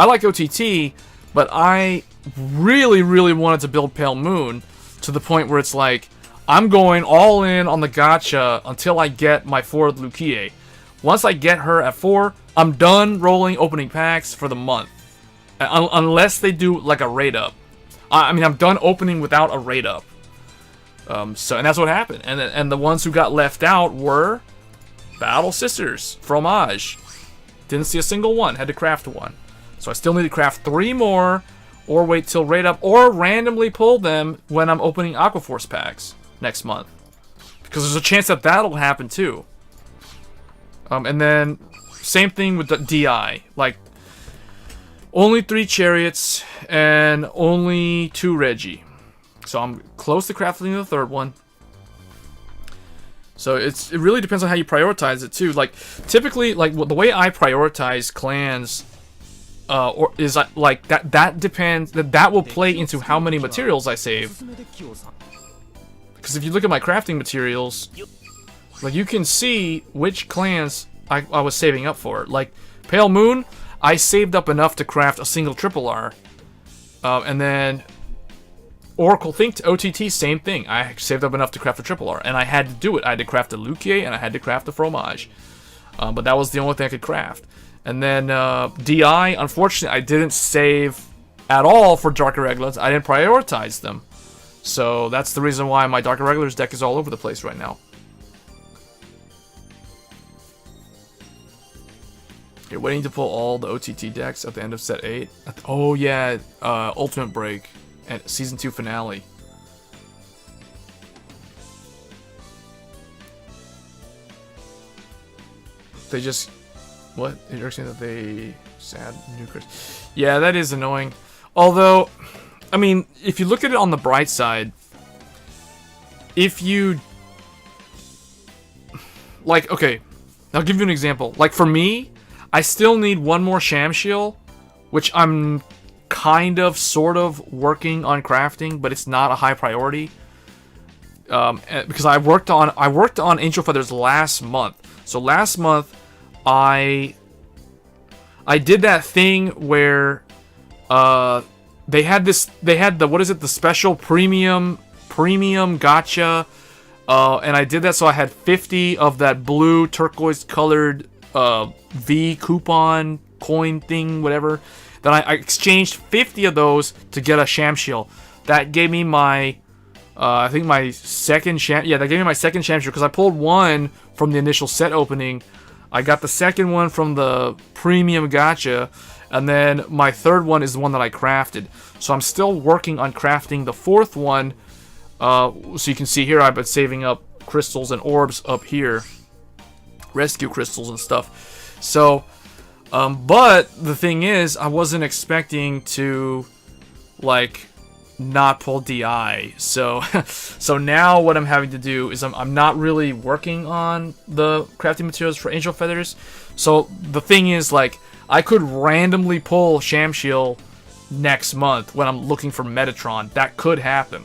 like OTT, but I really, really wanted to build Pale Moon to the point where it's like I'm going all in on the gacha until I get my 4th Lukie. Once I get her at 4, I'm done rolling opening packs for the month, unless they do like a raid up. I mean, I'm done opening without a raid up. And that's what happened. And the ones who got left out were Battle Sisters, Fromage. Didn't see a single one. Had to craft 1. So I still need to craft 3 more, or wait till raid up, or randomly pull them when I'm opening Aquaforce packs next month, because there's a chance that that'll happen too. And then same thing with the DI. Like only 3 chariots and only 2 Reggie. So I'm close to crafting the 3rd one. So it really depends on how you prioritize it too. Like typically, like the way I prioritize clans, or is like that depends. That will play into how many materials I save. Because if you look at my crafting materials, like you can see which clans I was saving up for. Like Pale Moon, I saved up enough to craft a single triple R. And then Oracle Think OTT, same thing. I saved up enough to craft a triple R, and I had to do it. I had to craft a Lukie, and I had to craft a Fromage. But that was the only thing I could craft. And then DI, unfortunately, I didn't save at all for Dark Irregulars. I didn't prioritize them. So that's the reason why my Dark Irregulars deck is all over the place right now. You're waiting to pull all the OTT decks at the end of set 8. Oh yeah, Ultimate Break and Season 2 finale. They just... What? It irks me that they... Sad new crystals. Yeah, that is annoying. Although, I mean, if you look at it on the bright side, if you... Like, okay, I'll give you an example. Like, for me, I still need one more Shamshiel, which I'm kind of, sort of working on crafting, but it's not a high priority. Because I worked on Angel Feathers last month. So last month, I did that thing where they had the what is it, the special premium gacha, and I did that, so I had 50 of that blue turquoise colored V coupon coin thing, whatever. Then I exchanged 50 of those to get a Shamshiel. That gave me my I think my second that gave me my second Shamshiel, because I pulled one from the initial set opening. I got the second one from the premium gacha, and then my third one is the one that I crafted. So I'm still working on crafting the fourth one. So you can see here I've been saving up crystals and orbs up here. Rescue crystals and stuff. So, but the thing is, I wasn't expecting to, like, not pull DI. So, so now what I'm having to do is I'm not really working on the crafting materials for Angel Feathers. So the thing is, like, I could randomly pull Shamshiel next month when I'm looking for Metatron. That could happen.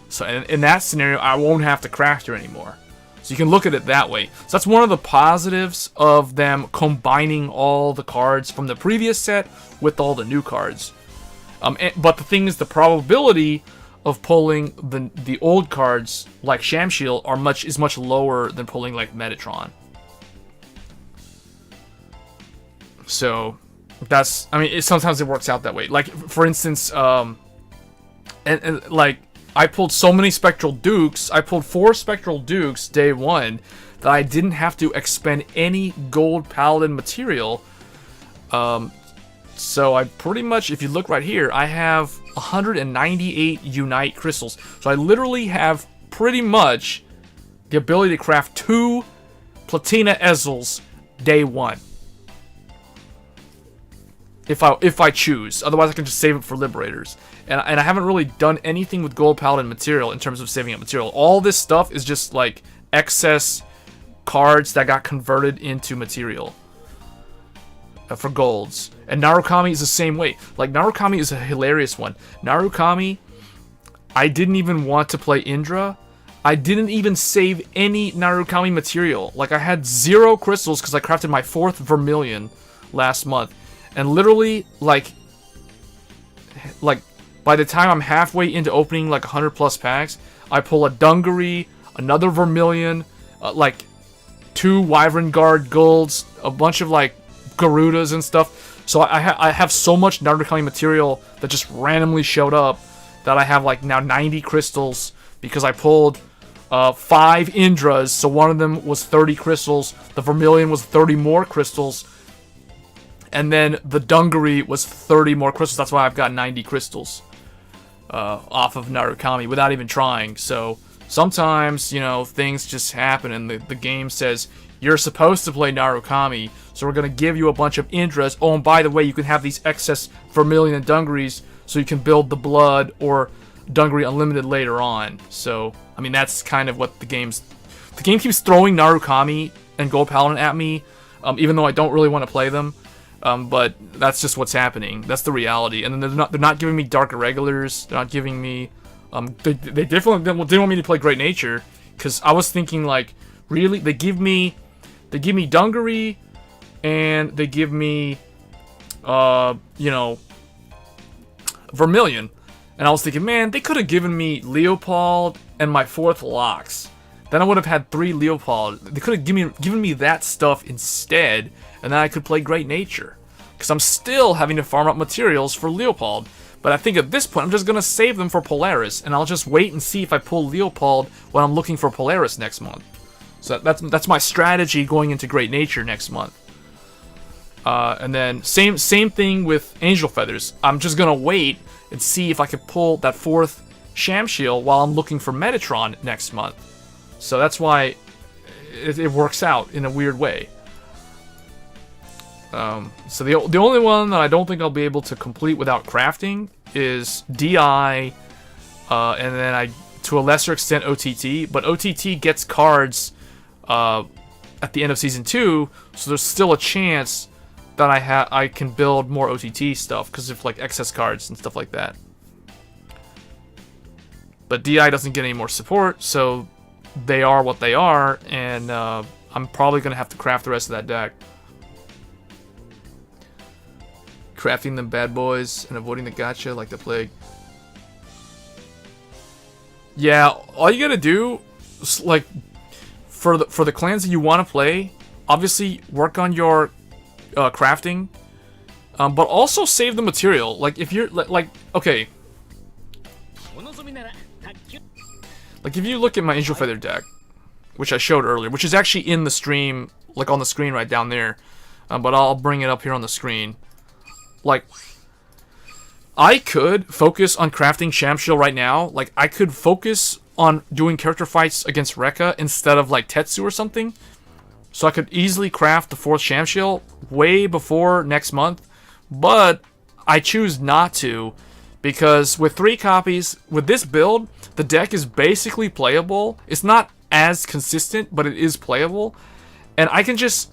So in that scenario, I won't have to craft her anymore. So you can look at it that way. So that's one of the positives of them combining all the cards from the previous set with all the new cards. But the thing is, the probability of pulling the old cards like Shamshiel is much lower than pulling like Metatron. So that's, I mean, sometimes it works out that way. Like, for instance, and like, I pulled so many Spectral Dukes. I pulled 4 Spectral Dukes day 1 that I didn't have to expend any gold paladin material. So I pretty much, if you look right here, I have 198 Unite crystals. So I literally have pretty much the ability to craft 2 Platina Ezels day 1. If I choose. Otherwise I can just save it for Liberators. And I haven't really done anything with gold paladin material in terms of saving up material. All this stuff is just like excess cards that got converted into material for golds. And Narukami is the same way. Like, Narukami is a hilarious one. Narukami, I didn't even want to play Indra. I didn't even save any Narukami material. Like, I had 0 crystals because I crafted my 4th Vermilion last month. And literally, like by the time I'm halfway into opening like 100 plus packs, I pull a Dungaree, another Vermilion, like 2 Wyvern Guard Golds, a bunch of like Garudas and stuff. So I have so much Narukami material that just randomly showed up that I have like now 90 crystals because I pulled 5 Indras, so one of them was 30 crystals, the Vermilion was 30 more crystals, and then the Dungaree was 30 more crystals. That's why I've got 90 crystals off of Narukami without even trying. So sometimes, you know, things just happen and the game says, you're supposed to play Narukami, so we're going to give you a bunch of Indras. Oh, and by the way, you can have these excess Vermilion and Dungarees so you can build the Blood or Dungaree Unlimited later on. So, I mean, that's kind of what the game keeps throwing Narukami and Gold Paladin at me, even though I don't really want to play them. But that's just what's happening. That's the reality. And then they're not giving me Dark Irregulars. They're not giving me... they definitely didn't want me to play Great Nature, because I was thinking, like, really? They give me Dungaree, and they give me, you know, Vermilion. And I was thinking, man, they could have given me Leopold and my 4th Lox. Then I would have had 3 Leopold. They could have given me that stuff instead, and then I could play Great Nature. Because I'm still having to farm up materials for Leopold. But I think at this point, I'm just going to save them for Polaris, and I'll just wait and see if I pull Leopold when I'm looking for Polaris next month. So that's my strategy going into Great Nature next month. And then same thing with Angel Feathers. I'm just going to wait and see if I can pull that 4th Shamshiel while I'm looking for Metatron next month. So that's why it works out in a weird way. So the only one that I don't think I'll be able to complete without crafting is DI, and then to a lesser extent OTT. But OTT gets cards at the end of Season 2, so there's still a chance that I can build more OTT stuff because of like excess cards and stuff like that. But DI doesn't get any more support, so they are what they are, and I'm probably gonna have to craft the rest of that deck. Crafting them bad boys and avoiding the gacha like the plague. Yeah, all you gotta do is, like, for the clans that you want to play, obviously work on your crafting, but also save the material. Like if you're like okay, like if you look at my Angel Feather deck, which I showed earlier, which is actually in the stream, like on the screen right down there, but I'll bring it up here on the screen. Like, I could focus on crafting Shamshil right now. Like, I could focus on doing character fights against Rekka instead of, like, Tetsu or something. So I could easily craft the 4th Shamshil way before next month. But I choose not to, because with 3 copies, with this build, the deck is basically playable. It's not as consistent, but it is playable. And I can just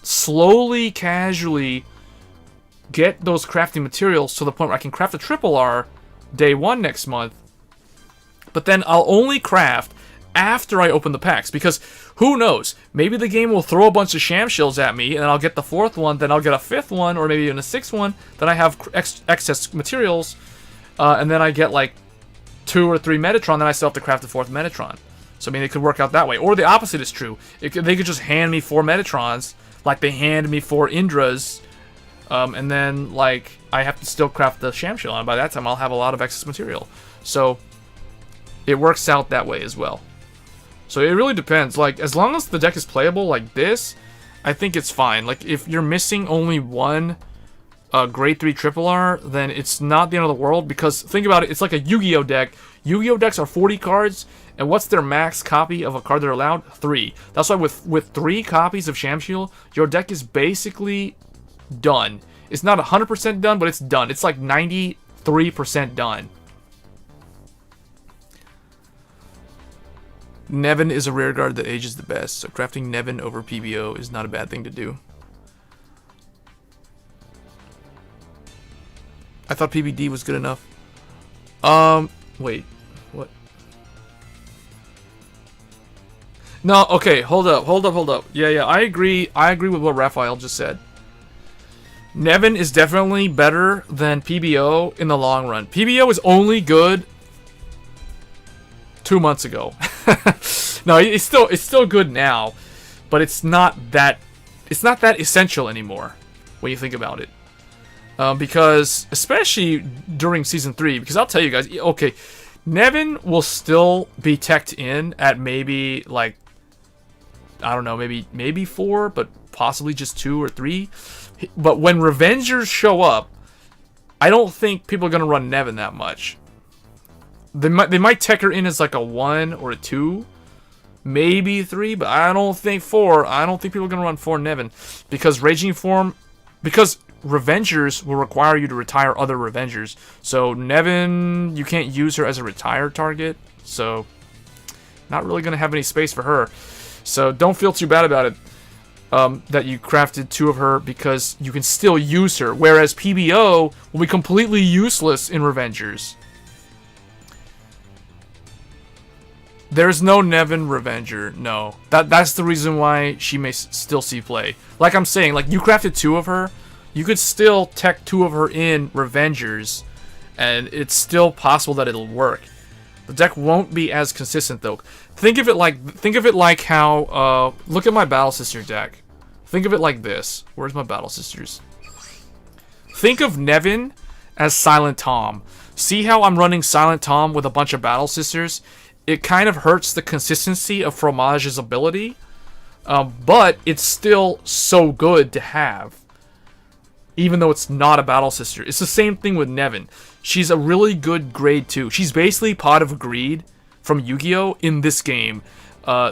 slowly, casually get those crafting materials to the point where I can craft a triple R day 1 next month. But then I'll only craft after I open the packs, because who knows? Maybe the game will throw a bunch of Shamshills at me, and I'll get the 4th one, then I'll get a 5th one, or maybe even a 6th one. Then I have excess materials, and then I get like 2 or 3 Metatron, then I still have to craft the 4th Metatron. So I mean, it could work out that way. Or the opposite is true. They could just hand me 4 Metatrons, like they hand me 4 Indras, and then, like, I have to still craft the Shamshil, and by that time I'll have a lot of excess material. So, it works out that way as well. So, it really depends. Like, as long as the deck is playable like this, I think it's fine. Like, if you're missing only one Grade 3 Triple R, then it's not the end of the world, because, think about it, it's like a Yu-Gi-Oh deck. Yu-Gi-Oh decks are 40 cards, and what's their max copy of a card they're allowed? 3. That's why with 3 copies of Shamshil, your deck is basically done. It's not 100% done, but it's done. It's like 93% done. Nevin is a rare guard that ages the best, so crafting Nevin over PBO is not a bad thing to do. I thought PBD was good enough. Wait. What? No, okay, hold up. Yeah, I agree with what Raphael just said. Nevin is definitely better than PBO in the long run. PBO is only good 2 months ago. No, it's still good now, but it's not that essential anymore when you think about it. Because especially during Season 3, because I'll tell you guys, okay, Nevin will still be teched in at maybe, like, I don't know, maybe 4, but possibly just 2 or 3. But when Revengers show up, I don't think people are gonna run Nevin that much. They might tech her in as like a 1 or a 2, maybe 3, but I don't think 4. I don't think people are gonna run 4 Nevin, because Raging Form, because Revengers will require you to retire other Revengers. So Nevin, you can't use her as a retired target, so not really gonna have any space for her. So don't feel too bad about it. That you crafted 2 of her, because you can still use her, whereas PBO will be completely useless in Revengers. There's no Nevin Revenger, no. That's the reason why she may still see play. Like I'm saying, like, you crafted 2 of her, you could still tech 2 of her in Revengers, and it's still possible that it'll work. The deck won't be as consistent, though. Think of it like how, look at my Battle Sister deck. Think of it like this. Where's my Battle Sisters? Think of Nevin as Silent Tom. See how I'm running Silent Tom with a bunch of Battle Sisters? It kind of hurts the consistency of Fromage's ability, but it's still so good to have, even though it's not a Battle Sister. It's the same thing with Nevin. She's a really good grade 2. She's basically Pot of Greed from Yu-Gi-Oh! In this game.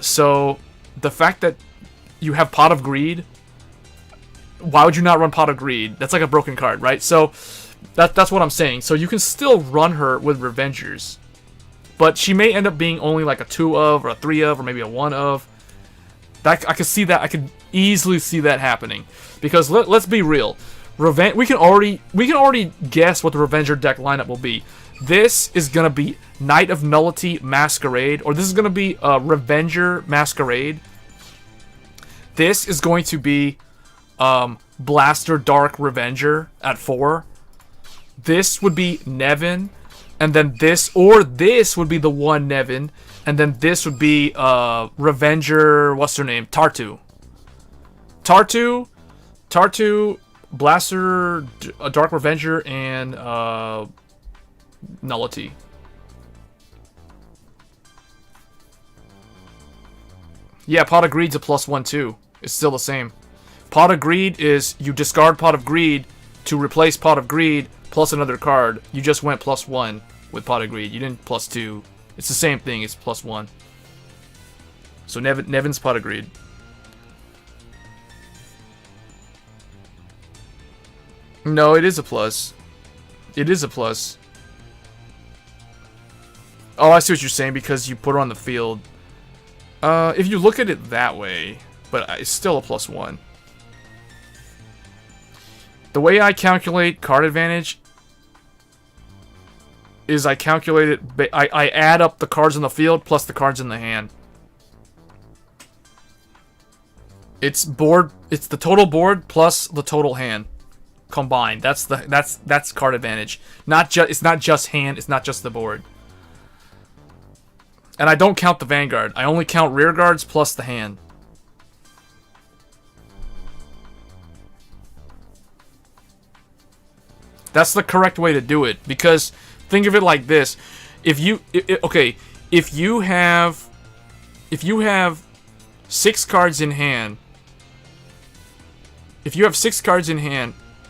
So the fact that you have Pot of Greed why would you not run Pot of Greed? That's like a broken card, right? So that's what I'm saying. So you can still run her with Revengers, but she may end up being only like a 2 of, or a 3 of, or maybe a 1 of. That I could see that. I could easily see that happening, because let's be real. We can already guess what the Revenger deck lineup will be. This is gonna be Knight of Nullity Masquerade, or this is gonna be Revenger Masquerade. This is going to be Blaster Dark Revenger at 4. This would be Nevin, and then this would be the one Nevin, and then this would be Revenger, what's her name? Tartu, Blaster, Dark Revenger, and Nullity. Yeah, Pot of Greed's a +1 too. It's still the same. Pot of Greed is you discard Pot of Greed to replace Pot of Greed plus another card. You just went +1 with Pot of Greed. You didn't +2. It's the same thing. It's +1. So Nevin's Pot of Greed. No, it is a plus. It is a plus. Oh, I see what you're saying, because you put her on the field. If you look at it that way, but it's still a +1. The way I calculate card advantage is I calculate it. I add up the cards on the field plus the cards in the hand. It's board. It's the total board plus the total hand combined. That's card advantage. It's not just hand. It's not just the board. And I don't count the Vanguard. I only count rear guards plus the hand. That's the correct way to do it, because think of it like this: if you have 6 cards in hand,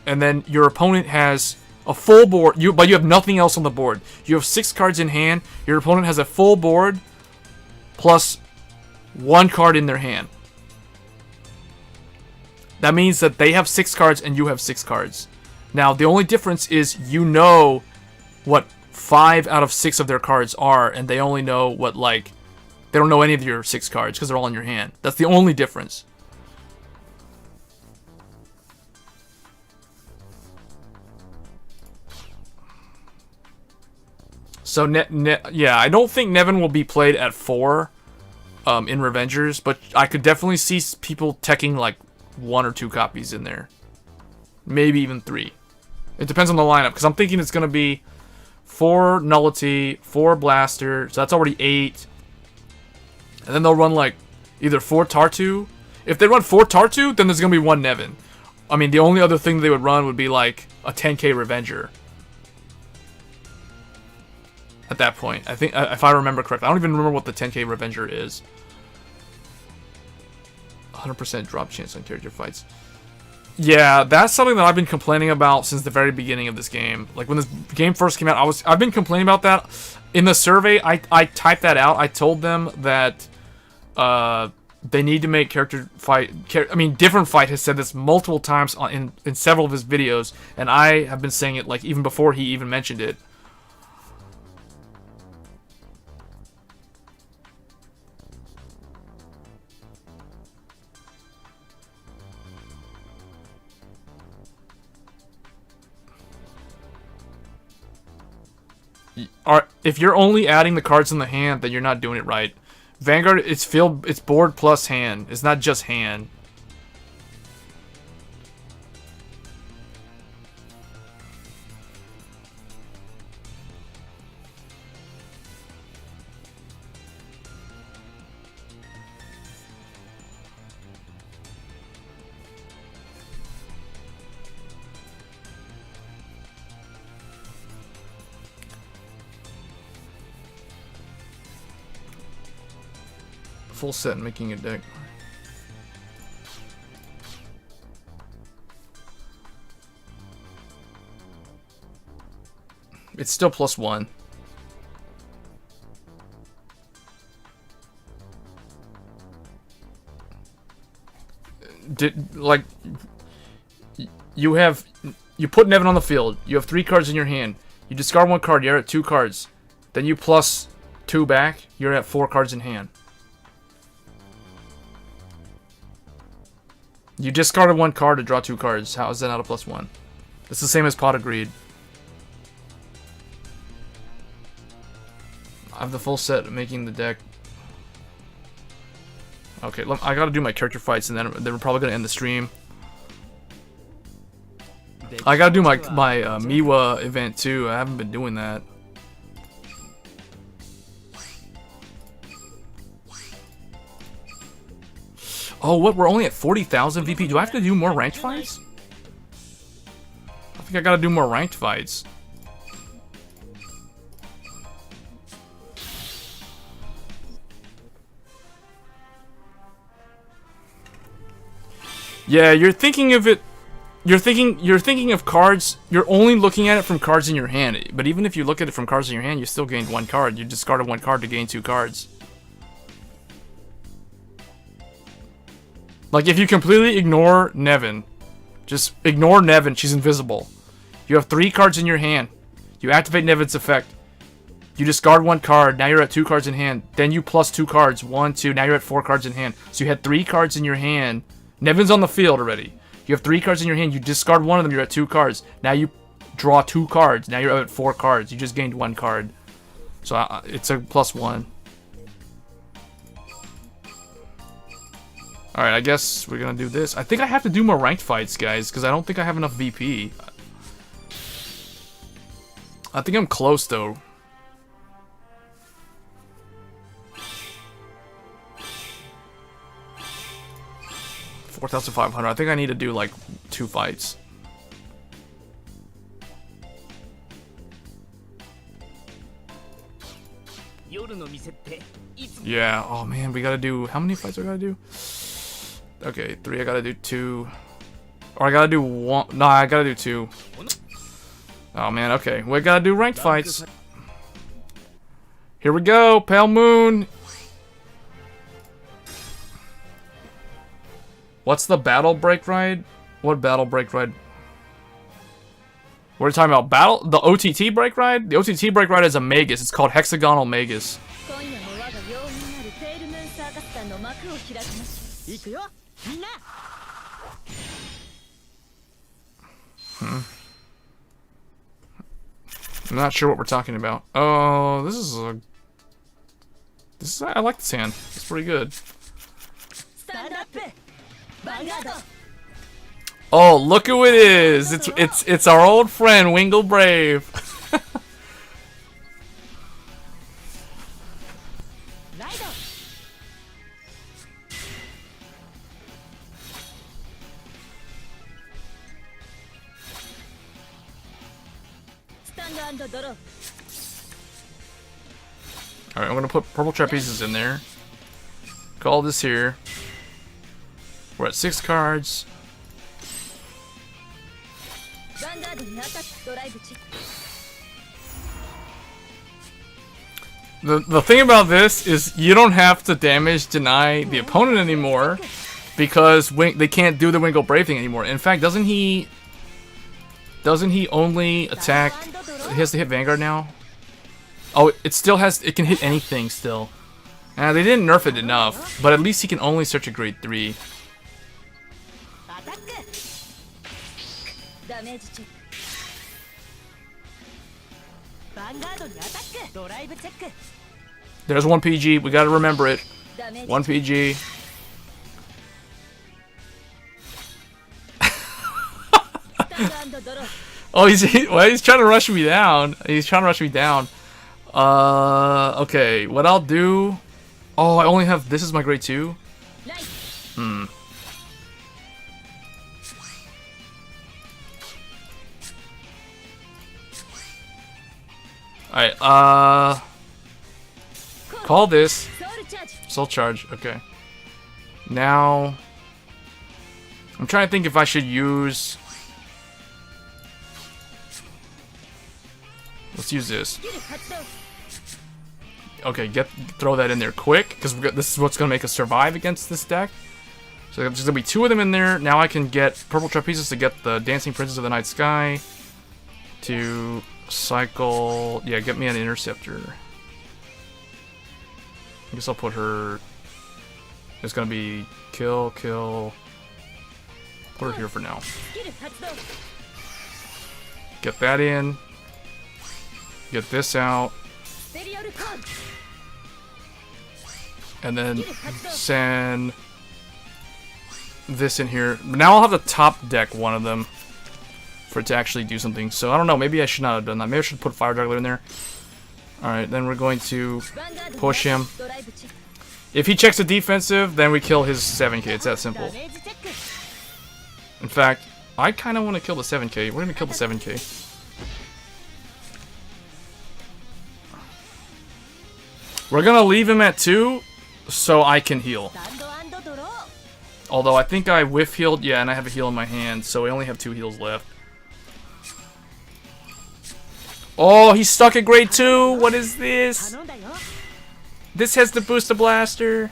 and then your opponent has a full board, but you have nothing else on the board. You have 6 cards in hand. Your opponent has a full board plus 1 card in their hand. That means that they have 6 cards and you have 6 cards. Now, the only difference is you know what 5 out of 6 of their cards are, and they only know what, like, they don't know any of your 6 cards because they're all in your hand. That's the only difference. So, yeah, I don't think Nevin will be played at 4 in Revengers, but I could definitely see people teching, like, 1 or 2 copies in there. Maybe even 3. It depends on the lineup, because I'm thinking it's going to be 4 Nullity, 4 Blaster, so that's already 8. And then they'll run, like, either 4 Tartu. If they run 4 Tartu, then there's going to be 1 Nevin. I mean, the only other thing they would run would be, like, a 10k Revenger. At that point, I think, if I remember correctly. I don't even remember what the 10k Revenger is. 100% drop chance on character fights. Yeah, that's something that I've been complaining about since the very beginning of this game. Like, when this game first came out, I've been complaining about that. In the survey, I typed that out. I told them that they need to make different Fight has said this multiple times in several of his videos, and I have been saying it, like, even before he even mentioned it. If you're only adding the cards in the hand, then you're not doing it right. Vanguard, it's board plus hand. It's not just hand. Full set and making a deck. It's still +1. you put Nevin on the field. You have 3 cards in your hand. You discard 1 card. You're at 2 cards. Then you plus 2 back. You're at 4 cards in hand. You discarded 1 card to draw 2 cards. How is that not a +1? It's the same as Pot of Greed. I have the full set making the deck. Okay, I gotta do my character fights and then we're probably gonna end the stream. I gotta do my Miwa event too. I haven't been doing that. Oh, what? We're only at 40,000 VP. Do I have to do more ranked fights? I think I gotta do more ranked fights. Yeah, you're thinking of it. You're thinking of cards. You're only looking at it from cards in your hand. But even if you look at it from cards in your hand, you still gained 1 card. You discarded 1 card to gain 2 cards. Like if you completely ignore Nevin, just ignore Nevin. She's invisible. You have 3 cards in your hand. You activate Nevin's effect. You discard 1 card. Now you're at 2 cards in hand. Then you plus 2 cards. 1, 2. Now you're at 4 cards in hand. So you had 3 cards in your hand. Nevin's on the field already. You have 3 cards in your hand. You discard 1 of them. You're at 2 cards. Now you draw 2 cards. Now you're at 4 cards. You just gained 1 card. So it's a +1. Alright, I guess we're gonna do this. I think I have to do more ranked fights, guys, because I don't think I have enough VP. I think I'm close, though. $4,500. I think I need to do, like, 2 fights. Yeah, oh man, we gotta do... How many fights do I gotta do? Okay, 3, I gotta do 2. Or I gotta do 1. No, I gotta do 2. Oh man, okay. We gotta do ranked fights. Here we go, Pale Moon. What's the battle break ride? What battle break ride? We're talking about the OTT break ride? The OTT break ride is a Magus. It's called Hexagonal Magus. I'm not sure what we're talking about. Oh, this is I like this hand. It's pretty good. Oh, look who it is! It's our old friend Wingle Brave. Alright, I'm gonna put purple trapezes in there. Call this here. We're at 6 cards. The thing about this is you don't have to damage deny the opponent anymore because they can't do the Wingle Brave thing anymore. In fact, doesn't he only attack? He has to hit Vanguard now. Oh, it can hit anything still. They didn't nerf it enough, but at least he can only search a grade 3. There's 1 PG. We gotta remember it. 1 PG. Oh, he's trying to rush me down. He's trying to rush me down. Okay. What I'll do... Oh, I only have... This is my grade 2? Alright, call this. Soul Charge, okay. Now... I'm trying to think if I should use... Let's use this. Okay, throw that in there quick, because this is what's going to make us survive against this deck. So there's gonna be 2 of them in there. Now I can get Purple Trapezes to get the Dancing Princess of the Night Sky. To cycle... Yeah, get me an Interceptor. I guess I'll put her... It's gonna be kill, kill... Put her here for now. Get that in. Get this out. And then send this in here. Now I'll have to top deck one of them for it to actually do something. So I don't know, maybe I should not have done that. Maybe I should put Fire Juggler in there. Alright, then we're going to push him. If he checks the defensive, then we kill his 7k. It's that simple. In fact, I kind of want to kill the 7k. We're going to kill the 7k. We're going to leave him at 2 so I can heal. Although I think I whiff healed. Yeah, and I have a heal in my hand, so I only have 2 heals left. Oh, he's stuck at grade 2. What is this? This has the booster blaster.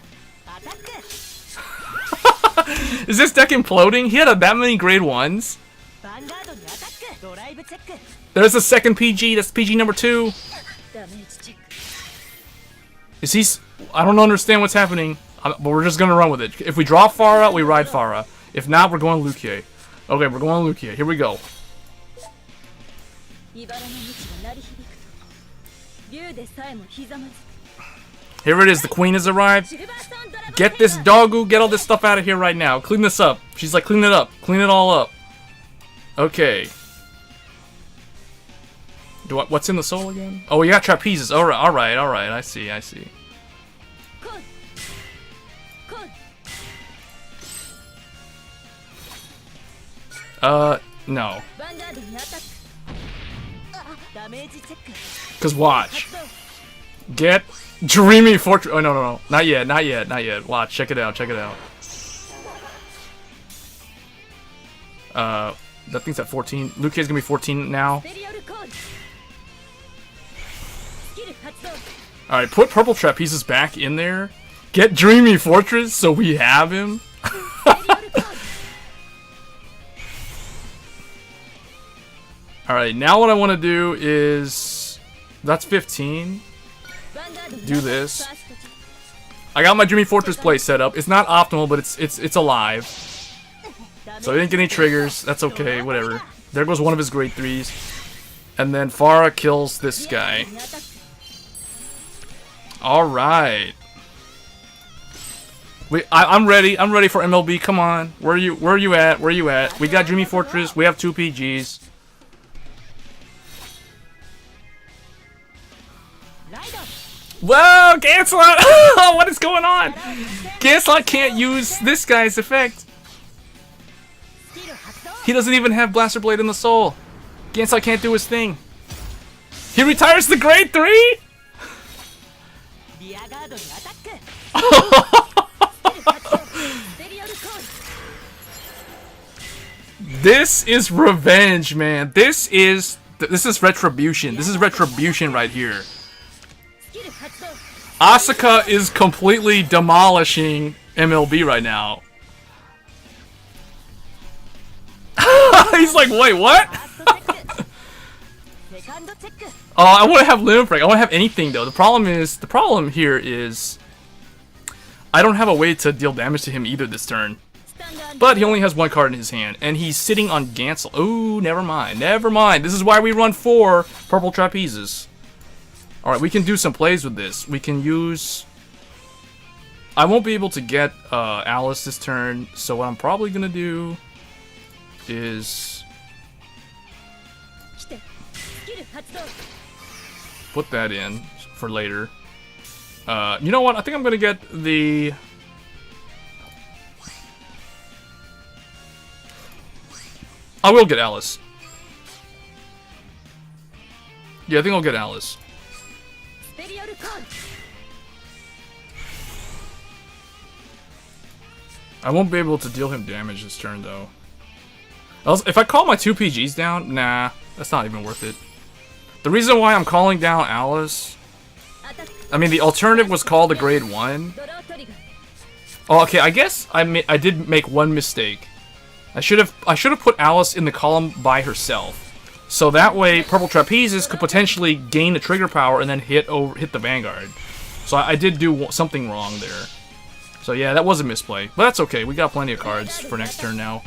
Is this deck imploding? He had that many grade 1s. There's a second PG. That's PG number 2. Is he... I don't understand what's happening. But we're just gonna run with it. If we draw Farah, we ride Farah. If not, we're going Lukia. Okay, we're going Lukia. Here we go. Here it is. The queen has arrived. Get this doggo. Get all this stuff out of here right now. Clean this up. She's like, clean it up. Clean it all up. Okay. What's in the soul again? Oh, we got trapezes. All right. I see. No. Cause watch. Get Dreamy Fortress. Oh no. Not yet. Watch, check it out. That thing's at 14. Lukia's gonna be 14 now. Alright, put Purple Trapezes back in there. Get Dreamy Fortress so we have him. Alright, now what I want to do is... That's 15. Do this. I got my Dreamy Fortress play set up. It's not optimal, but it's alive. So I didn't get any triggers. That's okay, whatever. There goes one of his grade 3s. And then Farah kills this guy. Alright. I'm ready. I'm ready for MLB. Come on. Where are you at? We got Dreamy Fortress. We have 2 PGs. Whoa, Ganslot! What is going on? Ganslot can't use this guy's effect. He doesn't even have Blaster Blade in the soul. Ganslot can't do his thing. He retires the grade 3? This is revenge, man. This is retribution. This is retribution right here. Asuka is completely demolishing MLB right now. He's like, wait, what? Oh, I want to have Limit Break. I want to have anything though. The problem here is I don't have a way to deal damage to him either this turn. But he only has 1 card in his hand, and he's sitting on Gansel. Ooh, never mind. This is why we run 4 Purple Trapezes. Alright, we can do some plays with this. We can use... I won't be able to get Alice this turn, so what I'm probably going to do is... put that in for later. You know what? I think I'm going to get the... I will get Alice. Yeah, I think I'll get Alice. I won't be able to deal him damage this turn, though. If I call my 2 PGs down, nah, that's not even worth it. The reason why I'm calling down Alice... I mean, the alternative was called a grade 1. Oh, okay. I guess I did make one mistake. I should have put Alice in the column by herself, so that way Purple Trapezes could potentially gain the trigger power and then hit the Vanguard. So I did do something wrong there. So yeah, that was a misplay, but that's okay. We got plenty of cards for next turn now.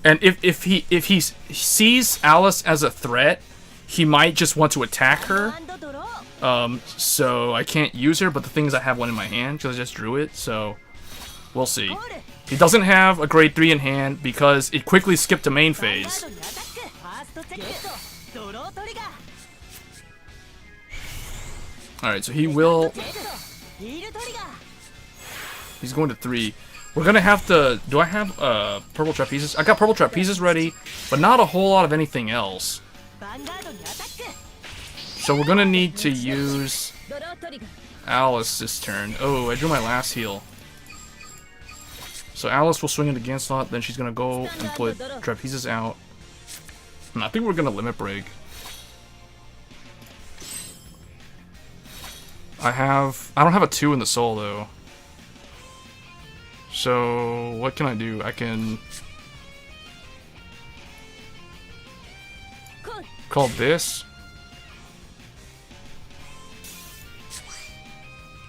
And if he sees Alice as a threat, he might just want to attack her. So I can't use her, but the thing is I have one in my hand because I just drew it, so we'll see. He doesn't have a grade 3 in hand because it quickly skipped to main phase. Alright, so he will... He's going to 3. We're gonna have to... Do I have Purple Trapezes? I got Purple Trapezes ready, but not a whole lot of anything else. So we're gonna need to use Alice this turn. Oh, I drew my last heal. So Alice will swing it against slot, then she's gonna go and put Trapezes out. I think we're gonna limit break. I don't have a 2 in the soul though. So what can I do? I can call this.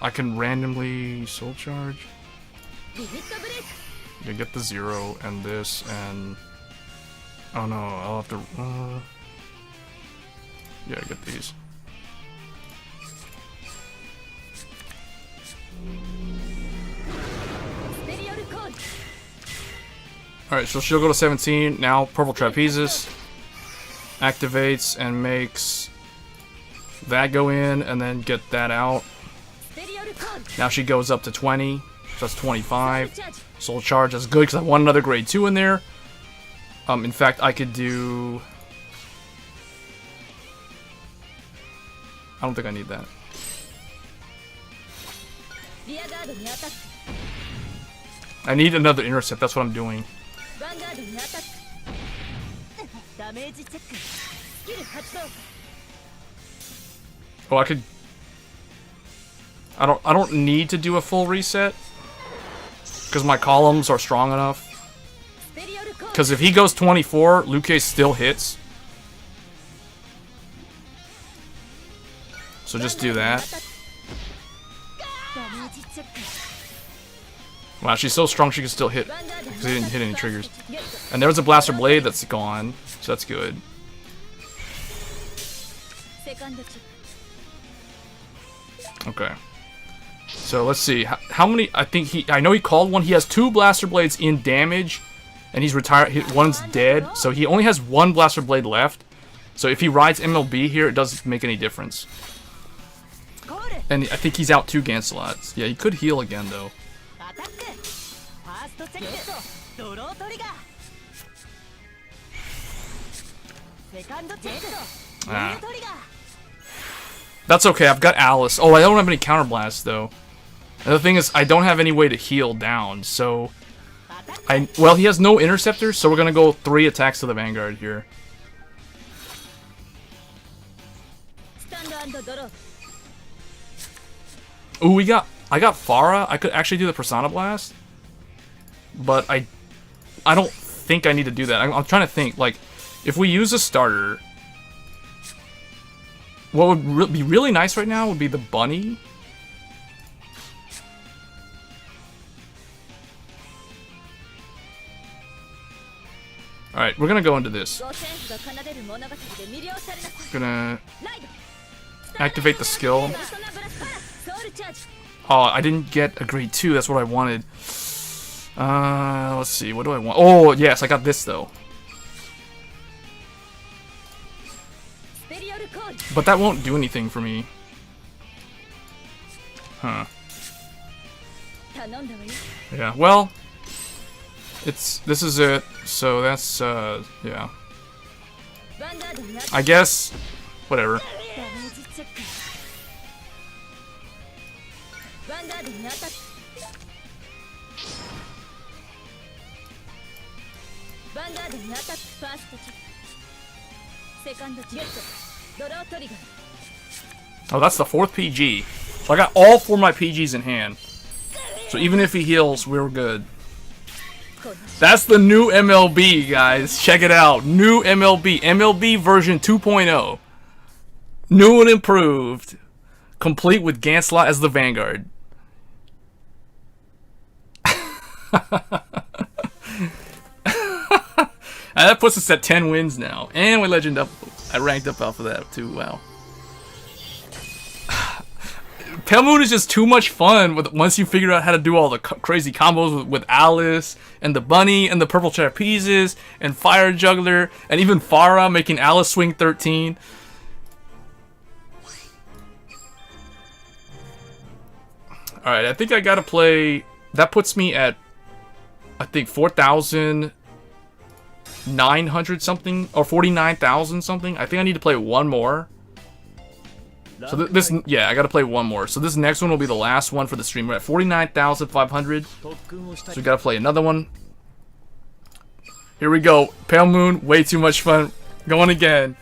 I can randomly soul charge. Yeah, get the 0 and this and oh no, I'll have to yeah, get these. Alright, so she'll go to 17. Now Purple Trapezes activates and makes that go in and then get that out. Now she goes up to 20. So that's 25. Soul Charge, that's good because I want another grade 2 in there. In fact, I could do... I don't think I need that. I need another intercept, that's what I'm doing. Oh, I could... I don't need to do a full reset because my columns are strong enough. Because if he goes 24, Luque still hits. So just do that. Wow, she's so strong she can still hit because he didn't hit any triggers. And there's a Blaster Blade that's gone, so that's good. Okay. So let's see how many. I know he called one. He has 2 Blaster Blades in damage, and he's retired. One's dead, so he only has 1 Blaster Blade left. So if he rides MLB here, it doesn't make any difference. And I think he's out 2 Gancelots. Yeah, he could heal again though. Ah. That's okay, I've got Alice. Oh, I don't have any counterblasts though. And the thing is, I don't have any way to heal down, so... Well, he has no interceptors, so we're gonna go 3 attacks to the Vanguard here. Ooh, I got Farah. I could actually do the Persona Blast. But I don't think I need to do that. I'm trying to think, like, if we use a starter... What would be really nice right now would be the bunny. Alright, we're gonna go into this. Gonna activate the skill. Oh, I didn't get a grade 2, that's what I wanted. Let's see, what do I want? Oh, yes, I got this though. But that won't do anything for me. Huh. Yeah, well, this is it. So that's yeah. I guess whatever. Oh, that's the 4th PG. So I got all 4 of my PGs in hand. So even if he heals, we're good. That's the new MLB, guys. Check it out. New MLB. MLB version 2.0. New and improved. Complete with Ganslot as the Vanguard. That puts us at 10 wins now. And we legend up. I ranked up off of that too. Wow. Pale Moon is just too much fun once you figure out how to do all the crazy combos with Alice and the bunny and the purple trapezes and fire juggler and even Farah making Alice swing 13. Alright, I think I gotta play. That puts me at, I think, 4,900 something or 49,000 something. I think I need to play one more. So this, yeah, I gotta play one more. So this next one will be the last one for the stream. We're at 49,500. So we gotta play another one. Here we go. Pale Moon, way too much fun. Going again.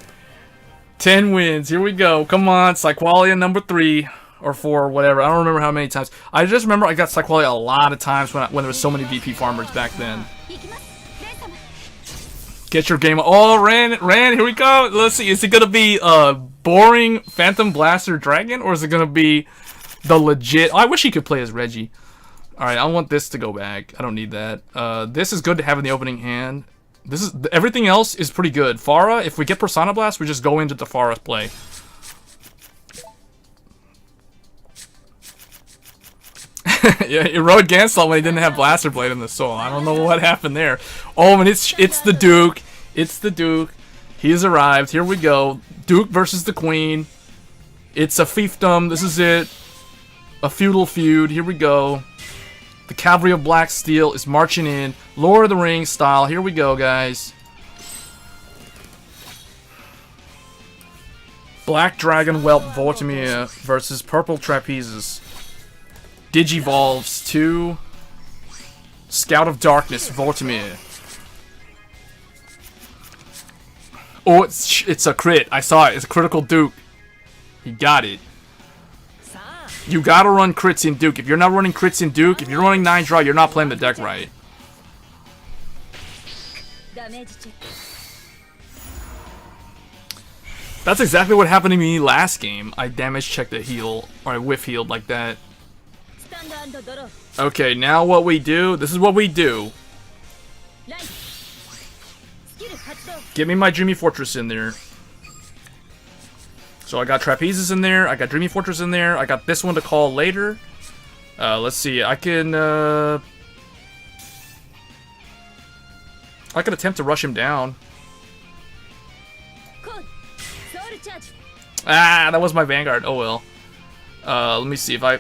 10 wins. Here we go. Come on, Psyqualia number 3 or 4 or whatever. I don't remember how many times. I just remember I got Psyqualia a lot of times when there was so many VP farmers back then. Get your game. Oh, Ran, here we go. Let's see. Is it gonna be boring Phantom Blaster Dragon, or is it gonna be the legit? Oh, I wish he could play as Reggie. All right, I want this to go back. I don't need that. This is good to have in the opening hand. This is everything else is pretty good. Farah, if we get Persona Blast, we just go into the Farah play. Yeah, he rode Ganslot when he didn't have Blaster Blade in the soul. I don't know what happened there. Oh, and it's the Duke. It's the Duke. He has arrived. Here we go. Duke versus the Queen. It's a fiefdom. This is it. A feudal feud. Here we go. The Cavalry of Black Steel is marching in. Lord of the Rings style. Here we go, guys. Black Dragon Whelp Voltimia versus Purple Trapezes. Digivolves to Scout of Darkness Voltimir. Oh, it's a crit. I saw it. It's a critical Duke. He got it. You gotta run crits in Duke. If you're not running crits in Duke, if you're running 9 draw, you're not playing the deck right. That's exactly what happened to me last game. I damage checked a heal, or I whiff healed like that. Okay, now what we do, this is what we do. Give me my Dreamy Fortress in there. So I got Trapezes in there, I got Dreamy Fortress in there, I got this one to call later. Let's see, I can attempt to rush him down. Ah, that was my Vanguard, oh well. Let me see if I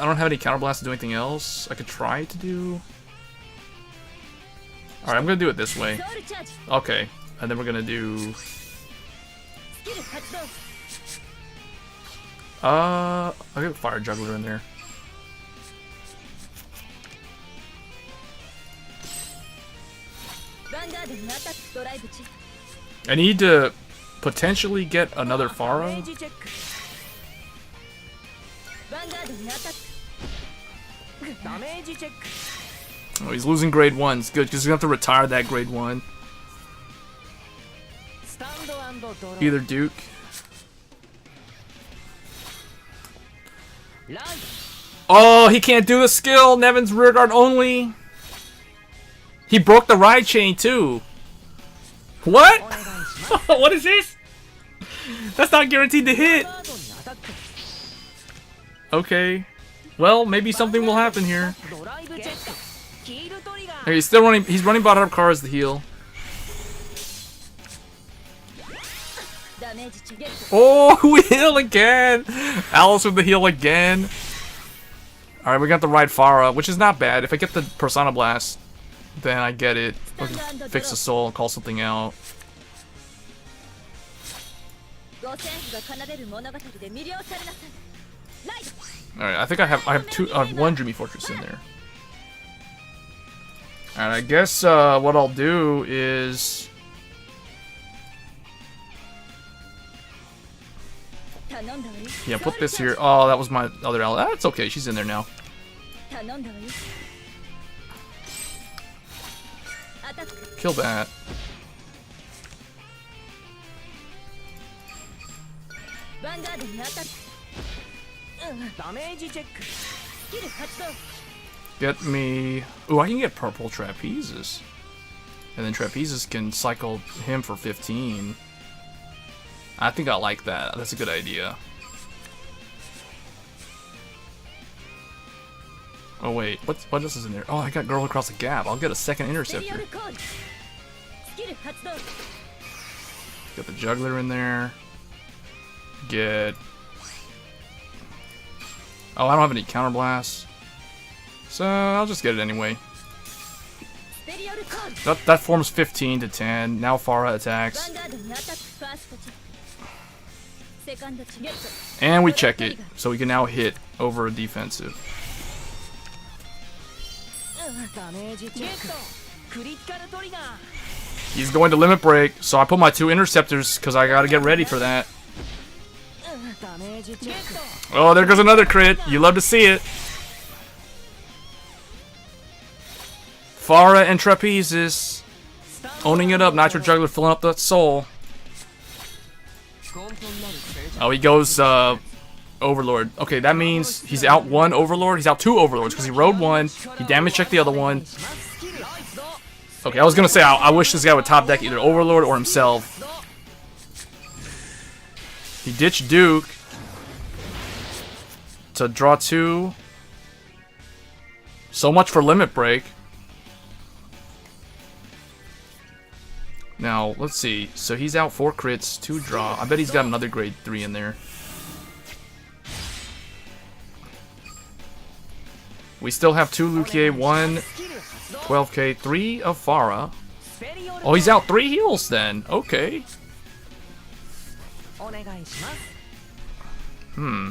don't have any counterblast to do anything else. I could try to do. Alright, I'm gonna do it this way. Okay, and then we're gonna do. I'll get Fire Juggler in there. I need to potentially get another Farah. Oh, he's losing grade 1s. Good, because he's going to have to retire that grade 1. Either Duke. Oh, he can't do the skill. Nevin's rearguard only. He broke the ride chain too. What? What is this? That's not guaranteed to hit. Okay. Well, maybe something will happen here. Okay, he's still running. He's running bottom up car as the heal. Oh, we heal again. Alice with the heal again. All right, we got the right Farah, which is not bad. If I get the Persona Blast, then I get it. We can fix the soul and call something out. Alright, I think I have one Dreamy Fortress in there. Alright, I guess what I'll do is yeah, put this here. Oh, that was my other ally. That's okay, she's in there now. 頼んだわよ。アタック。 Kill that. ヴァンガードにアタック。ダメージチェック。スキル発動。 Get me... Ooh, I can get purple trapezes. And then trapezes can cycle him for 15. I think I like that. That's a good idea. Oh wait, what else is in there? Oh, I got Girl Across the Gap. I'll get a second interceptor. Got the Juggler in there. Get... Oh, I don't have any counterblasts. So, I'll just get it anyway. That forms 15 to 10. Now Farah attacks. And we check it, so we can now hit over defensive. He's going to limit break, so I put my 2 interceptors because I gotta get ready for that. Oh, there goes another crit. You love to see it. Farah and Trapezes owning it up. Nitro Juggler filling up that soul. Oh, he goes Overlord. Okay, that means he's out 1 Overlord. He's out 2 Overlords because he rode 1. He damage checked the other one. Okay, I was gonna say I wish this guy would top deck either Overlord or himself. He ditched Duke to draw 2. So much for limit break. Now, let's see. So he's out 4 crits, 2 draw. I bet he's got another grade 3 in there. We still have 2 Lukier, 1 12k, 3 of Farah. Oh, he's out 3 heals then. Okay. Hmm.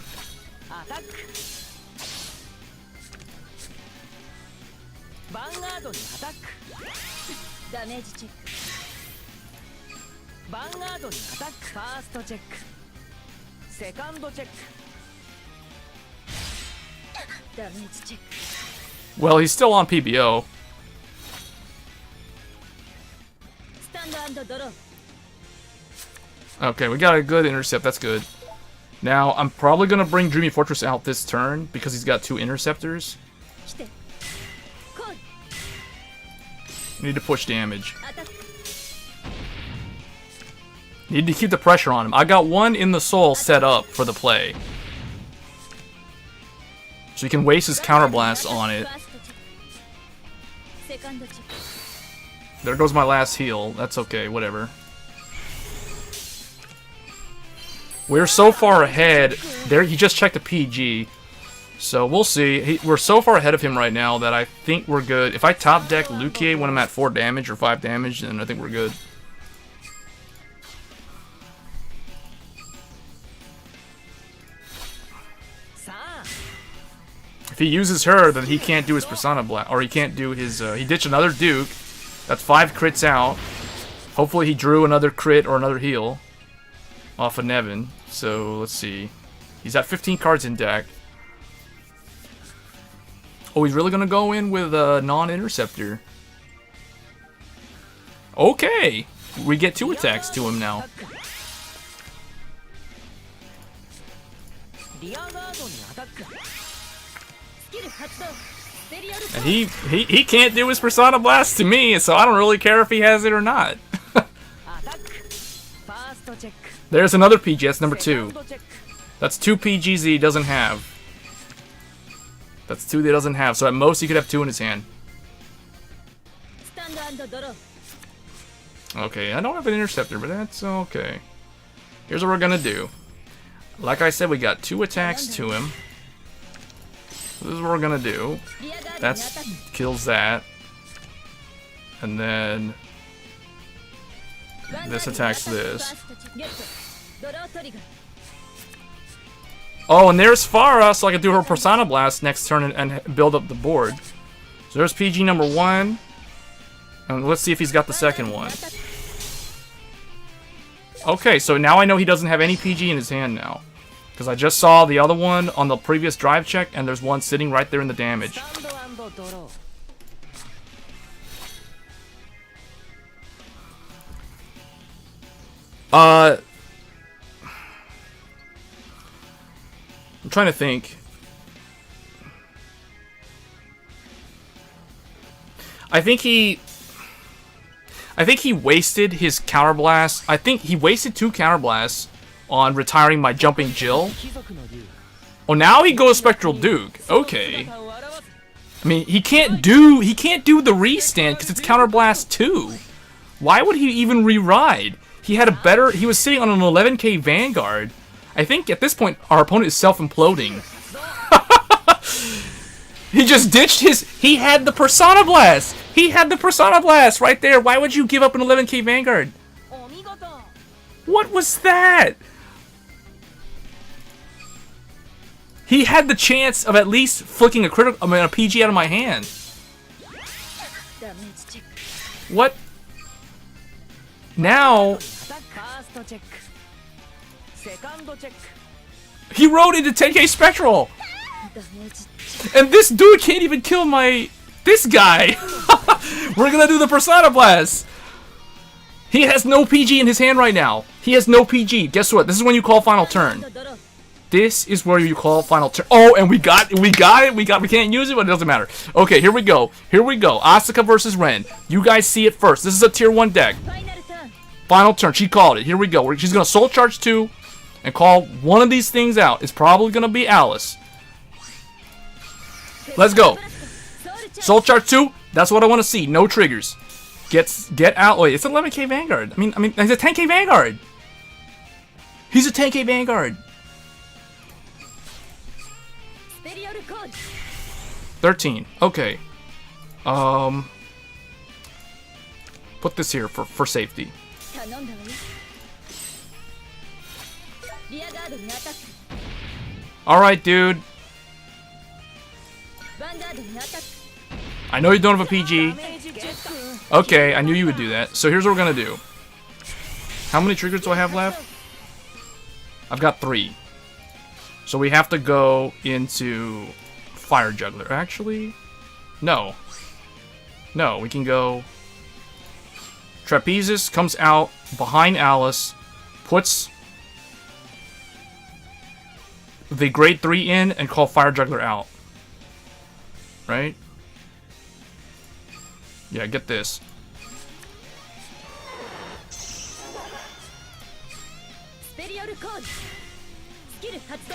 Well, he's still on PBO. Okay, we got a good intercept. That's good. Now, I'm probably going to bring Dreamy Fortress out this turn because he's got 2 interceptors. Need to push damage. Need to keep the pressure on him. I got 1 in the soul set up for the play. So he can waste his counterblast on it. There goes my last heal. That's okay, whatever. We're so far ahead. There, he just checked a PG. So we'll see. We're so far ahead of him right now that I think we're good. If I top deck Lukier when I'm at 4 damage or 5 damage, then I think we're good. If he uses her, then he can't do his Persona Blast, or he can't do his, he ditched another Duke. That's 5 crits out. Hopefully he drew another crit or another heal off of Nevin. So, let's see. He's at 15 cards in deck. Oh, he's really going to go in with a non-interceptor. Okay! We get 2 attacks to him now. And he can't do his Persona Blast to me, so I don't really care if he has it or not. There's another PG, that's number 2. That's 2 PGs that he doesn't have. That's 2 that he doesn't have, so at most he could have 2 in his hand. Okay, I don't have an interceptor, but that's okay. Here's what we're gonna do. Like I said, we got 2 attacks to him. So this is what we're gonna do. That's kills that. And then this attacks this. Oh, and there's Farah, so I can do her Persona Blast next turn and build up the board. So there's PG number 1. And let's see if he's got the second one. Okay, so now I know he doesn't have any PG in his hand now. Because I just saw the other one on the previous drive check, and there's one sitting right there in the damage. スタンドドロー I'm trying to think. I think he wasted his counterblast. I think he wasted 2 counterblasts on retiring my jumping Jill. 貴族の竜 Oh, now he goes Spectral Duke. Okay. 姿を現す I mean, he can't do the restand because it's counterblast 2. Why would he even re-ride? He was sitting on an 11k Vanguard. I think at this point our opponent is self-imploding. He just ditched he had the Persona Blast. He had the Persona Blast right there. Why would you give up an 11k Vanguard? お見事 What was that? He had the chance of at least flicking a PG out of my hand. ダメージチェック What? Now ファーストチェックセカンドチェック he rode into 10k Spectral, ダメージ and this dude can't even kill this guy. We're gonna do the Persona Blast. He has no PG in his hand right now. He has no PG. Guess what? This is when you call final turn. ドロー This is where you call final turn. Oh, and we got it. We can't use it, but it doesn't matter. Okay, here we go. Asuka versus Ren. You guys see it first. This is a tier 1 deck. ファイナルターン Final turn. She called it. Here we go. She's gonna soul charge 2 and call one of these things out. It's probably gonna be Alice. Let's go. ソウルチャー Soul charge 2. That's what I want to see. No triggers. Get out. Wait, it's an 11k Vanguard. I mean, he's a 10k Vanguard. He's a 10k Vanguard. スペリオルコード 13. Okay. Put this here for safety. 頼んだわよリアガードにアタック Alright, dude. ヴァンガードにアタック I know you don't have a PG. ダメージチェック Okay, I knew you would do that. So here's what we're gonna do. How many triggers do I have left? I've got 3. So we have to go into Fire Juggler. Actually, no. No, we can go... Trapezis comes out behind Alice, puts the grade 3 in, and call Fire Juggler out. Right? Yeah, get this. スペリオルコードスキル発動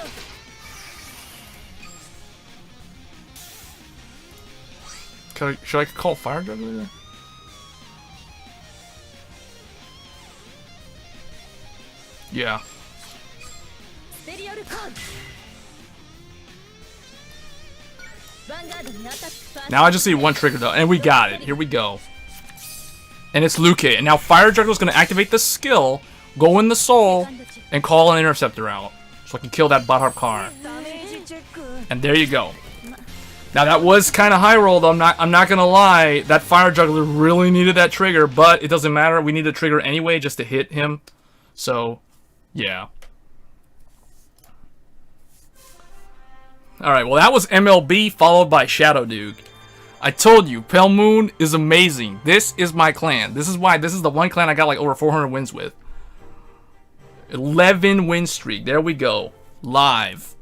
Should I call Fire Juggler there? Yeah. スペリオルコードヴァンガードにアタックファースト Now I just need one trigger though, and we got it. Here we go. And it's Luke. And now Fire Juggler is going to activate the skill, go in the soul, and call an interceptor out. So I can kill that Butthart car. ダメージチェック And there you go. Now that was kind of high rolled. I'm not gonna lie. That Fire Juggler really needed that trigger, but it doesn't matter. We need the trigger anyway just to hit him. So, yeah. Alright, well that was MLB followed by Shadow Duke. I told you, Pale Moon is amazing. This is my clan. This is why this is the one clan I got like over 400 wins with. 11 win streak. There we go. Live.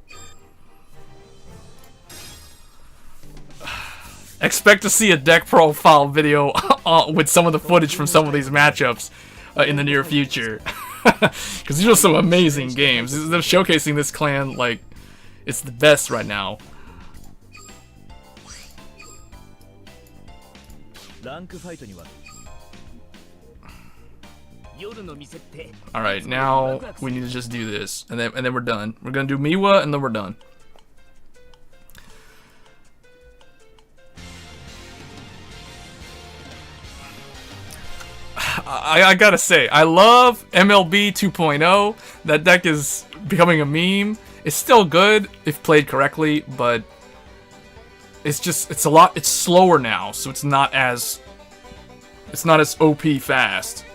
Expect to see a deck profile video with some of the footage from some of these matchups in the near future. Because these are some amazing games. They're showcasing this clan like it's the best right now. ランクファイトには夜の店って Alright, now we need to just do this. And then we're done. We're gonna do Miwa and then we're done. I gotta say, I love MLB 2.0. That deck is becoming a meme. It's still good if played correctly, but it's slower now, so it's not as OP fast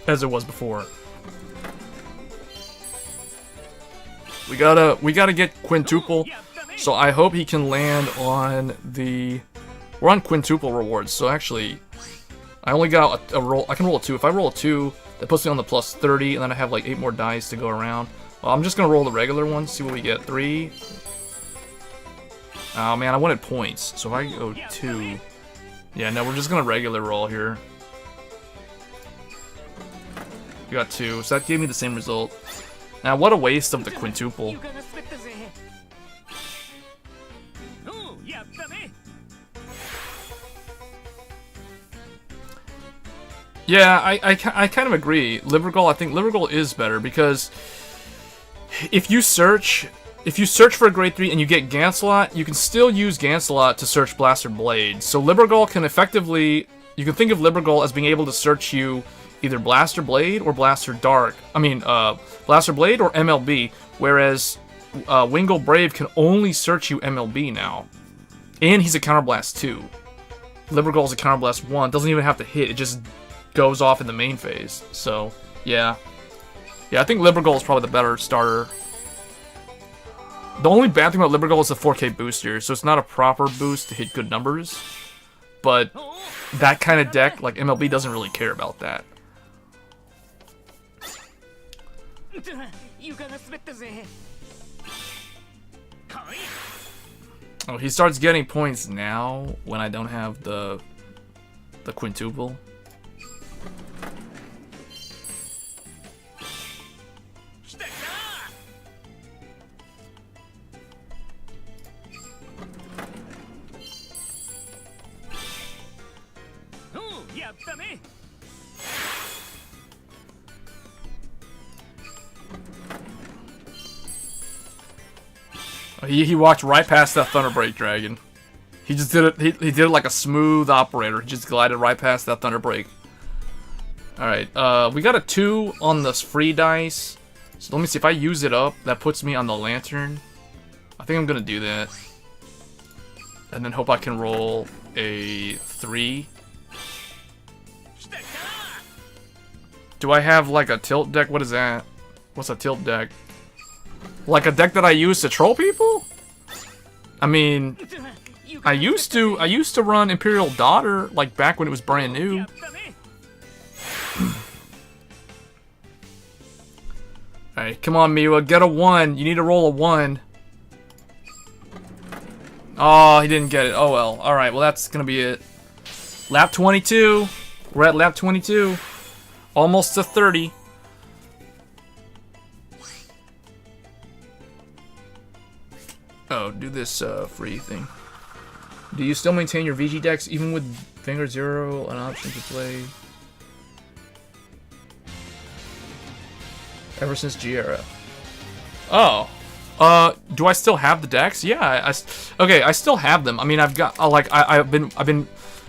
as it was before. We gotta get quintuple. So I hope he can land on the... We're on quintuple rewards, so actually... I only got a roll... I can roll a 2. If I roll a 2, that puts me on the plus 30, and then I have like 8 more dice to go around. Well, I'm just gonna roll the regular one, see what we get. 3. Oh man, I wanted points. So if I go 2... Yeah, no, we're just gonna regular roll here. We got 2, so that gave me the same result. Now, what a waste of the quintuple. Yeah, I kind of agree. Libergal, I think Libergal is better because if you search for a grade 3 and you get Gancelot, you can still use Gancelot to search Blaster Blade. So Libergal can effectively, you can think of Libergal as being able to search you either Blaster Blade or Blaster Dark. I mean, Blaster Blade or MLB, whereas Wingull Brave can only search you MLB now. And he's a Counterblast 2. Libergal's a Counterblast 1, doesn't even have to hit, it just goes off in the main phase. So, yeah. Yeah, I think Libergal is probably the better starter. The only bad thing about Libergal is the 4K booster, so it's not a proper boost to hit good numbers. But that kind of deck, like MLB, doesn't really care about that. Oh, he starts getting points now when I don't have the quintuple. He walked right past that Thunderbreak Dragon. He just did it. He did it like a smooth operator. He just glided right past that Thunderbreak. All right. We got a 2 on this free dice. So let me see if I use it up. That puts me on the lantern. I think I'm gonna do that, and then hope I can roll a 3. Do I have like a tilt deck? What is that? What's a tilt deck? Like a deck that I use to troll people? I mean, I used to run Imperial Daughter like back when it was brand new. Alright, come on Miwa, get a 1. You need to roll a 1. Oh, he didn't get it. Oh well. Alright, well that's gonna be it. Lap 22. We're at lap 22. Almost to 30. Oh, do this free thing. Do you still maintain your VG decks even with Vanguard 0 an option to play? Ever since G-Era. Oh. Do I still have the decks? Yeah, okay, I still have them. I mean, I've got like I've been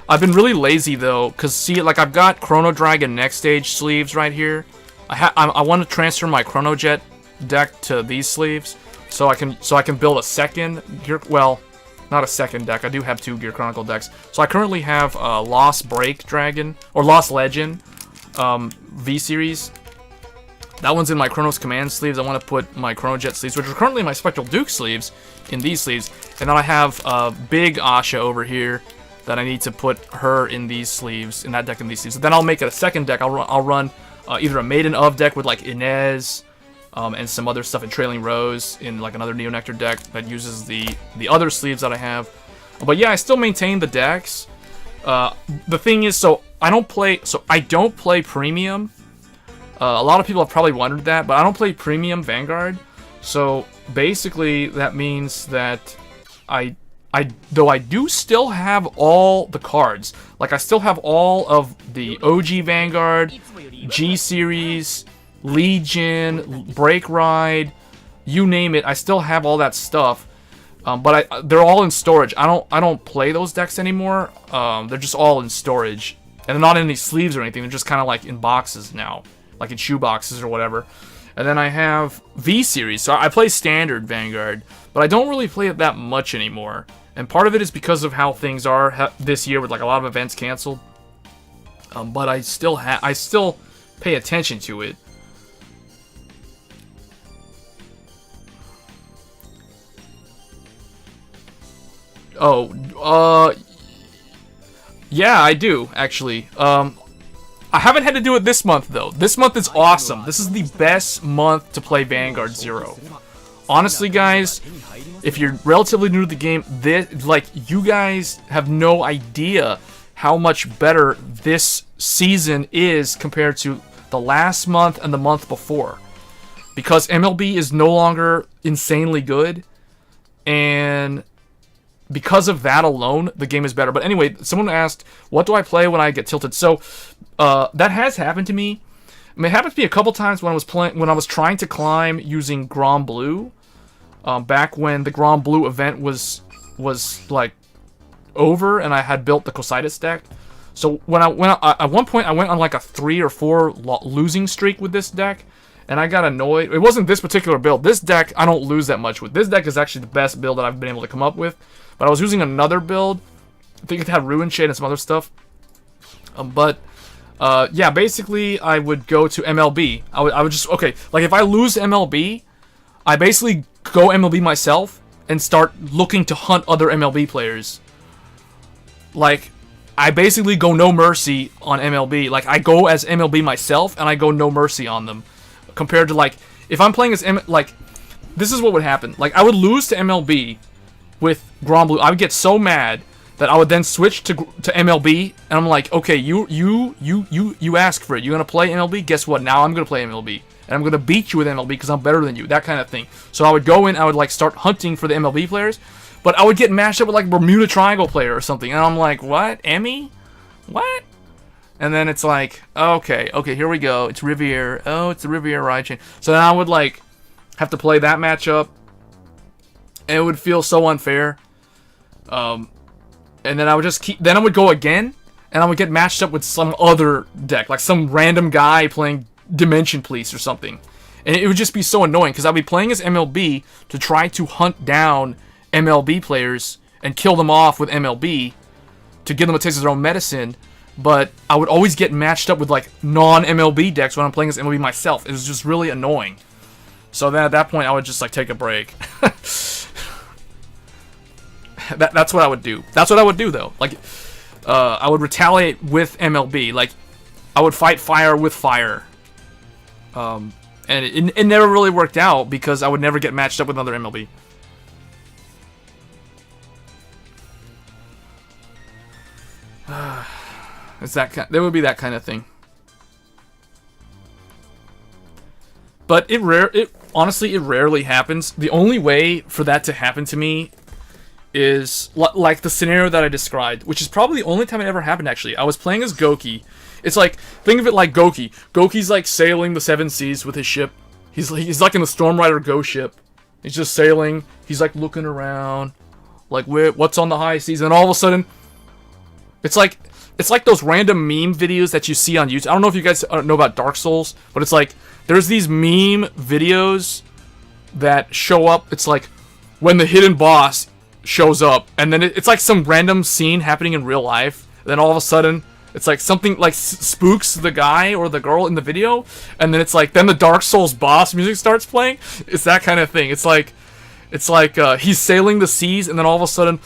really lazy though, cuz see, like I've got Chrono Dragon Next Stage sleeves right here. I want to transfer my Chrono Jet deck to these sleeves. So I can build a second gear, well, not a second deck. I do have 2 Gear Chronicle decks. So I currently have Lost Break Dragon or Lost Legend V series. That one's in my Chronos Command sleeves. I want to put my Chrono Jet sleeves, which are currently my Spectral Duke sleeves, in these sleeves. And then I have Big Asha over here that I need to put her in these sleeves, in that deck in these sleeves. So then I'll make it a second deck. I'll run either a Maiden of deck with like Inez. And some other stuff in Trailing Rose in like another Neo Nectar deck that uses the other sleeves that I have. But yeah, I still maintain the decks. The thing is, I don't play premium. A lot of people have probably wondered that, but I don't play premium Vanguard. So basically, that means that though I do still have all the cards. Like I still have all of the OG Vanguard, G series, Legion, Break Ride, you name it. I still have all that stuff, but they're all in storage. I don't play those decks anymore. They're just all in storage, and they're not in these sleeves or anything. They're just kind of like in boxes now, like in shoe boxes or whatever. And then I have V series, so I play standard Vanguard, but I don't really play it that much anymore. And part of it is because of how things are this year with like a lot of events canceled. But I still pay attention to it. Yeah, I do, actually. I haven't had to do it this month, though. This month is awesome. This is the best month to play Vanguard 0. Honestly, guys, if you're relatively new to the game, you guys have no idea how much better this season is compared to the last month and the month before. Because MLB is no longer insanely good, and because of that alone, the game is better. But anyway, someone asked, what do I play when I get tilted? So, that has happened to me. I mean, it happened to me a couple times when I was trying to climb using Grom Blue. Back when the Grom Blue event was like over, and I had built the Cositas deck. So when at one point I went on like a 3 or 4 losing streak with this deck, and I got annoyed. It wasn't this particular build. This deck I don't lose that much with. This deck is actually the best build that I've been able to come up with. But I was using another build. I think it had Ruin Shade and some other stuff. Yeah, basically I would go to MLB. I would just, okay, like if I lose MLB, I basically go MLB myself and start looking to hunt other MLB players. Like, I basically go no mercy on MLB. Like, I go as MLB myself and I go no mercy on them. Compared to, like, if I'm playing as this is what would happen. Like, I would lose to MLB with Grom Blue. I would get so mad that I would then switch to MLB, and I'm like, okay, you ask for it. You're gonna play MLB? Guess what? Now I'm gonna play MLB, and I'm gonna beat you with MLB because I'm better than you. That kind of thing. So I would go in, I would like start hunting for the MLB players, but I would get matched up with like Bermuda Triangle player or something, and I'm like, what? Emmy? What? And then it's like, okay, here we go. It's Riviere. Oh, it's the Riviere ride chain. So then I would like have to play that matchup, and it would feel so unfair. And then I would just then I would go again, and I would get matched up with some other deck, like some random guy playing Dimension Police or something. And it would just be so annoying, because I'd be playing as MLB to try to hunt down MLB players and kill them off with MLB to give them a taste of their own medicine, but I would always get matched up with like non-MLB decks when I'm playing as MLB myself. It was just really annoying. So then at that point, I would just like take a break. That's what I would do. That's what I would do, though. Like, I would retaliate with MLB. Like, I would fight fire with fire. And it never really worked out because I would never get matched up with another MLB. There would be that kind of thing. But honestly, it rarely happens. The only way for that to happen to me is like the scenario that I described, which is probably the only time it ever happened, actually. I was playing as Goki. It's like, think of it like Goki. Goki's like sailing the 7 seas with his ship. He's like in the Storm Rider Go ship. He's just sailing. He's like looking around, like what's on the high seas, and all of a sudden, it's like those random meme videos that you see on YouTube. I don't know if you guys know about Dark Souls, but it's like there's these meme videos that show up. It's like when the hidden boss shows up, and then it's like some random scene happening in real life, and then all of a sudden it's like something like spooks the guy or the girl in the video, and then it's like then the Dark Souls boss music starts playing. It's that kind of thing. It's like he's sailing the seas, and then all of a sudden, and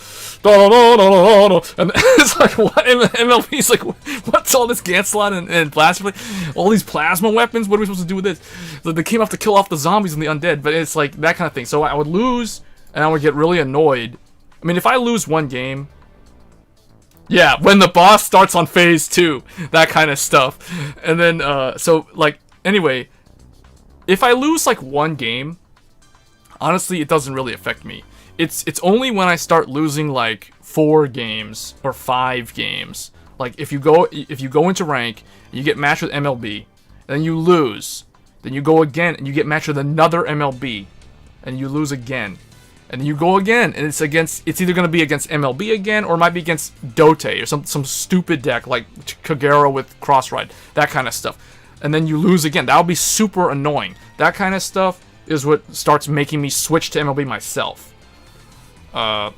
it's like, what? MLB's like, what's all this Ganslot and Blasphemy? All these plasma weapons? What are we supposed to do with this? So they came off to kill off the zombies and the undead, but it's like that kind of thing. So I would lose, and I would get really annoyed. I mean, if I lose one game, yeah, when the boss starts on phase 2, that kind of stuff. And then, so, like, anyway, if I lose, like, one game, honestly, it doesn't really affect me. It's only when I start losing, like, 4 games or 5 games. Like, if you go into rank, and you get matched with MLB, and then you lose, then you go again, and you get matched with another MLB, and you lose again. And then you go again, and it's either going to be against MLB again, or it might be against Dote, or some stupid deck, like Kagero with Crossride, that kind of stuff. And then you lose again. That would be super annoying. That kind of stuff is what starts making me switch to MLB myself. And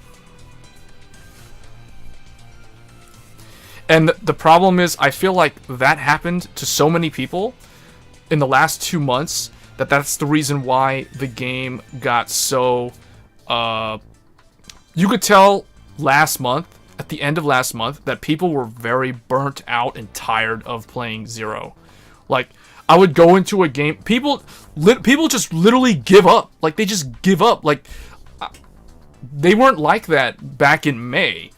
the problem is, I feel like that happened to so many people in the last 2 months, that's the reason why the game got so... you could tell last month, at the end of last month, that people were very burnt out and tired of playing Zero. Like, I would go into a game, people just literally give up. Like, they just give up. Like, they weren't like that back in May,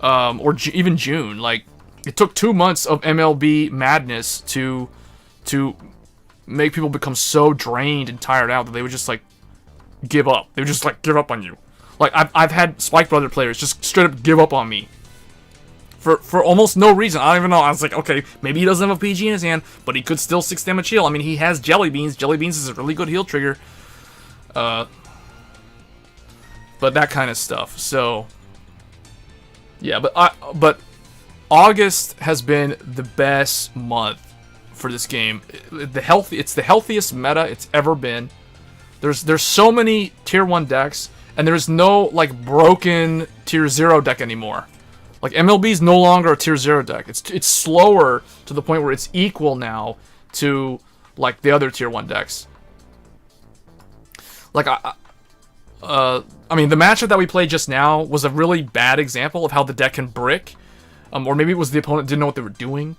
or even June. Like, it took 2 months of MLB madness to make people become so drained and tired out that they would just, like, give up. They would just, like, give up on you. Like, I've had Spike Brother players just straight up give up on me. For almost no reason. I don't even know. I was like, okay, maybe he doesn't have a PG in his hand, but he could still 6 damage heal. I mean, he has Jelly Beans. Jelly Beans is a really good heal trigger. But that kind of stuff. So, yeah, but August has been the best month for this game. It's the healthiest meta it's ever been. There's so many tier 1 decks, and there's no, like, broken tier 0 deck anymore. Like, MLB is no longer a tier 0 deck. It's slower to the point where it's equal now to, like, the other tier 1 decks. Like, I mean, the matchup that we played just now was a really bad example of how the deck can brick. Or maybe it was the opponent didn't know what they were doing.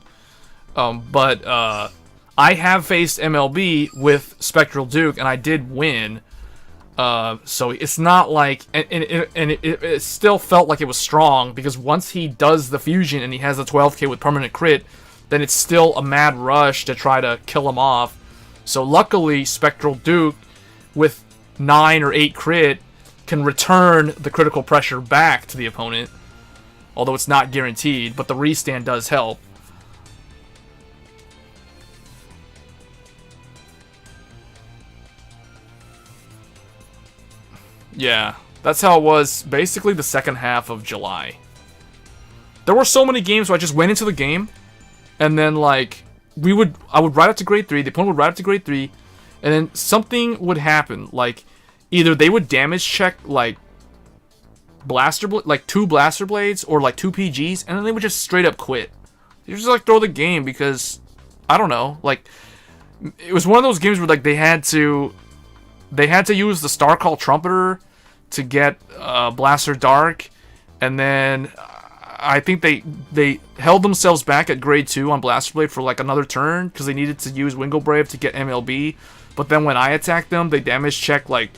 But I have faced MLB with Spectral Duke, and I did win. So it's not like, and it still felt like it was strong, because once he does the fusion and he has a 12k with permanent crit, then it's still a mad rush to try to kill him off. So luckily, Spectral Duke, with 9 or 8 crit, can return the critical pressure back to the opponent, although it's not guaranteed, but the restand does help. Yeah, that's how it was basically the second half of July. There were so many games where I just went into the game, and then, like, I would ride up to grade 3, the opponent would ride up to grade 3, and then something would happen. Like, either they would damage check, like, like 2 Blaster Blades, or like 2 PGs, and then they would just straight up quit. They just, like, throw the game because, I don't know, like, it was one of those games where, like, they had to use the Star Call Trumpeter to get Blaster Dark, and then I think they held themselves back at grade 2 on Blaster Blade for like another turn because they needed to use Wingle Brave to get MLB. But then when I attacked them, they damage check like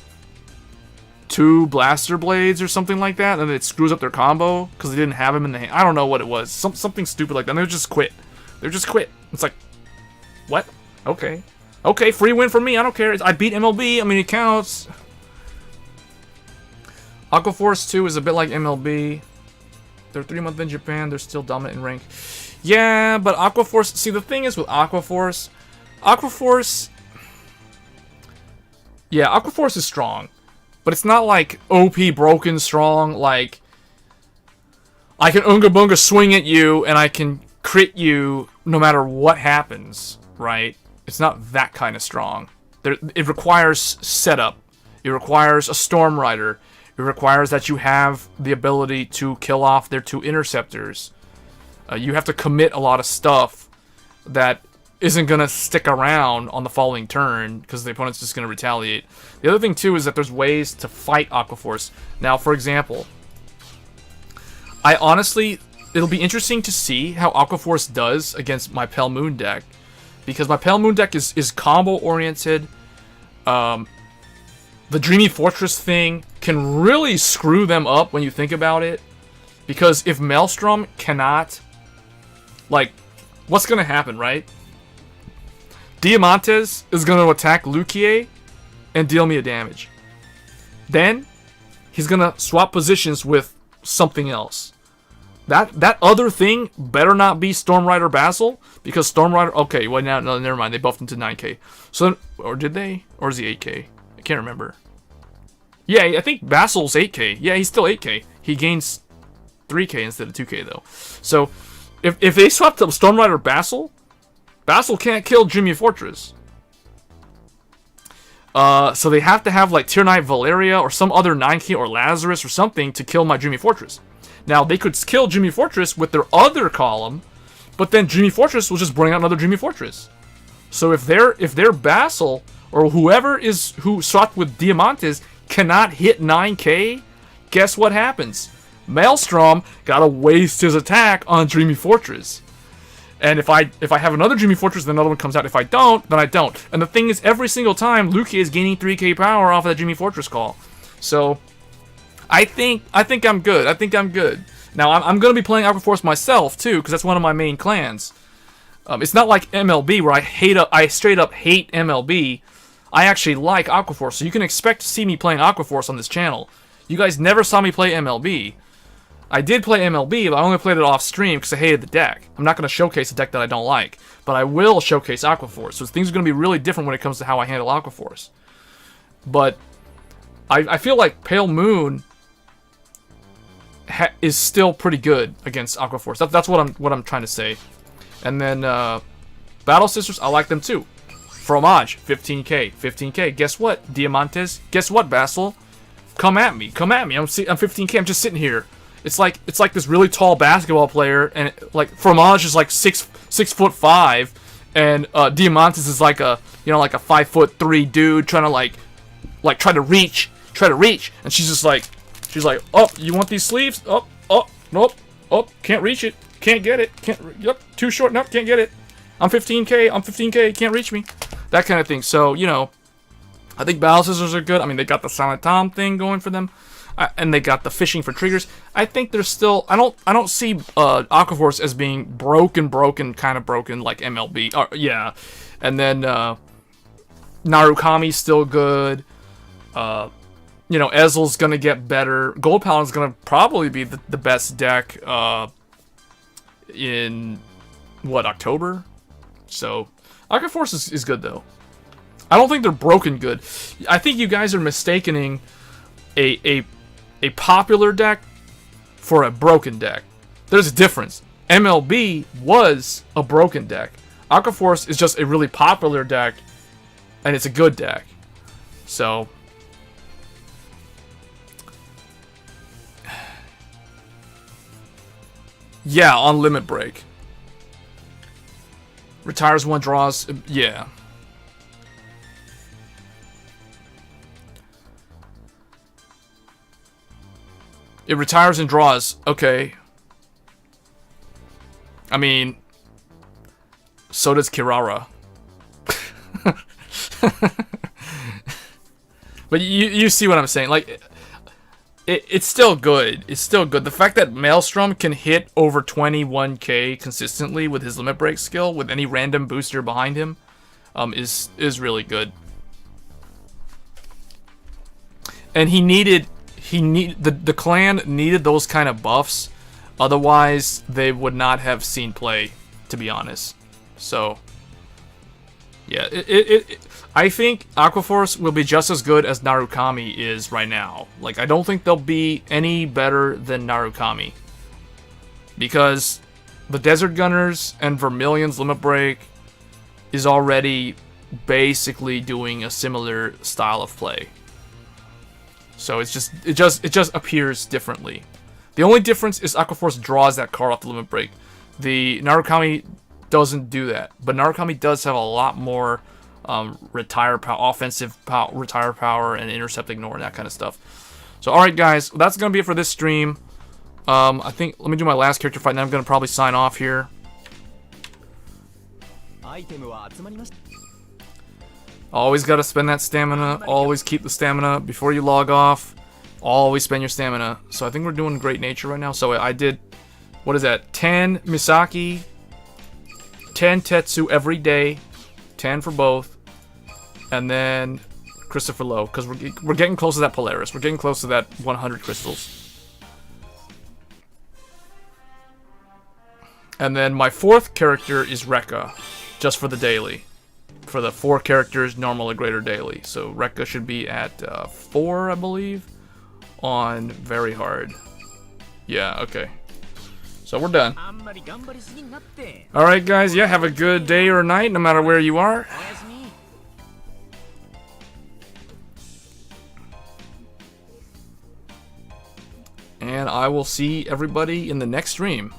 2 Blaster Blades or something like that, and it screws up their combo because they didn't have him in the hand. I don't know what it was, something stupid like that. And they just quit. They just quit. It's like, what? Okay. Okay, free win for me. I don't care. I beat MLB. I mean, it counts. Aquaforce 2 is a bit like MLB. They're 3 months in Japan. They're still dominant in rank. Yeah, but Aquaforce... See, the thing is with Aquaforce... Yeah, Aquaforce is strong. But it's not like OP broken strong. Like, I can Unga Bunga swing at you and I can crit you no matter what happens, right? It's not that kind of strong. It requires setup. It requires a Storm Rider. It requires that you have the ability to kill off their 2 interceptors. You have to commit a lot of stuff that isn't going to stick around on the following turn because the opponent's just going to retaliate. The other thing, too, is that there's ways to fight Aquaforce. Now, for example, it'll be interesting to see how Aquaforce does against my Pale Moon deck. Because my Pale Moon deck is combo-oriented. The Dreamy Fortress thing can really screw them up when you think about it. Because if Maelstrom cannot... Like, what's going to happen, right? Diamantes is going to attack Luquier and deal me a damage. Then, he's going to swap positions with something else. That other thing better not be Storm Rider Basil, because Storm Rider... Okay, well, now, no, never mind. They buffed him to 9k. So, or did they? Or is he 8k? I can't remember. Yeah, I think Basil's 8k. Yeah, he's still 8k. He gains 3k instead of 2k, though. So, if they swapped up Storm Rider Basil can't kill Dreamy Fortress. So they have to have, like, Tier 9 Valeria or some other 9k or Lazarus or something to kill my Dreamy Fortress. Now, they could kill Dreamy Fortress with their other column, but then Dreamy Fortress will just bring out another Dreamy Fortress. So if their Basil or who swapped with Diamantes cannot hit 9k, guess what happens? Maelstrom gotta waste his attack on Dreamy Fortress. And if I have another Dreamy Fortress, then another one comes out. If I don't, then I don't. And the thing is, every single time, Luki is gaining 3k power off of that Dreamy Fortress call. So, I think I'm good. I think I'm good. Now, I'm going to be playing Aquaforce myself, too, because that's one of my main clans. It's not like MLB, where I straight up hate MLB. I actually like Aquaforce, so you can expect to see me playing Aquaforce on this channel. You guys never saw me play MLB. I did play MLB, but I only played it off stream because I hated the deck. I'm not going to showcase a deck that I don't like, but I will showcase Aquaforce. So things are going to be really different when it comes to how I handle Aquaforce. But I feel like Pale Moon is still pretty good against Aquaforce. That's what I'm trying to say. And then Battle Sisters, I like them too. Fromage, 15k, 15k. Guess what, Diamantes? Guess what, Basil? Come at me, come at me. I'm 15k. I'm just sitting here. It's like this really tall basketball player, and like Fromage is like 6'5", and Diamantes is like a 5'3" dude trying to try to reach, and she's like, oh, you want these sleeves? Oh, nope, oh, can't reach it, can't get it, yep, too short, nope, can't get it. I'm 15k, can't reach me, that kind of thing. So I think Battle Scissors are good. I mean, they got the Silent Tom thing going for them. And they got the fishing for triggers. I think there's still... I don't see Aquaforce as being broken kind of broken like MLB. Yeah. And then Narukami's still good. Ezel's gonna get better. Gold Paladin's gonna probably be the best deck in October? So Aquaforce is good though. I don't think they're broken good. I think you guys are mistaking a popular deck for a broken deck. There's a difference. MLB was a broken deck. Aquaforce is just a really popular deck, and it's a good deck. So, yeah, on Limit Break. Retires one, draws, yeah. It retires and draws. Okay. I mean, so does Kirara. But you see what I'm saying. Like, it's still good. It's still good. The fact that Maelstrom can hit over 21k consistently with his Limit Break skill, with any random booster behind him, is really good. And the clan needed those kind of buffs, otherwise they would not have seen play, to be honest. So yeah, I think Aquaforce will be just as good as Narukami is right now. Like, I don't think they'll be any better than Narukami, because the Desert Gunners and Vermilion's Limit Break is already basically doing a similar style of play. So it just appears differently. The only difference is Aquaforce draws that card off the Limit Break. The Narukami doesn't do that, but Narukami does have a lot more retire power, offensive power, retire power, and intercept, ignore, and that kind of stuff. So alright guys, that's gonna be it for this stream. I think, let me do my last character fight, and then I'm gonna probably sign off here. Always gotta spend that stamina. Always keep the stamina before you log off. Always spend your stamina. So I think we're doing great nature right now. So I did, what is that? 10 Misaki, 10 Tetsu every day, 10 for both, and then Christopher Lowe, because we're getting close to that Polaris. We're getting close to that 100 crystals. And then my fourth character is Rekka, just for the daily. For the 4 characters, normal or greater daily. So Rekka should be at 4, I believe, on very hard. Yeah, okay. So we're done. Alright guys, yeah, have a good day or night, no matter where you are. And I will see everybody in the next stream.